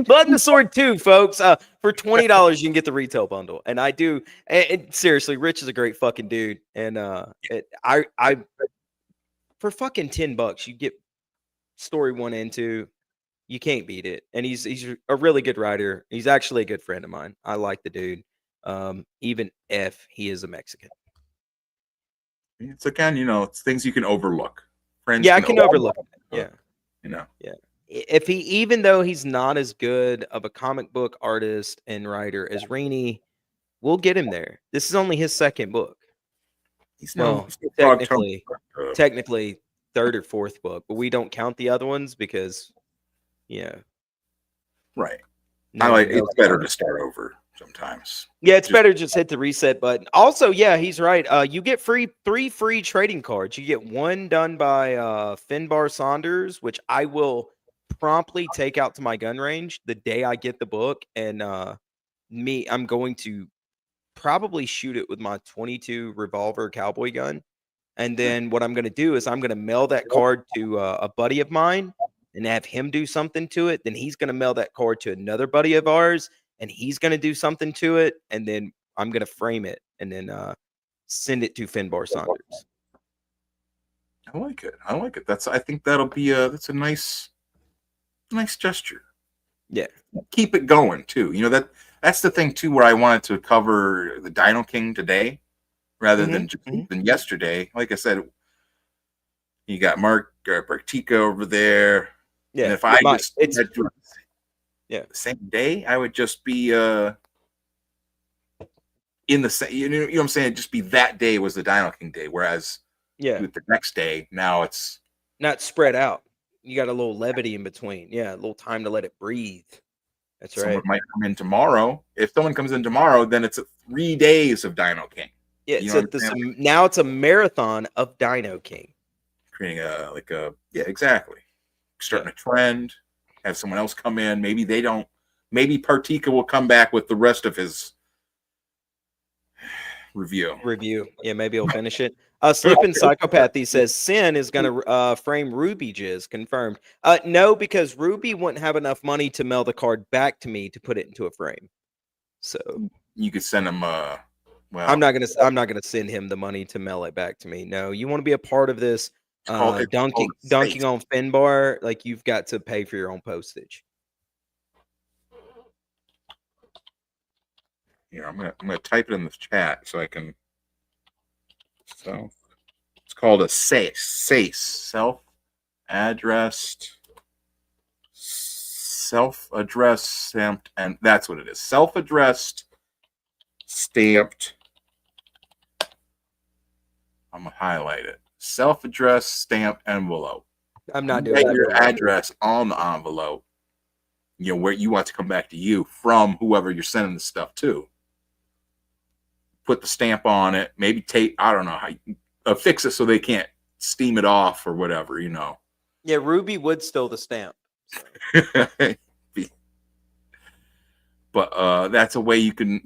Blood and the Sword 2, folks. For $20, you can get the retail bundle, and I do. And seriously, Rich is a great fucking dude, and I for fucking $10, you get story 1 and 2. You can't beat it, and he's a really good writer. He's actually a good friend of mine. I like the dude, even if he is a Mexican. It's again, you know, it's things you can overlook. Friends, yeah, I can overlook it. Yeah, you know, yeah. If even though he's not as good of a comic book artist and writer as Rainey, we'll get him there. This is only his second book. He's technically third or fourth book, but we don't count the other ones because, yeah, right. It's better to start over. sometimes. Yeah, it's better just hit the reset button. Also, yeah, he's right. You get three free trading cards. You get one done by Finbar Saunders, which I will promptly take out to my gun range the day I get the book. And I'm going to probably shoot it with my 22 revolver cowboy gun. And then what I'm going to do is I'm going to mail that card to a buddy of mine and have him do something to it. Then he's going to mail that card to another buddy of ours, and he's going to do something to it. And then I'm going to frame it and then send it to Finbar Saunders. I like it. I like it. I think that'll be that's a nice gesture. Yeah. Keep it going too. You know, that's the thing too, where I wanted to cover the Dino King today rather than yesterday. Like I said, you got Mark Bartica over there. Yeah. And if I just had to the same day, I would just be in the same, you know what I'm saying? It'd just be that day was the Dino King day. Whereas with the next day, now it's not spread out. You got a little levity in between. Yeah, a little time to let it breathe. That's right. Someone might come in tomorrow. If someone comes in tomorrow, then it's 3 days of Dino King. Yeah, now it's a marathon of Dino King. Creating exactly. Starting a trend. Have someone else come in. Maybe they don't. Maybe Partika will come back with the rest of his review. Yeah, maybe he'll finish it. Sleeping Psychopathy says Sin is going to frame Ruby Jizz. Confirmed. No, because Ruby wouldn't have enough money to mail the card back to me to put it into a frame. So you could send him. I'm not gonna send him the money to mail it back to me. No, you want to be a part of this dunking on Finbar. Like, you've got to pay for your own postage. Here, I'm gonna type it in the chat so I can. So it's called a SACE, self-addressed stamped, and that's what it is. Self-addressed stamped. I'm gonna highlight it. Self-addressed stamped envelope. I'm not doing that. Your address on the envelope. You know where you want to come back to you from whoever you're sending the stuff to. Put the stamp on it. Maybe tape. I don't know how. Fix it so they can't steam it off or whatever. You know. Yeah, Ruby would steal the stamp. So. But that's a way you can,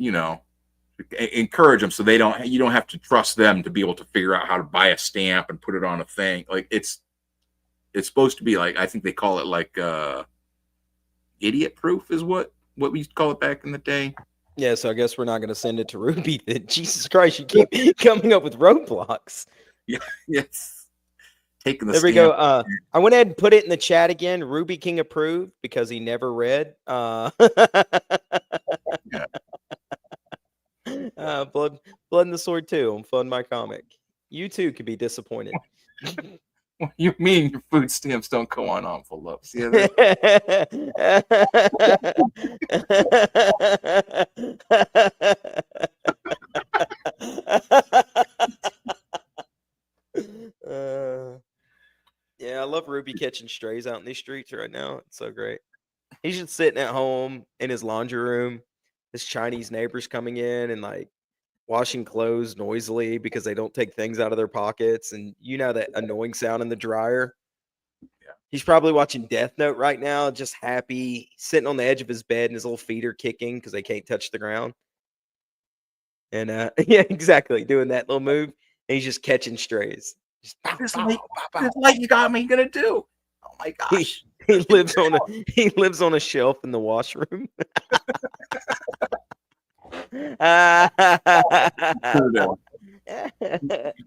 encourage them so you don't have to trust them to be able to figure out how to buy a stamp and put it on a thing. Like it's supposed to be like, I think they call it like idiot proof is what we used to call it back in the day. Yeah, so I guess we're not going to send it to Ruby. Jesus Christ, you keep coming up with roadblocks. Yeah, yes. Taking the there we go. I went ahead and put it in the chat again. Ruby King approved because he never read. Blood and the Sword 2 on Fund My Comic. You too could be disappointed. What do you mean your food stamps don't go on envelopes? Yeah. Yeah, I love Ruby catching strays out in these streets right now. It's so great. He's just sitting at home in his laundry room. His Chinese neighbors coming in and like washing clothes noisily because they don't take things out of their pockets. And you know that annoying sound in the dryer. Yeah. He's probably watching Death Note right now, just happy, sitting on the edge of his bed and his little feet are kicking because they can't touch the ground. And yeah, exactly, doing that little move. And he's just catching strays. Just This light you got me gonna do. Oh my gosh. He lives on a shelf in the washroom.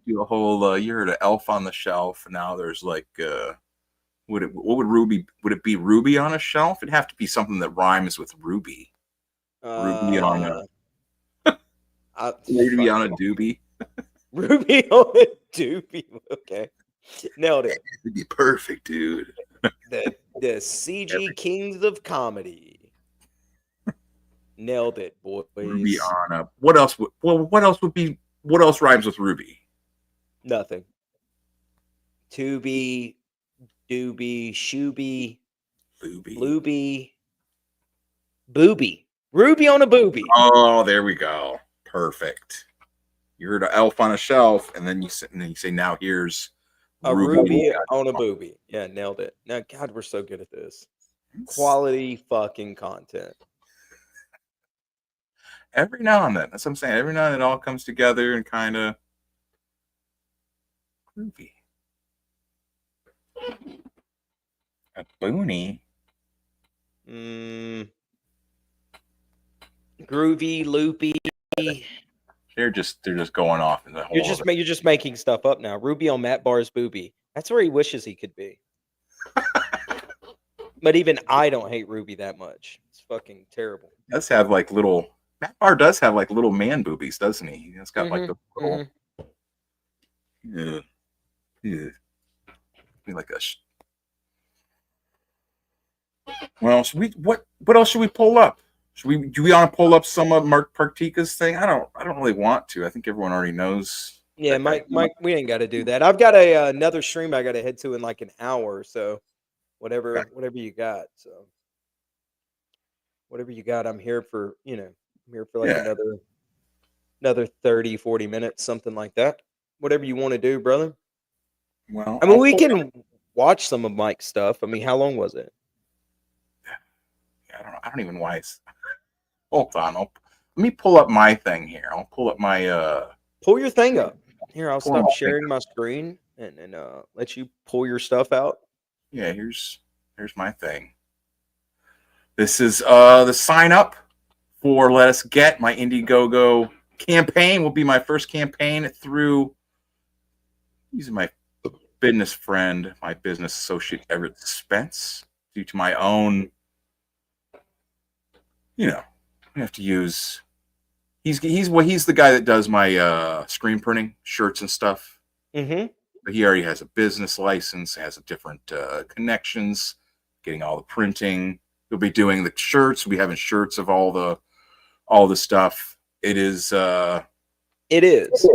Do a whole you heard of Elf on the Shelf, and now there's like would it be Ruby on a shelf? It'd have to be something that rhymes with Ruby. Ruby on a Ruby on a doobie. Ruby on a doobie. Okay. Nailed it. It'd be perfect, dude. The CG Kings of Comedy. Nailed it, boys. Ruby on a what else rhymes with Ruby? Nothing. Tubi, doobie, shooby, booby, looby, booby. Ruby on a booby. Oh, there we go. Perfect. You heard an elf on a shelf, and then you say, now here's A ruby on a booby. Yeah, nailed it. Now, God, we're so good at this. Quality fucking content. Every now and then. That's what I'm saying. Every now and then it all comes together and kind of groovy. A boonie. Groovy, loopy. They're just going off in the whole. You're just making stuff up now. Ruby on Matt Barr's booby. That's where he wishes he could be. But even I don't hate Ruby that much. It's fucking terrible. Does have like little. Matt Barr does have like little man boobies, doesn't he? He's got like the little. Yeah. Be like a. Well, should we? What else should we pull up? Do we want to pull up some of Mark Partika's thing? I don't really want to. I think everyone already knows. Yeah, Mike, we ain't got to do that. I've got another stream I got to head to in like an hour. So, whatever you got. So, whatever you got, I'm here for. I'm here for like another 30, 40 minutes, something like that. Whatever you want to do, brother. Well, I mean, we can watch some of Mike's stuff. I mean, how long was it? I don't even why. Hold on. Let me pull up my thing here. I'll pull up my. Pull your thing up. Here, I'll stop sharing my screen and let you pull your stuff out. Yeah, here's my thing. This is the sign up for Let Us Get. My Indiegogo campaign will be my first campaign through using my business friend, my business associate Everett Spence, due to my own. I have to use. He's the guy that does my screen printing shirts and stuff. Mm-hmm. But he already has a business license, has a different connections, getting all the printing. He'll be doing the shirts. We'll be having shirts of all the stuff. It is how it is.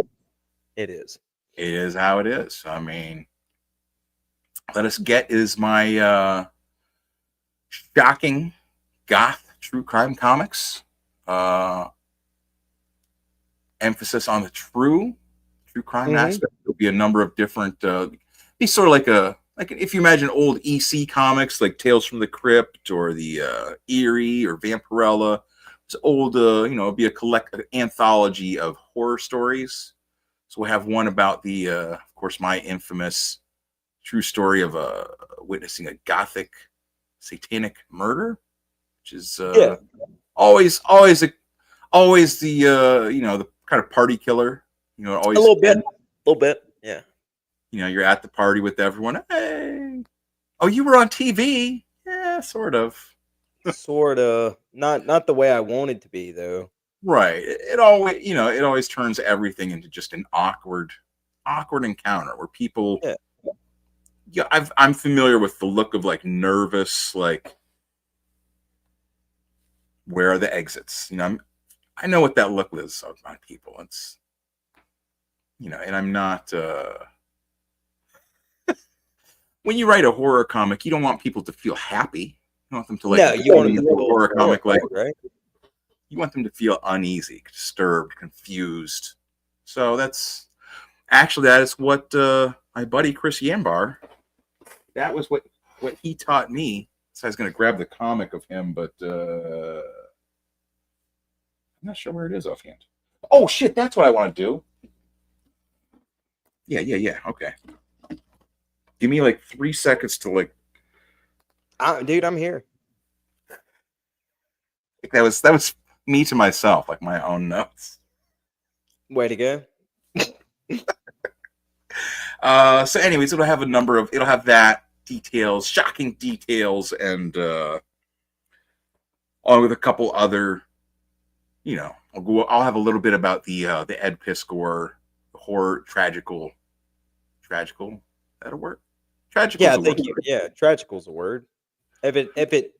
I mean, Let Us Get is my shocking goth true crime comics. Emphasis on the true crime aspect. There'll be a number of different. Be sort of like if you imagine old EC comics like Tales from the Crypt or the Eerie or Vampirella. It's old. It'll be an anthology of horror stories. So we'll have one about the, of course, my infamous true story of witnessing a gothic satanic murder, which is always the the kind of party killer. Always a little bit, yeah. You're at the party with everyone. Hey, oh, you were on TV? Yeah, sort of. Not the way I wanted to be though. Right. It always turns everything into just an awkward encounter where people. Yeah, I'm familiar with the look of like nervous, like where are the exits? I know what that look is on people. It's and I'm not. When you write a horror comic, you don't want people to feel happy. You want them to you want them to feel horror comic like right. You want them to feel uneasy, disturbed, confused. So that is what my buddy Chris Yambar. That was what he taught me. So I was going to grab the comic of him, but I'm not sure where it is offhand. Oh shit, that's what I want to do. Yeah. Okay. Give me like 3 seconds to like. Dude, I'm here. That was me to myself, like my own notes. Way to go. So anyways, it'll have that details, shocking details, and along with a couple other, I'll have a little bit about the Ed Piskor horror tragical. Is that a word? Tragical. Yeah, thank you. Yeah, tragical's a word. If it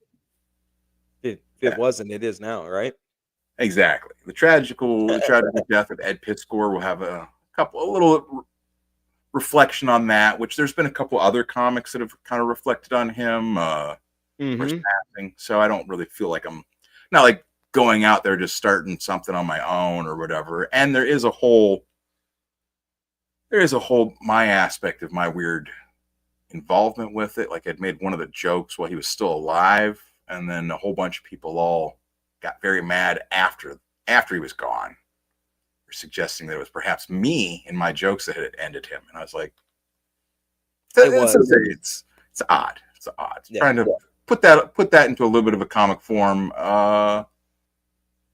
wasn't, it is now, right? Exactly. The tragical death of Ed Piskor. We'll have a little reflection on that, which there's been a couple other comics that have kind of reflected on him. Passing, so I don't really feel like I'm not like going out there just starting something on my own or whatever. And there is a whole my aspect of my weird involvement with it. Like I'd made one of the jokes while he was still alive, and then a whole bunch of people all got very mad after he was gone, suggesting that it was perhaps me and my jokes that had ended him. And I was like, it's odd. It's odd. Yeah. Trying to put that into a little bit of a comic form.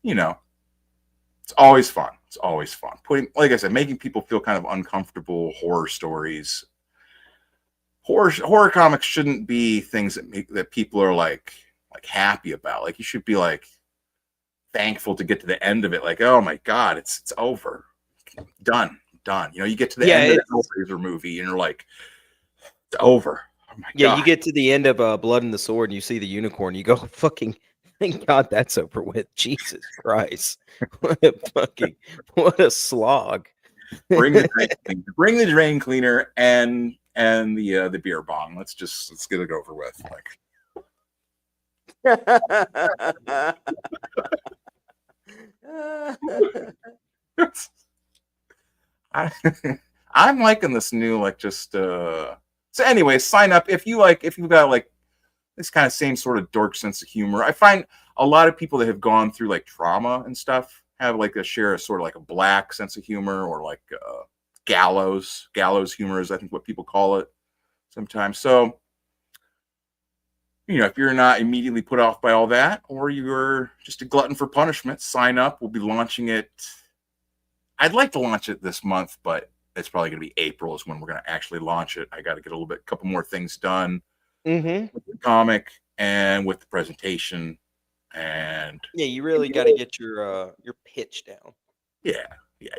You know, it's always fun. It's always fun. Like I said, making people feel kind of uncomfortable. Horror stories. Horror comics shouldn't be things that people are like happy about. Like you should be like thankful to get to the end of it. Like, oh my God, it's over. Done. You know, you get to the end of the Hellraiser movie and you're like, it's over. Oh my God. You get to the end of Blood and the Sword and you see the unicorn. You go, fucking, thank God that's over with. Jesus Christ. What a slog. Bring the drain cleaner and the beer bong. Let's get it over with. I'm liking this new so anyway, sign up if you've got like this kind of same sort of dork sense of humor. I find a lot of people that have gone through like trauma and stuff have like a sort of like a black sense of humor, or like gallows humor is I think what people call it sometimes. So you know, if you're not immediately put off by all that, or you're just a glutton for punishment, sign up. We'll be launching it. I'd like to launch it this month, but it's probably going to be April is when we're going to actually launch it. I got to get a couple more things done with the comic and with the presentation. And yeah, you really got to get your pitch down. Yeah,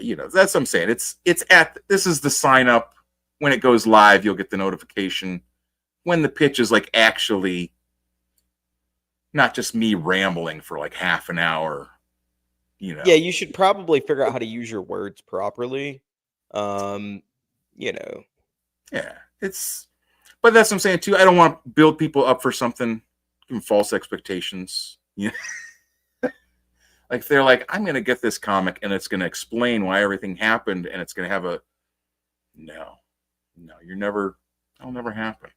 you know, that's what I'm saying. This is the sign up. When it goes live, you'll get the notification when the pitch is like actually not just me rambling for like half an hour, you know. Yeah, you should probably figure out how to use your words properly. You know. Yeah, but that's what I'm saying too. I don't want to build people up for something, give them false expectations. Yeah. Like they're like, I'm going to get this comic and it's going to explain why everything happened, and it's going to have no, that'll never happen.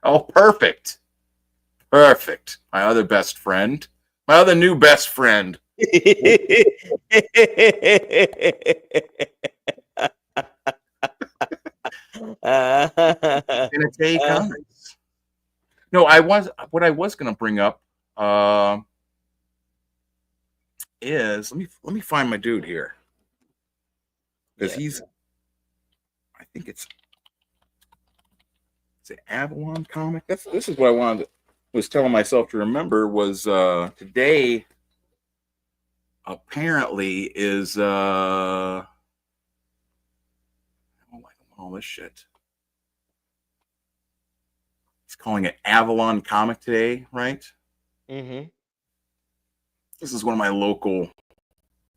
Oh, perfect. My other best friend. My other new best friend. No, what I was going to bring up is let me find my dude here, because I think it's an Avalon comic. This is what I was telling myself to remember was today apparently is I don't like all this shit. It's calling it Avalon Comic today, right? Mm-hmm. This is one of my local.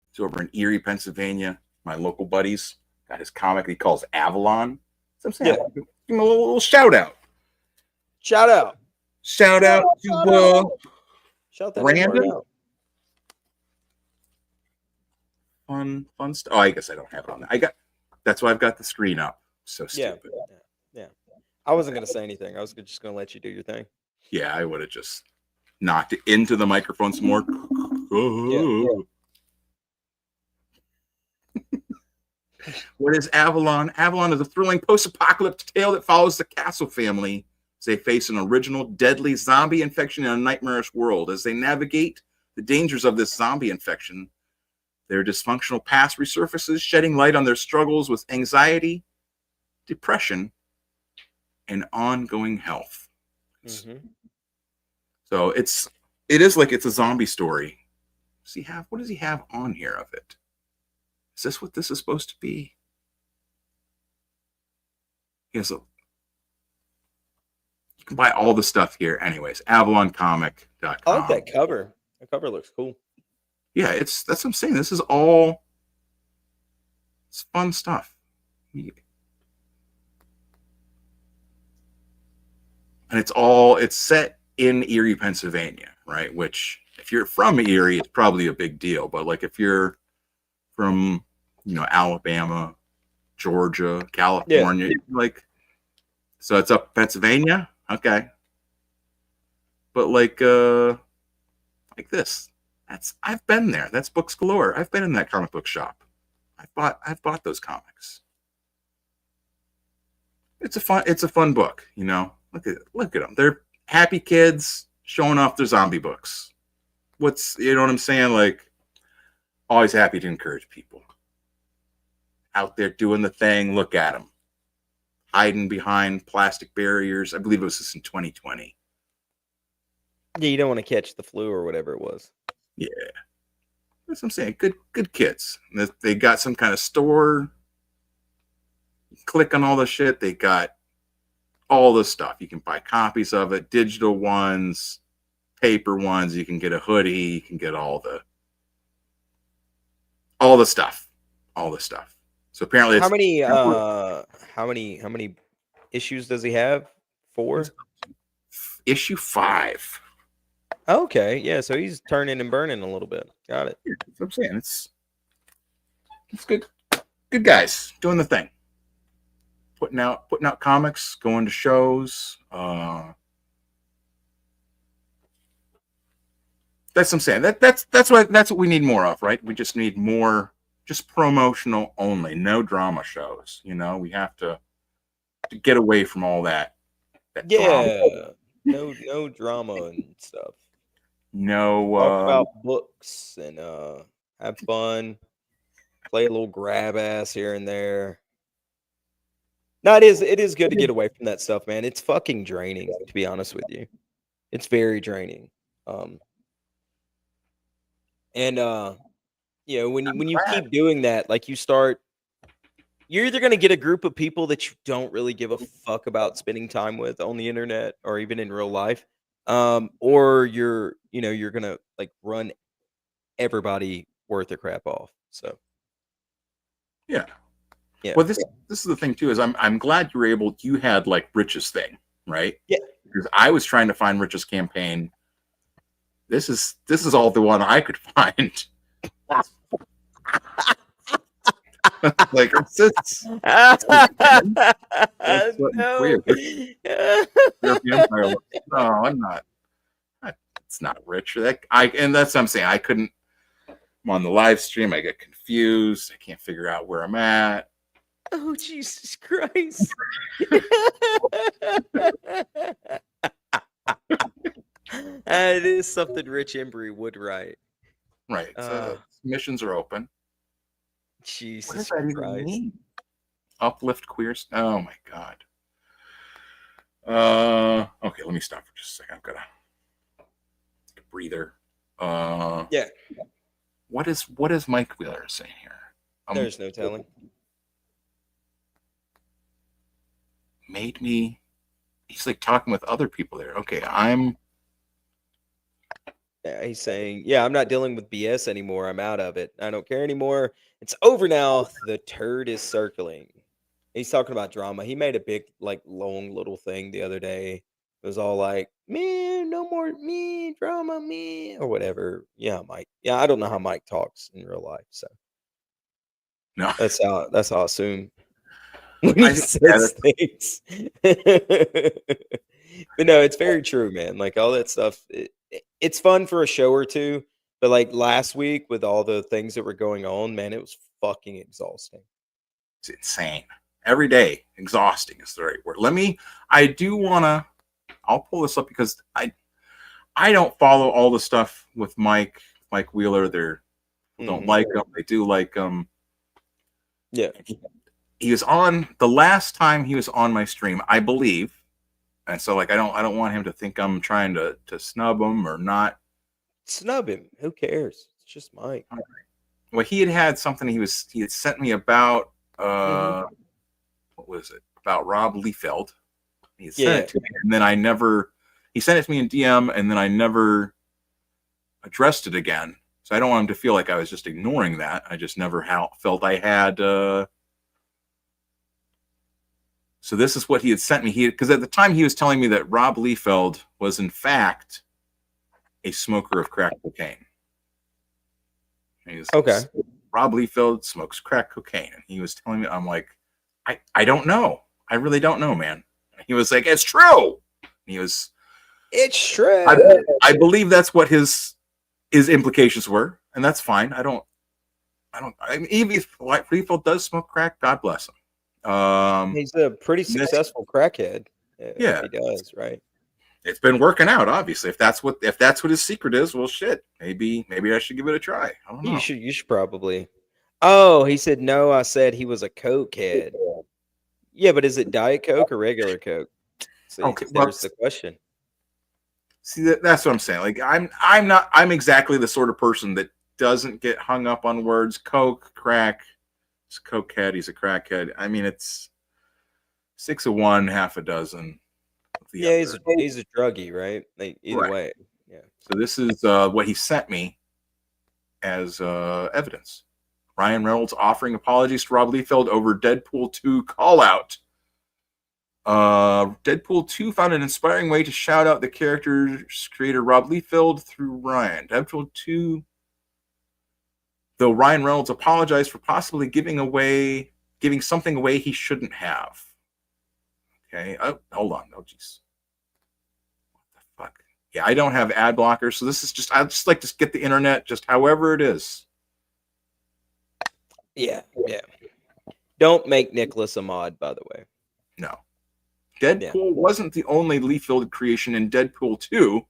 It's over in Erie, Pennsylvania. My local buddies got his comic he calls Avalon. So I'm saying, give him a little shout out. Shout out to shout that Brandon. out. Fun stuff. Oh, I guess I don't have it on there. That's why I've got the screen up. So stupid. Yeah. I wasn't gonna say anything. I was just gonna let you do your thing. Yeah, I would have just knocked it into the microphone some more. What is Avalon? Avalon is a thrilling post-apocalyptic tale that follows the Castle family as they face an original deadly zombie infection in a nightmarish world. As they navigate the dangers of this zombie infection, their dysfunctional past resurfaces, shedding light on their struggles with anxiety, depression, and ongoing health. Mm-hmm. So it is like it's a zombie story. What does he have on here of it? Is this what this is supposed to be? Yeah, so you can buy all the stuff here. Anyways, avaloncomic.com. I like that cover. The cover looks cool. Yeah, that's what I'm saying. It's fun stuff. And it's set in Erie, Pennsylvania, right? Which, if you're from Erie, it's probably a big deal. But like if you're from, Alabama, Georgia, California, like, so it's up Pennsylvania, okay. But like this, I've been there. That's books galore. I've been in that comic book shop. I've bought those comics. It's a fun book, Look at them. They're happy kids showing off their zombie books. You know what I'm saying? Like, always happy to encourage people out there doing the thing. Look at them hiding behind plastic barriers. I believe it was just in 2020. Yeah, you don't want to catch the flu or whatever it was. Yeah, that's what I'm saying. Good kids. They got some kind of store. Click on all the shit. They got all the stuff. You can buy copies of it, digital ones, paper ones. You can get a hoodie. You can get all the stuff. So apparently, how many issues does he have? 4? Issue 5. Okay, yeah. So he's turning and burning a little bit. Got it. Yeah, that's what I'm saying. It's good. Good guys doing the thing. Putting out comics, going to shows. That's what I'm saying. That's what we need more of, right? We just need more, just promotional only, no drama shows. We have to get away from all that drama. No drama and stuff. No talk about books and have fun, play a little grab ass here and there. No, it is good to get away from that stuff, man. It's fucking draining, to be honest with you. It's very draining. When you keep doing that, like you're either going to get a group of people that you don't really give a fuck about spending time with on the internet or even in real life, or you're going to like run everybody worth their crap off. So yeah. Well, this is the thing too, is I'm glad you had like Rich's thing, right? Yeah. Because I was trying to find Rich's campaign. This is all the one I could find. Like it's just no. Weird. No, I'm not. It's not Rich. And that's what I'm saying. I couldn't. I'm on the live stream. I get confused. I can't figure out where I'm at. Oh, Jesus Christ. It is something Rich Embry would write. Right. Missions are open. Jesus what does that even Christ. mean? Uplift queers. Oh my God. Okay, let me stop for just a second. I've got a breather. Yeah. What is Mike Wheeler saying here? There's no telling. Made me. He's like talking with other people there. Okay, Yeah, he's saying, yeah, I'm not dealing with BS anymore. I'm out of it. I don't care anymore. It's over now. The turd is circling. He's talking about drama. He made a big, like, long little thing the other day. It was all like, man, no more me, drama, me, or whatever. Yeah, Mike. Yeah, I don't know how Mike talks in real life. So no, that's how I assume when he says things. But no, it's very true, man. Like all that stuff, it's fun for a show or two. But like last week with all the things that were going on, man, it was fucking exhausting. It's insane. Every day, exhausting is the right word. I'll pull this up because I don't follow all the stuff with Mike Wheeler. They don't like him. They do like him. Yeah. He was on the last time he was on my stream, I believe. And so like I don't want him to think I'm trying to snub him or not. Snub him. Who cares? It's just Mike. Right. Well, he had something he had sent me about what was it? About Rob Liefeld. He sent it to me, and then he sent it to me in DM, and then I never addressed it again. So I don't want him to feel like I was just ignoring that. I just never felt I had So this is what he had sent me. Because at the time he was telling me that Rob Liefeld was in fact a smoker of crack cocaine. Okay. Rob Liefeld smokes crack cocaine. And he was telling me, I'm like, I don't know. I really don't know, man. And he was like, it's true. And he was, it's true. I believe that's what his implications were. And that's fine. I mean, even if Liefeld does smoke crack, God bless him. He's a pretty successful crackhead. Yeah. He does, right? It's been working out, obviously. If that's what his secret is, well, shit. Maybe I should give it a try. I don't know. You should probably. Oh, he said no. I said he was a Coke head. Yeah, but is it Diet Coke or regular Coke? See, okay, there's the question. See, that's what I'm saying. Like, I'm exactly the sort of person that doesn't get hung up on words. Coke, crack. He's a Coke head. He's a crackhead. I mean, it's 6 of one, half a dozen. Yeah, he's a druggie, right? Like, either way. Yeah. So this is what he sent me as evidence. Ryan Reynolds offering apologies to Rob Liefeld over Deadpool 2 call out. Deadpool 2 found an inspiring way to shout out the character's creator Rob Liefeld through Ryan. Deadpool 2, though Ryan Reynolds apologized for possibly giving something away he shouldn't have. Okay, hold on. Oh, jeez. What the fuck? Yeah, I don't have ad blockers, so this is just, I just like to get the internet just however it is. Yeah. Don't make Nicholas a mod, by the way. No. Deadpool wasn't the only Liefeld creation in Deadpool 2,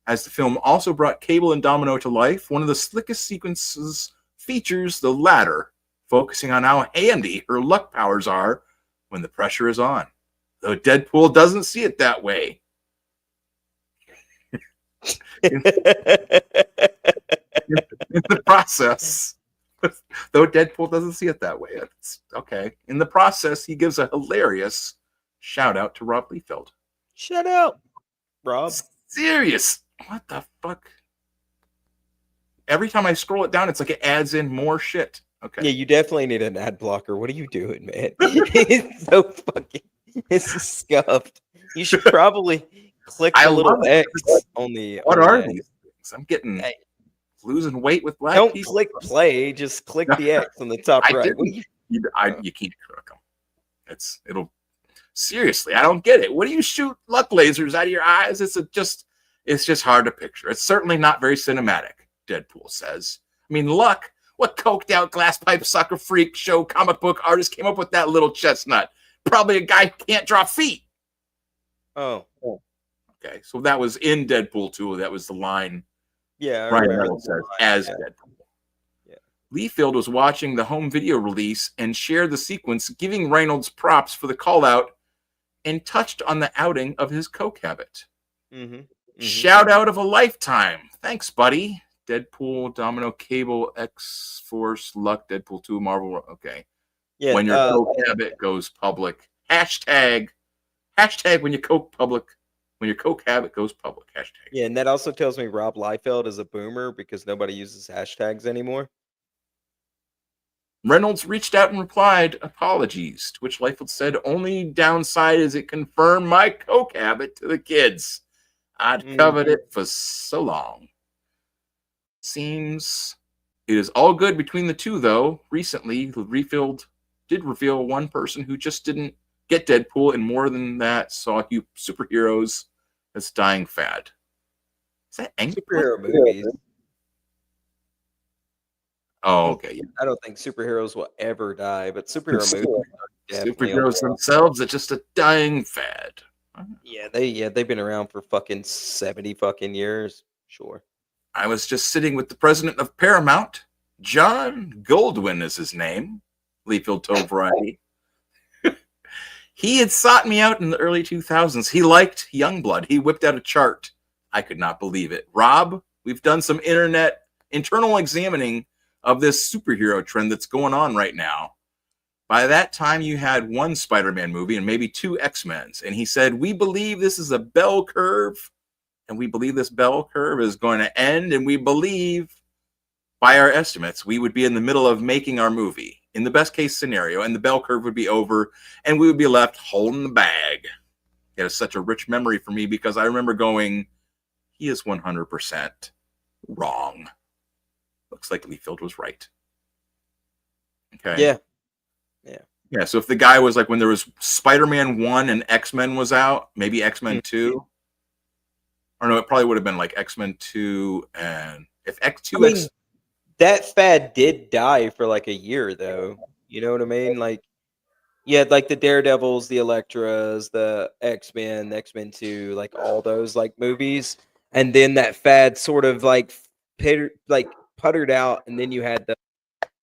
as the film also brought Cable and Domino to life. One of the slickest sequences features the latter, focusing on how handy her luck powers are when the pressure is on. Though Deadpool doesn't see it that way. in the process, though Deadpool doesn't see it that way. It's okay. In the process, he gives a hilarious shout out to Rob Liefeld. Shout out, Rob. Serious. What the fuck? Every time I scroll it down, it's like it adds in more shit. Okay. Yeah, you definitely need an ad blocker. What are you doing, man? It's so fucking. It's scuffed. You should probably click the little X on the. What are these things? I'm getting losing weight with black Don't people. click play. Just click the X on the top right. You can't click them. It'll seriously. I don't get it. What do you shoot luck lasers out of your eyes? It's just hard to picture. It's certainly not very cinematic. Deadpool says. I mean, luck. What coked out glass pipe sucker freak show comic book artist came up with that little chestnut? Probably a guy who can't draw feet. Oh. Okay, so that was in Deadpool 2. That was the line. Yeah, Ryan Reynolds says as Deadpool. Yeah. Liefeld was watching the home video release and shared the sequence, giving Reynolds props for the call out, and touched on the outing of his coke habit. Shout out of a lifetime. Thanks, buddy. Deadpool, Domino, Cable, X-Force, Luck, Deadpool 2, Marvel. Okay. Yeah, when your coke habit goes public. Hashtag when your coke habit goes public. Hashtag. Yeah, and that also tells me Rob Liefeld is a boomer because nobody uses hashtags anymore. Reynolds reached out and replied, apologies, to which Liefeld said, only downside is it confirmed my coke habit to the kids. I'd covered it for so long. Seems it is all good between the two, though. Recently, Liefeld did reveal one person who just didn't get Deadpool, and more than that, saw superheroes as dying fad. Is that angry? Superhero movies. Oh, okay. Yeah. I don't think superheroes will ever die, but superhero movies are definitely superheroes themselves are just a dying fad. Yeah, they've been around for fucking 70 fucking years. Sure. I was just sitting with the president of Paramount. John Goldwyn is his name. Liefeld told Variety. He had sought me out in the early 2000s. He liked Youngblood. He whipped out a chart. I could not believe it. Rob, we've done some internal examining of this superhero trend that's going on right now. By that time, you had one Spider-Man movie and maybe 2 X-Men's. And he said, we believe this is a bell curve, and we believe this bell curve is going to end, and we believe, by our estimates, we would be in the middle of making our movie. in the best case scenario, and the bell curve would be over, and we would be left holding the bag. It is such a rich memory for me because I remember going, he is 100% wrong. Looks like Liefeld was right. Okay. Yeah. Yeah. So if the guy was like, when there was Spider-Man 1 and X-Men was out, maybe X-Men 2. Or no, it probably would have been like X-Men 2 and if X2 that fad did die for like a year though. You know what I mean? Like you had like the Daredevils, the Electras, the X-Men, X-Men 2, like all those like movies. And then that fad sort of like puttered out, and then you had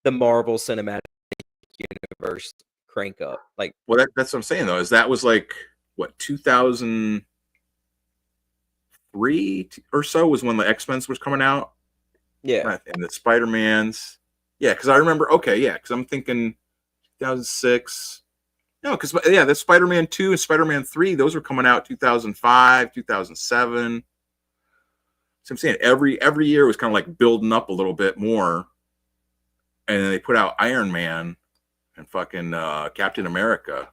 the Marvel Cinematic Universe crank up. Like, well, that's what I'm saying though, is that was like what 2003 or so was when the X-Men was coming out. Yeah. And the Spider-Mans. Yeah, because I remember, because I'm thinking 2006. No, because the Spider-Man 2 and Spider-Man 3, those were coming out 2005, 2007. So I'm saying every year was kind of like building up a little bit more. And then they put out Iron Man and fucking Captain America.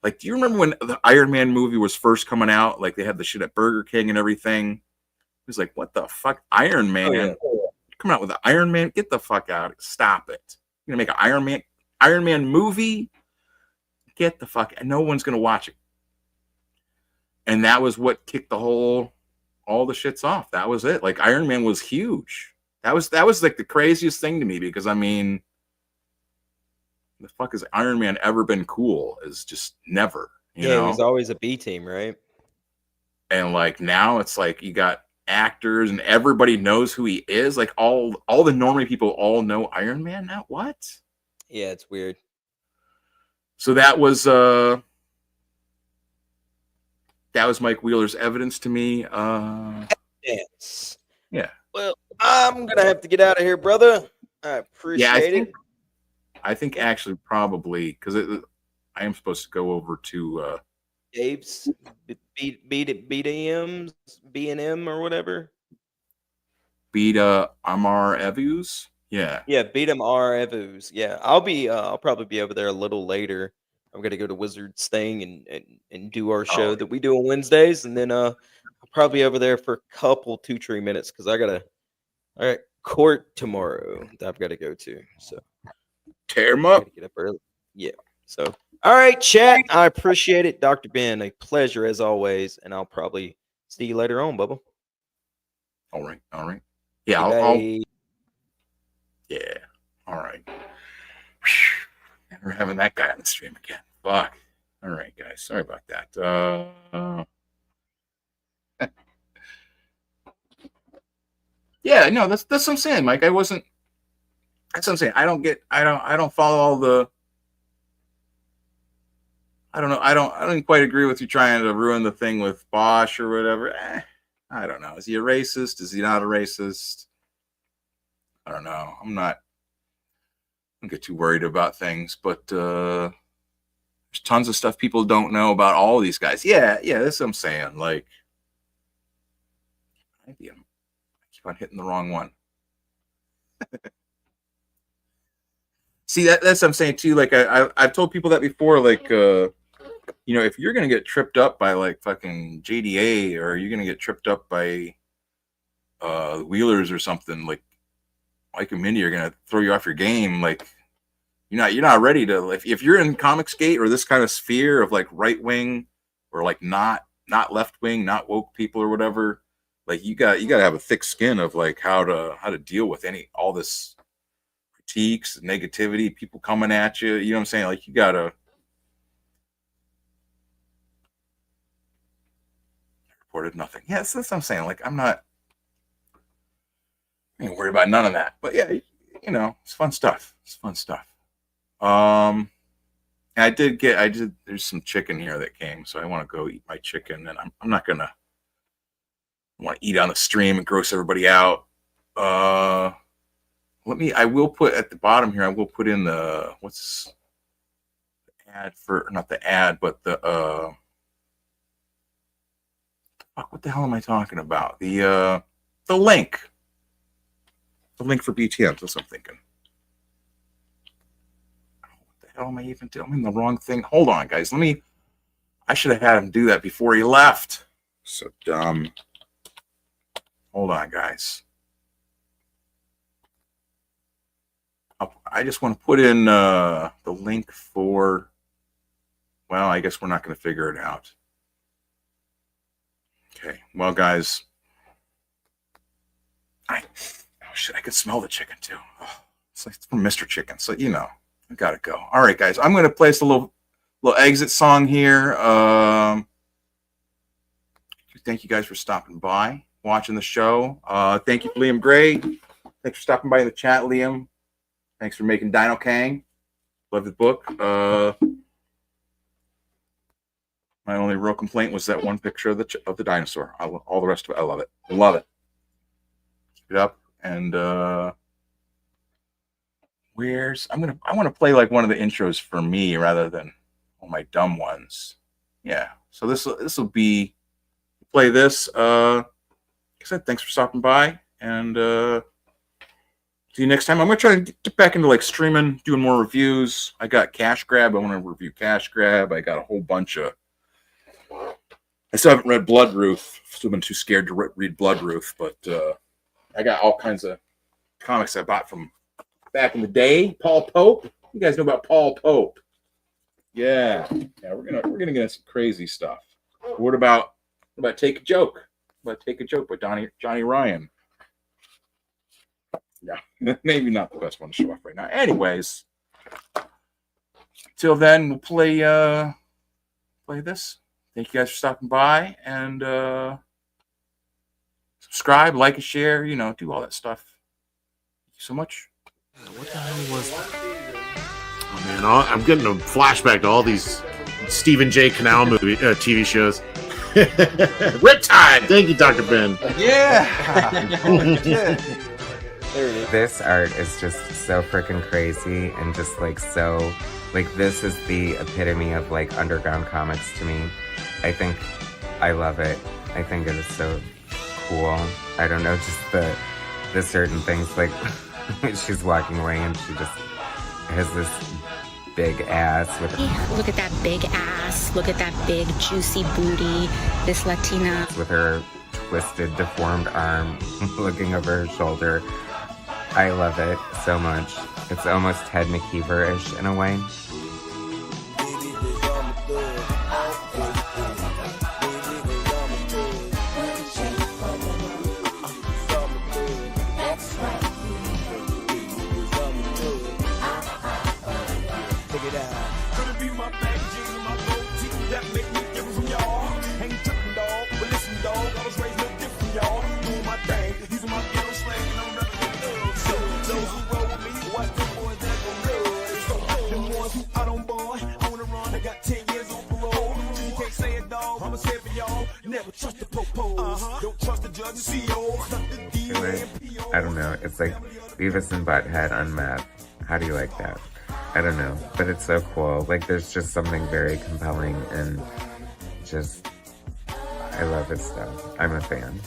Like, do you remember when the Iron Man movie was first coming out? Like, they had the shit at Burger King and everything. It was like, what the fuck? Iron Man? Oh, yeah. Coming out with an Iron Man? Get the fuck out. Stop it. You're going to make an Iron Man movie? Get the fuck out. No one's going to watch it. And that was what kicked all the shits off. That was it. Like, Iron Man was huge. That was like the craziest thing to me because, I mean, the fuck has Iron Man ever been cool? Is just never. You know? It was always a B team, right? And like now it's like you got actors and everybody knows who he is. Like all the normie people all know Iron Man now. What? Yeah, it's weird. So that was Mike Wheeler's evidence to me. Yes. Yeah. Well, I'm gonna have to get out of here, brother. I appreciate it. I think actually probably because I am supposed to go over to Dave's BDMs, B&M or whatever. Beta Amar Evus. Yeah. Yeah, Beat'em R Evus. Yeah. I'll probably be over there a little later. I'm gonna go to Wizards thing and do our show that we do on Wednesdays, and then I'll probably be over there for a couple 2-3 minutes because I got court tomorrow that I've got to go to. So tear them up. Get up early. Yeah. So all right, chat. I appreciate it. Dr. Ben, a pleasure as always, and I'll probably see you later on, Bubba. All right. Yeah, yeah. All right. Never having that guy on the stream again. Fuck. All right, guys. Sorry about that. Yeah, no, that's what I'm saying, Mike. That's what I'm saying. I don't follow all the. I don't know. I don't quite agree with you trying to ruin the thing with Bosch or whatever. I don't know. Is he a racist? Is he not a racist? I don't know. I don't get too worried about things, but there's tons of stuff people don't know about all of these guys. Yeah, that's what I'm saying. Like, I keep on hitting the wrong one. See, that's what I'm saying too. Like, I've told people that before. Like, if you're gonna get tripped up by like fucking JDA, or you're gonna get tripped up by Wheelers or something, like Mike and Mindy are gonna throw you off your game. Like, you're not ready to. If you're in Comicsgate or this kind of sphere of like right wing or like not left wing, not woke people or whatever, like you got to have a thick skin of like how to deal with all this critiques, negativity, people coming at you. You know what I'm saying? Like, you gotta. Reported nothing. Yeah, that's what I'm saying. Like, I ain't worried about none of that. But yeah, it's fun stuff. I did there's some chicken here that came, so I want to go eat my chicken, and I'm not gonna want to eat on the stream and gross everybody out. I will put at the bottom here, I will put in the ad for, not the ad, but the what the hell am I talking about? The link. The link for BTM, that's what I'm thinking. hell am I even doing? I'm in the wrong thing. Hold on, guys. I should have had him do that before he left. So dumb. Hold on, guys. I just want to put in the link for, well, I guess we're not going to figure it out. Okay, well, guys, oh shit, I could smell the chicken too. Oh, it's from Mr. Chicken, so you know, I gotta go. All right, guys, I'm going to place a little exit song here. Thank you guys for stopping by, watching the show. Thank you, Liam Gray. Thanks for stopping by in the chat, Liam. Thanks for making DINOKING. Love the book. My only real complaint was that one picture of the dinosaur. All the rest of it, I love it. Love it. Keep it up. And I want to play like one of the intros for me rather than all my dumb ones. Yeah. So this will be play this. Like I said, thanks for stopping by, and see you next time. I'm gonna try to get back into like streaming, doing more reviews. I got Cash Grab. I want to review Cash Grab. I got a whole bunch of. I still haven't read Bloodruth. Still been too scared to read Bloodruth, but I got all kinds of comics I bought from back in the day. Paul Pope. You guys know about Paul Pope? Yeah. We're gonna get into some crazy stuff. What about Take a Joke? What about Take a Joke by Johnny Ryan? Yeah, maybe not the best one to show off right now. Anyways, till then, we'll play this. Thank you guys for stopping by, and subscribe, like, and share. You know, do all that stuff. Thank you so much. What the hell was that? Oh man, I'm getting a flashback to all these Stephen J. Canal TV shows. Riptide. Thank you, DrBen. Yeah. This art is just so freaking crazy and just like so, like this is the epitome of like underground comics to me. I think I love it. I think it is so cool. I don't know, just the certain things, like she's walking away and she just has this big ass with look at that big ass, look at that big juicy booty, this Latina with her twisted deformed arm looking over her shoulder. I love it so much. It's almost Ted McKeever-ish in a way. I don't know. It's like Beavis and Butthead on meth. How do you like that? I don't know, but it's so cool. Like, there's just something very compelling and just, I love his stuff. I'm a fan.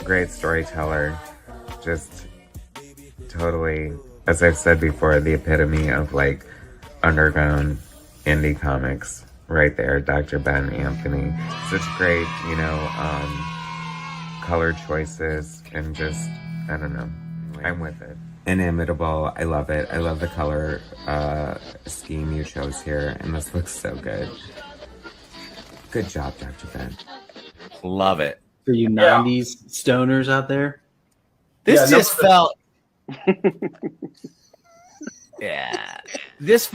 Great storyteller. Just totally, as I've said before, the epitome of like underground indie comics. Right there, DrBen Anthony. Such great, you know, color choices and just, I don't know. I'm with it. Inimitable. I love it. I love the color scheme you chose here, and this looks so good. Good job, DrBen. Love it. For you 90s stoners out there. This just felt... Yeah, this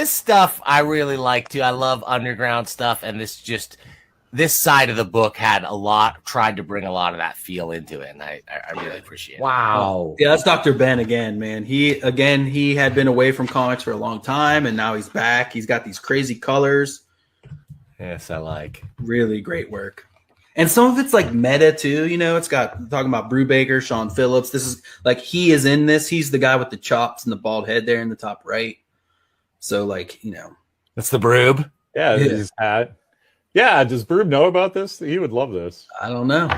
stuff I really like too. I love underground stuff, and this side of the book had tried to bring a lot of that feel into it, and I really appreciate it. Wow. Yeah, that's DrBen again, man. He had been away from comics for a long time, and now he's back. He's got these crazy colors. Yes, I like. Really great work. And some of it's like meta too, you know. It's got talking about Brubaker, Sean Phillips. This is like he is in this. He's the guy with the chops and the bald head there in the top right. So like, you know, that's the Broob. Yeah, his hat. Yeah, does Broob know about this? He would love this. I don't know.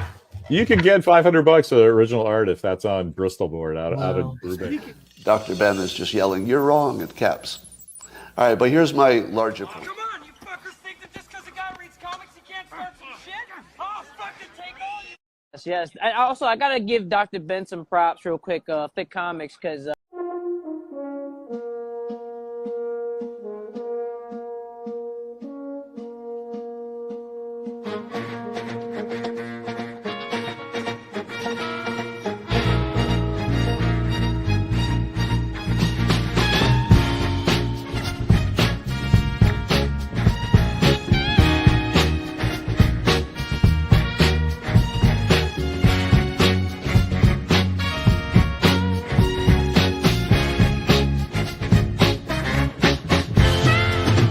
You can get $500 for the original art if that's on Bristol board out of Brubaker. Dr.Ben is just yelling, "You're wrong," at caps. All right, but here's my larger point. Yes. I gotta give Dr.Ben some props real quick. Thick Comics, because.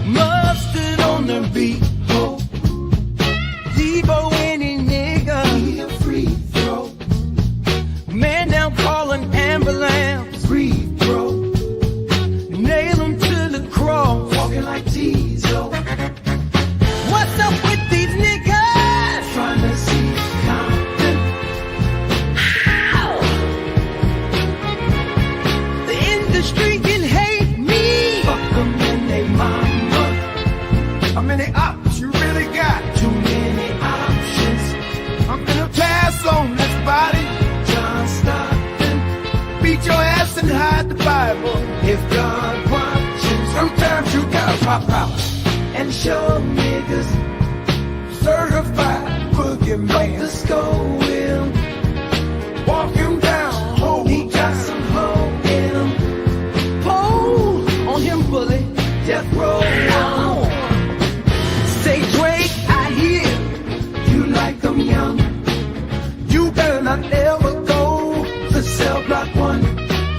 Mustard on the beat, ho. Debo any nigga. Be a free throw. Man down calling ambulance. Free throw. Nail him to the cross. Walking like Tizo. What's up with these niggas? Trying to see Compton. Ow! The industry can hate me. Fuck them and they mama. How many options you really got? Too many options. I'm gonna pass on this body. John Stockton. Beat your ass and hide the Bible. If God watches, sometimes you gotta pop out and show niggas. Certified boogeyman. The skull will walk him down. Oh, he got some hoe in him. Pull on him, bully. Death row. Say Drake, I hear you like them young. You better not ever go to cell block 1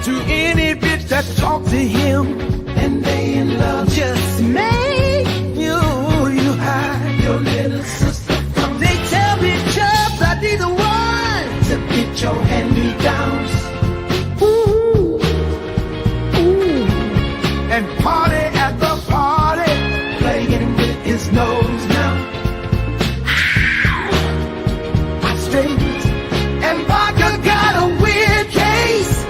to any bitch that talk to him and they in love. Just make you hide your little sister from. They tell me Chubbs I be the one to get your hand-me-downs. Ooh, ooh, and party at the party, playing with his nose now. And Baca got a weird case.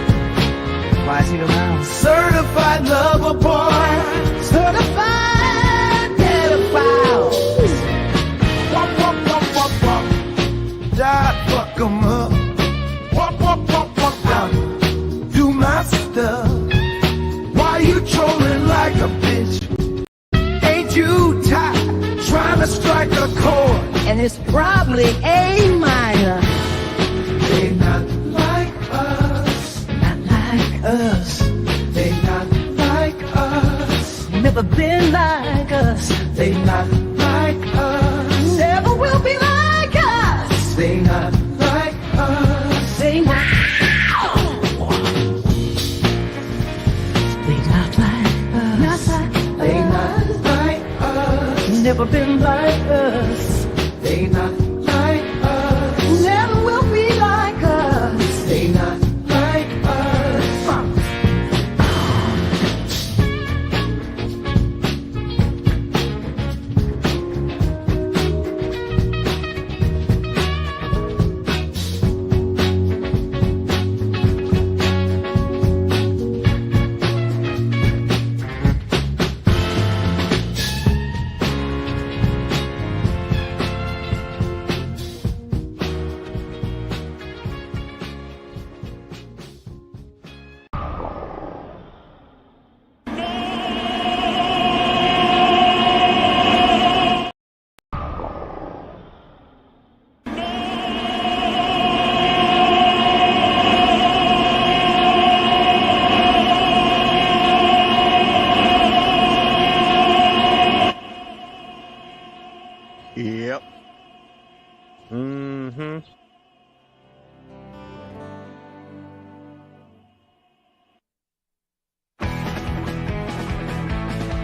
Why is he around? Certified lover boy. Certified pedophiles. Wop, wop, wop, wop, wop. Die, fuck 'em up. Wop, wop, wop, wop, wop. Do my stuff. Why you trolling like a bitch? Ain't you tired trying to strike a chord? And it's probably A minor. They not like us. Not like us. They not like us. Never been like us. They not like us. Never will be like us. They not like us. They not. They not like us. Not like they not like us. Never been like us.